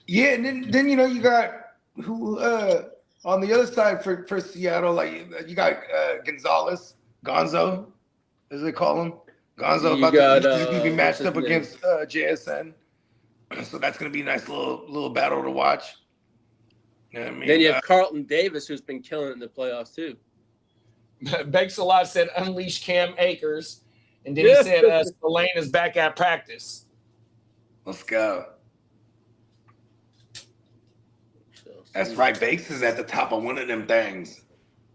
Speaker 4: yeah, and then you know you got who on the other side for Seattle, like you got Gonzo, as they call him. Gonzo
Speaker 6: You
Speaker 4: about
Speaker 6: got,
Speaker 4: to be matched
Speaker 6: what's
Speaker 4: up
Speaker 6: his
Speaker 4: against JSN. So that's gonna be a nice little battle to watch. You know what I mean?
Speaker 6: Then you have Carlton Davis, who's been killing it in the playoffs too.
Speaker 3: Banks a lot said unleash Cam Akers, and then he said Spillane is back at practice.
Speaker 4: Let's go. That's right. Bakes is at the top of one of them things,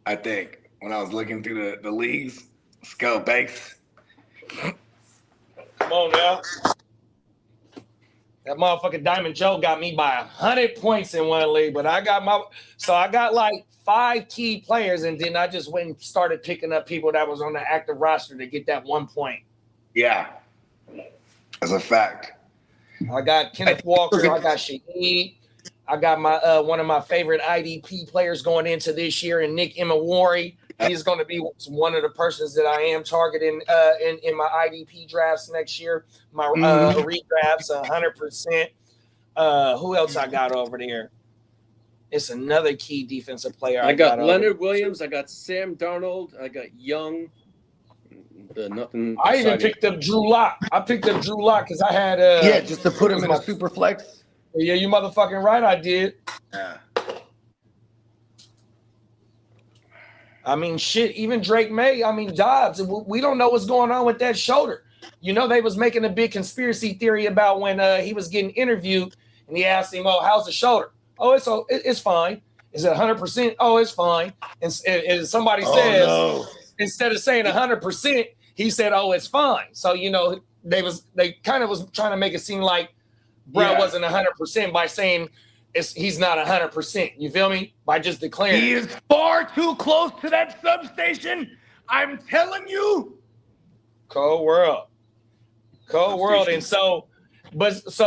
Speaker 4: I think, when I was looking through the leagues. Let's go, Bakes.
Speaker 3: Come on now. That motherfucking Diamond Joe got me by 100 points in one league, but I got like 5 key players, and then I just went and started picking up people that was on the active roster to get that 1 point.
Speaker 4: Yeah, that's a fact.
Speaker 3: I got Kenneth Walker. I got Shaheed. I got my one of my favorite IDP players going into this year, and Nick Imawari. He's going to be one of the persons that I am targeting in my IDP drafts next year. My redrafts, 100%. Who else I got over there? It's another key defensive player.
Speaker 6: I got Leonard Williams. I got Sam Darnold. I got Young. Nothing.
Speaker 3: I even picked up Drew Lock. I picked up Drew Lock because I had
Speaker 4: just to put him in a super flex.
Speaker 3: Yeah, you motherfucking right. I did.
Speaker 4: Yeah.
Speaker 3: I mean, shit. Even Drake May. I mean, Dobbs. We don't know what's going on with that shoulder. You know, they was making a big conspiracy theory about when he was getting interviewed, and he asked him, "Oh, how's the shoulder?" "Oh, it's fine." "Is it 100%?" "Oh, it's fine." And somebody says, instead of saying 100%, he said, "Oh, it's fine." So you know, they kind of was trying to make it seem like bro
Speaker 4: Yeah.
Speaker 3: wasn't 100% by saying he's not 100%. You feel me? By just declaring.
Speaker 4: He is far too close to that substation. I'm telling you.
Speaker 3: Cold world. And so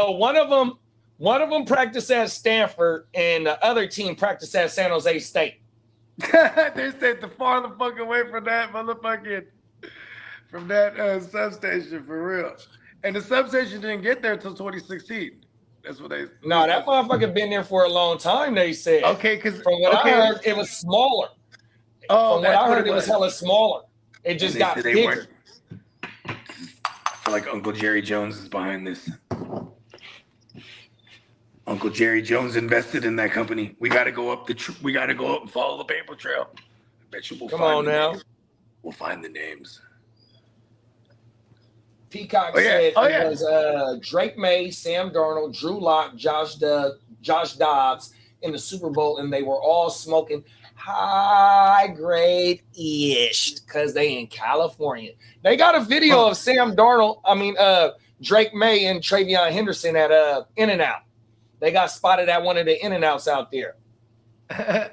Speaker 3: one of them practiced at Stanford and the other team practiced at San Jose State.
Speaker 4: They stayed the far the fuck away from that motherfucking substation for real. And the substation didn't get there until 2016. That's what they.
Speaker 3: No, that motherfucker been there for a long time. They said.
Speaker 4: Okay, because
Speaker 3: from what I heard, it was smaller.
Speaker 4: Oh,
Speaker 3: from what I heard, it was hella smaller. It just got bigger.
Speaker 4: I feel like Uncle Jerry Jones is behind this. Uncle Jerry Jones invested in that company. We got to go up we got to go up and follow the paper trail. I bet you we'll
Speaker 3: Come on now.
Speaker 4: Names. We'll find the names.
Speaker 3: Peacock said it was Drake May, Sam Darnold, Drew Lock, Josh Dobbs in the Super Bowl, and they were all smoking high grade ish because they in California. They got a video of Sam Darnold. Drake May and Travion Henderson at In-N-Out. They got spotted at one of the In-N-Outs out there.
Speaker 4: Sam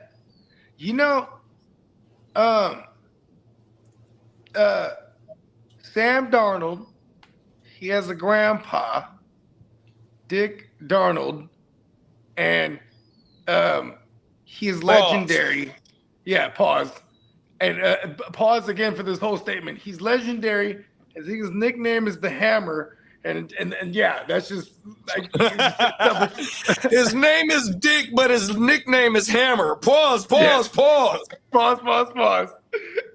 Speaker 4: Darnold, he has a grandpa, Dick Darnold, and he's legendary. Yeah, pause. And pause again for this whole statement. He's legendary. I think his nickname is the Hammer. And yeah, that's just like
Speaker 3: his name is Dick, but his nickname is Hammer. Pause.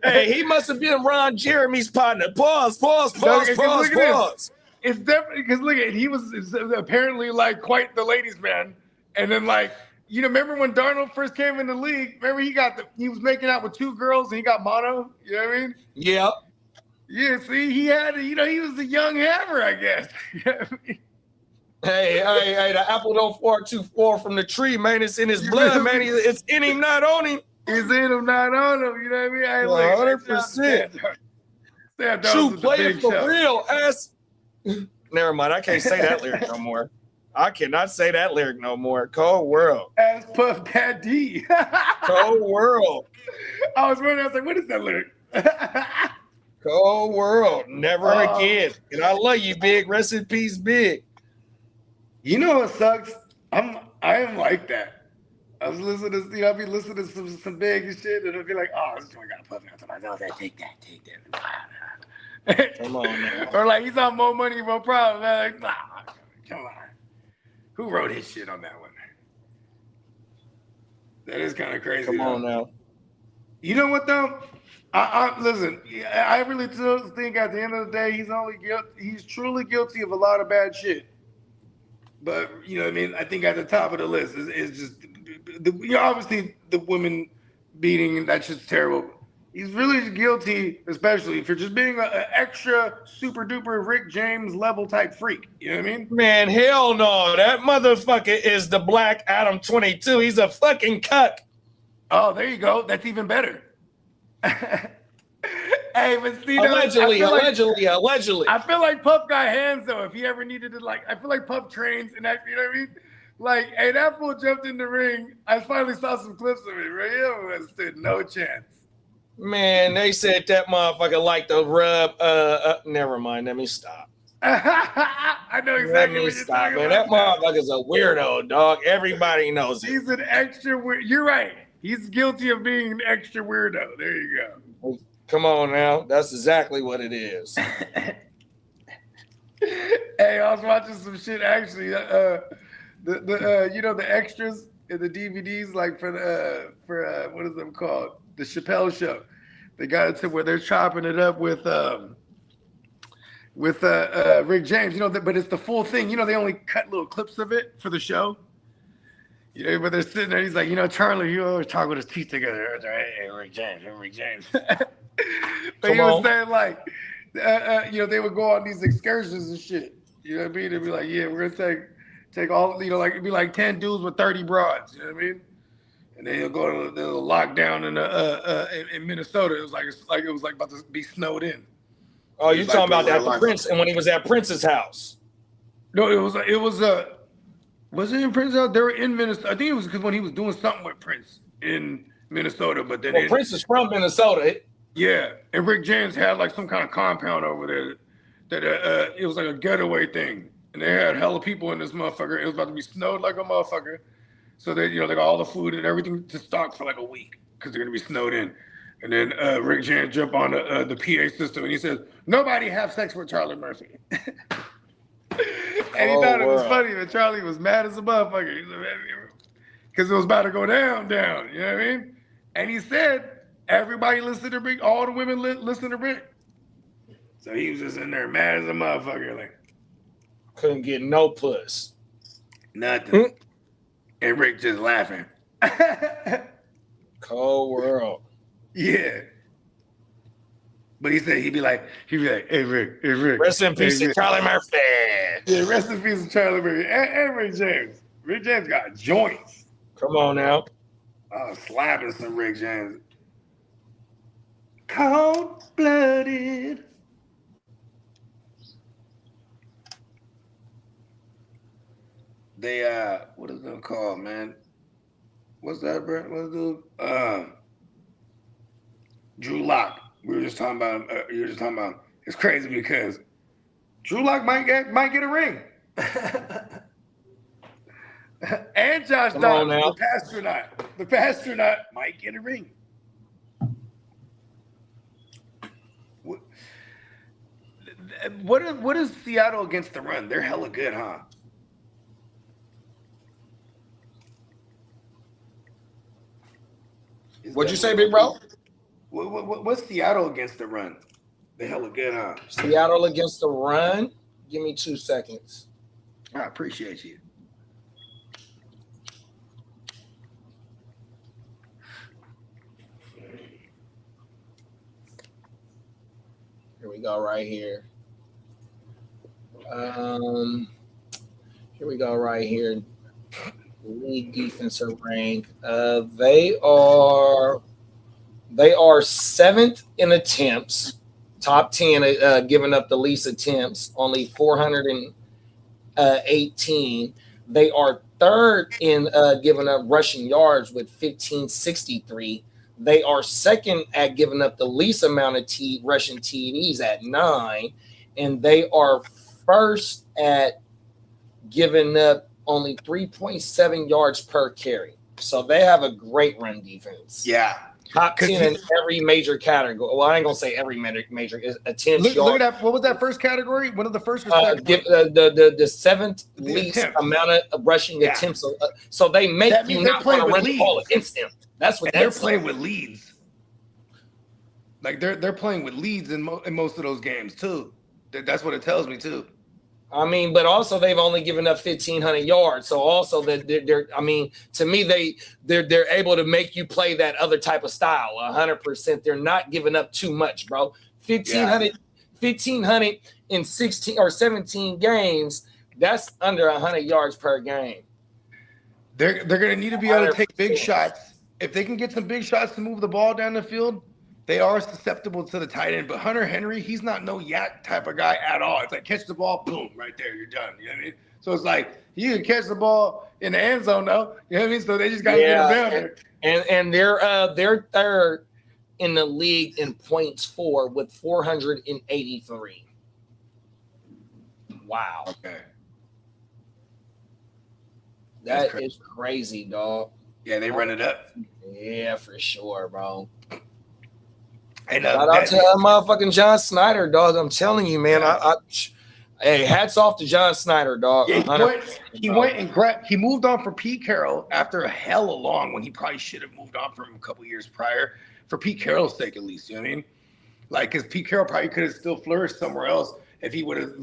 Speaker 3: Hey, he must have been Ron Jeremy's partner. Pause.
Speaker 4: It's definitely because look at he was apparently like quite the ladies' man, and then like remember when Darnold first came in the league? Remember he was making out with two girls and he got mono. You know what I mean?
Speaker 3: Yeah.
Speaker 4: Yeah, see, he had, he was a young Hammer, I guess.
Speaker 3: Hey, the apple don't fall too far from the tree, man. It's in his blood, man. It's in him, not on him.
Speaker 4: It's in him, not on him. You know what I mean?
Speaker 3: 100%. True player for real. Never mind. I can't say that lyric no more. I cannot say that lyric no more. Cold world.
Speaker 4: As Puff Daddy.
Speaker 3: Cold world.
Speaker 4: I was wondering, I was like, what is that lyric?
Speaker 3: Cold world, never again. And I love you, Big. Rest in peace, Big.
Speaker 4: You know what sucks? I am like that. I was listening to, I'll be listening to some Big and shit, and I'll be like, oh, this joint got a puff out. Take that.
Speaker 3: Come on, man.
Speaker 4: Or like, he's on More Money, More Problems. Like, nah, come on. Who wrote his shit on that one? That is kind of crazy.
Speaker 3: Come on now.
Speaker 4: You know what though? Listen, I really think at the end of the day, he's truly guilty of a lot of bad shit. But you know what I mean? I think at the top of the list is just obviously the women beating, that's just terrible. He's really guilty, especially for just being an extra super duper Rick James level type freak. You know what I mean?
Speaker 3: Man, hell no. That motherfucker is the Black Adam 22. He's a fucking cuck.
Speaker 4: Oh, there you go. That's even better. Hey, but see,
Speaker 3: allegedly.
Speaker 4: I feel like Puff got hands though. If he ever needed to, like, I feel like Puff trains and that. You know what I mean? Like, hey, that fool jumped in the ring. I finally saw some clips of it. Right? He stood no chance.
Speaker 3: Man, they said that motherfucker liked to rub. Never mind. Let me stop.
Speaker 4: I know exactly what you're talking
Speaker 3: man.
Speaker 4: about.
Speaker 3: That motherfucker's a weirdo, dog. Everybody knows it.
Speaker 4: He's an extra weird. You're right. He's guilty of being an extra weirdo. There you go.
Speaker 3: Come on now. That's exactly what it is.
Speaker 4: Hey, I was watching some shit actually. The extras in the DVDs, like for what is them called? The Chappelle Show. They got it to where they're chopping it up with Rick James. But it's the full thing. They only cut little clips of it for the show. But they're sitting there. He's like, Charlie, he always talk with his teeth together. Hey, Rick James. But he was saying like, they would go on these excursions and shit. You know what I mean? They'd be like, yeah, we're gonna take all, like it'd be like 10 dudes with 30 broads. You know what I mean? And then he'll go to the lockdown in Minnesota. It was like about to be snowed in.
Speaker 3: Oh, you're talking about that Prince and when he was at Prince's house?
Speaker 4: No, it was Was it in Prince? They were in Minnesota. I think it was because when he was doing something with Prince in Minnesota, but then
Speaker 3: Prince is from Minnesota.
Speaker 4: yeah, and Rick James had like some kind of compound over there that it was like a getaway thing, and they had hella people in this motherfucker. It was about to be snowed like a motherfucker, so they they got all the food and everything to stock for like a week because they're gonna be snowed in. And then Rick James jumped on the PA system and he says, "Nobody have sex with Charlie Murphy." And he thought it was funny, but Charlie was mad as a motherfucker. Because it was about to go down, you know what I mean? And he said, everybody listened to Rick, all the women listened to Rick. So he was just in there mad as a motherfucker, like.
Speaker 3: Couldn't get no puss.
Speaker 4: Nothing. And Rick just laughing.
Speaker 3: Cold world.
Speaker 4: Yeah. But he said he'd be like, hey Rick.
Speaker 3: Rest in peace to Charlie Murphy.
Speaker 4: Yeah, rest in peace to Charlie Murphy and Rick James. Rick James got joints.
Speaker 3: Come on now.
Speaker 4: I was slapping some Rick James. Cold-blooded. They what is it called, man? What's that, bro? What's the Drew Lock. We were just talking about you were just talking about it's crazy because Drew Lock might get a ring. And Josh Dobbs, the pastronaut might get a ring. What is Seattle against the run? They're hella good, huh?
Speaker 3: What'd you say, big bro?
Speaker 4: What's Seattle against the run? They hella good, huh?
Speaker 3: Seattle against the run. Give me 2 seconds.
Speaker 4: I appreciate you.
Speaker 3: Here we go, right here. Here we go, right here. League defensive rank. They are 7th in attempts, top 10, giving up the least attempts, only 418. They are 3rd in giving up rushing yards with 1563. They are 2nd at giving up the least amount of rushing TDs at 9, and they are 1st at giving up only 3.7 yards per carry. So they have a great run defense.
Speaker 4: Yeah.
Speaker 3: Top 10 in every major category. Well, I ain't gonna say every major attempts.
Speaker 4: Look at that. What was that first category? One of the first.
Speaker 3: The 7th least amount of rushing attempts. So they make you not want to run the ball against them. That's what
Speaker 4: they're playing with leads. Like they're playing with leads in most of those games too. That's what it tells me too.
Speaker 3: I mean, but also they've only given up 1,500 yards. So also that they're I mean, to me, they're able to make you play that other type of style 100%. They're not giving up too much, bro. 1,500 in 16 or 17 games. That's under 100 yards per game.
Speaker 4: They're gonna need to be able to take big shots. If they can get some big shots to move the ball down the field, they are susceptible to the tight end. But Hunter Henry, he's not no yak type of guy at all. It's like catch the ball, boom, right there, you're done. You know what I mean? So it's like you can catch the ball in the end zone, though. You know what I mean? So they just got to get him down there.
Speaker 3: And they're 3rd in the league in points for with 483. Wow.
Speaker 4: Okay.
Speaker 3: That is crazy, dog.
Speaker 4: Yeah, they run it up.
Speaker 3: Yeah, for sure, bro.
Speaker 4: And,
Speaker 3: shout out to motherfucking John Snyder, dog. I'm telling you, man. Hey, hats off to John Snyder, dog.
Speaker 4: Yeah, he went and he moved on for Pete Carroll after a hella long when he probably should have moved on from him a couple years prior, for Pete Carroll's sake at least. You know what I mean? Like, because Pete Carroll probably could have still flourished somewhere else if he would have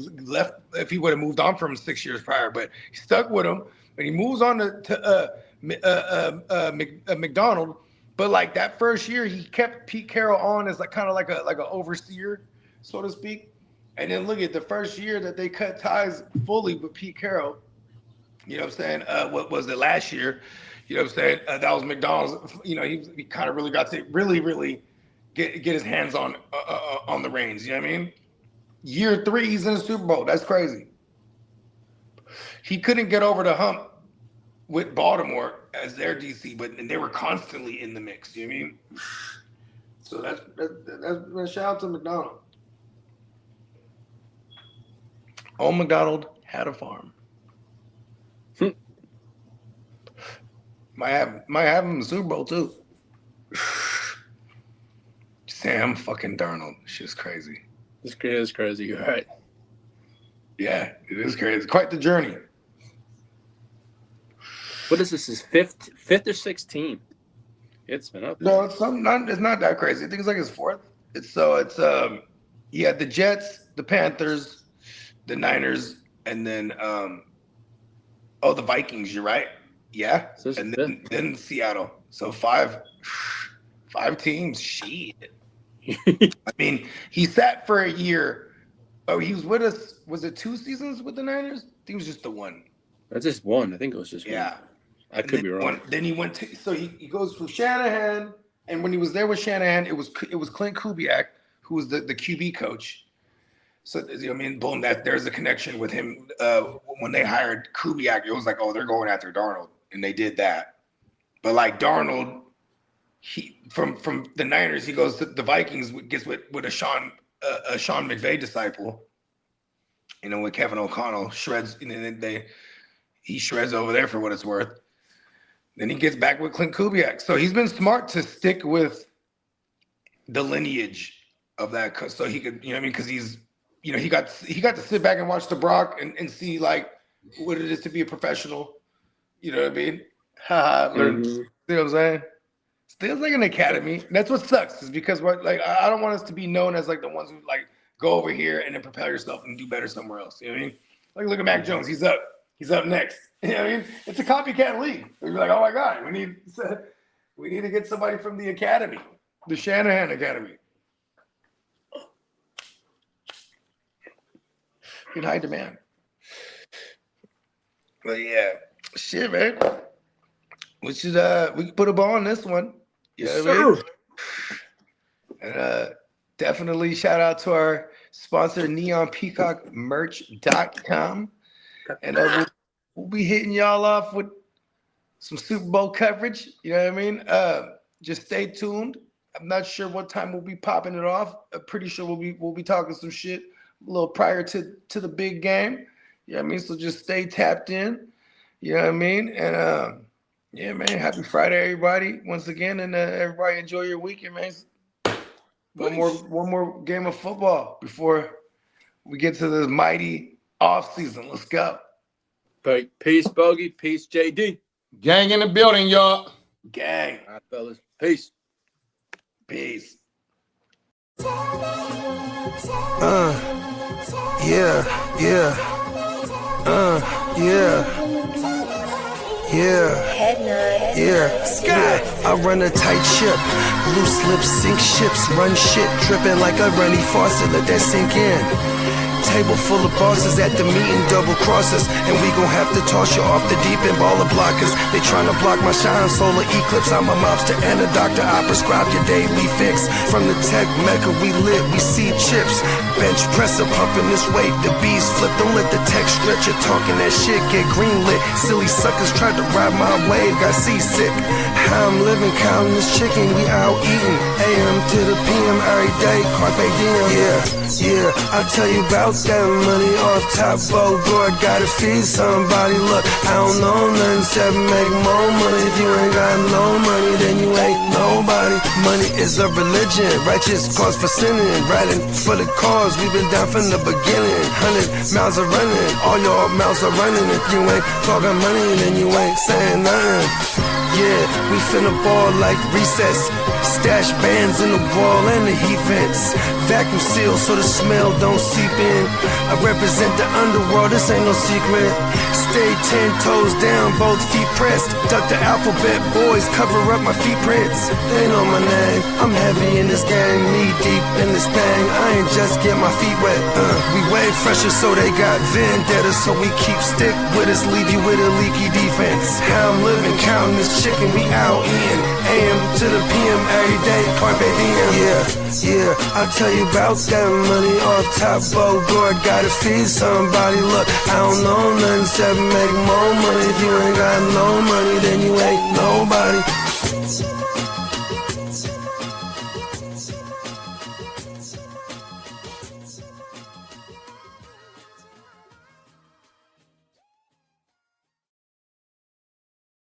Speaker 4: moved on from him 6 years prior. But he stuck with him, and he moves on to McDonald. But like that first year, he kept Pete Carroll on as like kind of like an overseer, so to speak. And then look at the first year that they cut ties fully with Pete Carroll. You know what I'm saying? What was it last year? You know what I'm saying? That was McDonald's. You know, he kind of really got to really get his hands on the reins. You know what I mean? Year 3, he's in the Super Bowl. That's crazy. He couldn't get over the hump with Baltimore as their DC, and they were constantly in the mix. You know what I mean? So that's shout out to McDonald. Old McDonald had a farm. Might have him in the Super Bowl too. Sam fucking Darnold. Shit's crazy.
Speaker 6: It's crazy. You're right.
Speaker 4: Yeah, it is crazy. It's quite the journey.
Speaker 6: What is this? His fifth or 16th? It's been up.
Speaker 4: No, it's not that crazy. I think it's like his fourth. It's yeah, the Jets, the Panthers, the Niners, and then the Vikings. You're right. Yeah,
Speaker 6: So
Speaker 4: and then Seattle. So five teams. Shit. I mean, he sat for a year. Oh, he was with us. Was it 2 seasons with the Niners? I think it was just the one.
Speaker 6: That's just one. I think it was just
Speaker 4: Yeah.
Speaker 6: one. I could be wrong.
Speaker 4: Then he went to, so he goes from Shanahan, and when he was there with Shanahan, it was Clint Kubiak, who was the QB coach. So I mean, boom, there's a connection with him. When they hired Kubiak, it was like, oh, they're going after Darnold, and they did that. But like Darnold, he from the Niners, he goes to the Vikings, gets with a Sean McVay disciple. You know, with Kevin O'Connell shreds, and then he shreds over there for what it's worth. Then he gets back with Clint Kubiak. So he's been smart to stick with the lineage of that, so he could, you know what I mean? Because he's, you know, he got to sit back and watch the Brock and see like what it is to be a professional. You know what I mean? Learn. You know what I'm saying? Still like an academy. That's what sucks, is because I don't want us to be known as like the ones who like go over here and then propel yourself and do better somewhere else. You know what I mean? Like look at Mac Jones. He's up next. You know what I mean? It's a copycat league. You're like, oh my God, we need to get somebody from the academy, the Shanahan Academy. In high demand. But yeah, shit, man. We can put a ball on this one. You know what I mean? And definitely shout out to our sponsor, neonpeacockmerch.com. And we'll be hitting y'all off with some Super Bowl coverage. You know what I mean? Just stay tuned. I'm not sure what time we'll be popping it off. I'm pretty sure we'll be talking some shit a little prior to the big game. You know what I mean? So just stay tapped in. You know what I mean? And yeah, man, happy Friday, everybody. Once again, and everybody enjoy your weekend, man. One more game of football before we get to the mighty off season. Let's go.
Speaker 6: Peace, Bogey. Peace, JD.
Speaker 3: Gang in the building, y'all.
Speaker 4: Gang.
Speaker 6: All right, fellas. Peace.
Speaker 4: Peace.
Speaker 1: Sky. I run a tight ship. Loose lips sink ships. Run shit. Dripping like a runny faucet. Let that sink in. Table full of bosses at the meeting, double crosses, and we gon' have to toss you off the deep end, baller blockers. They tryna block my shine, solar eclipse. I'm a mobster and a doctor. I prescribe your daily fix. From the tech mecca, we lit, we see chips. Bench presser pumping this weight, the bees flip. Don't let the tech stretch you talking that shit. Get green lit. Silly suckers tried to ride my wave, got seasick. How I'm living, counting this chicken, we out eating. AM to the PM every day, carpe diem. Yeah, I'll tell you about that money off top, board. Gotta feed somebody. Look, I don't know nothing except make more money. If you ain't got no money, then you ain't nobody. Money is a religion, righteous cause for sinning. Riding for the cause, we've been down from the beginning. 100 miles are running, all your mouths are running. If you ain't talking money, then you ain't saying nothing. Yeah, we finna ball like recess. Stash bands in the wall and the heat vents. Vacuum seal so the smell don't seep in. I represent the underworld, this ain't no secret. Stay 10 toes down, both feet pressed. Duck the alphabet, boys, cover up my feet prints. They know my name, I'm heavy in this game. Knee deep in this thing, I ain't just get my feet wet. We way fresher so they got vendetta. So we keep stick with us, leave you with a leaky defense. How I'm living, counting this chicken, we out eating. AM to the PM every day, carpe diem. Yeah, I'll tell you about that money off top, board. Gotta feed somebody. Look, I don't know nothing cash up and make more money. If you ain't got no money, then you ain't nobody.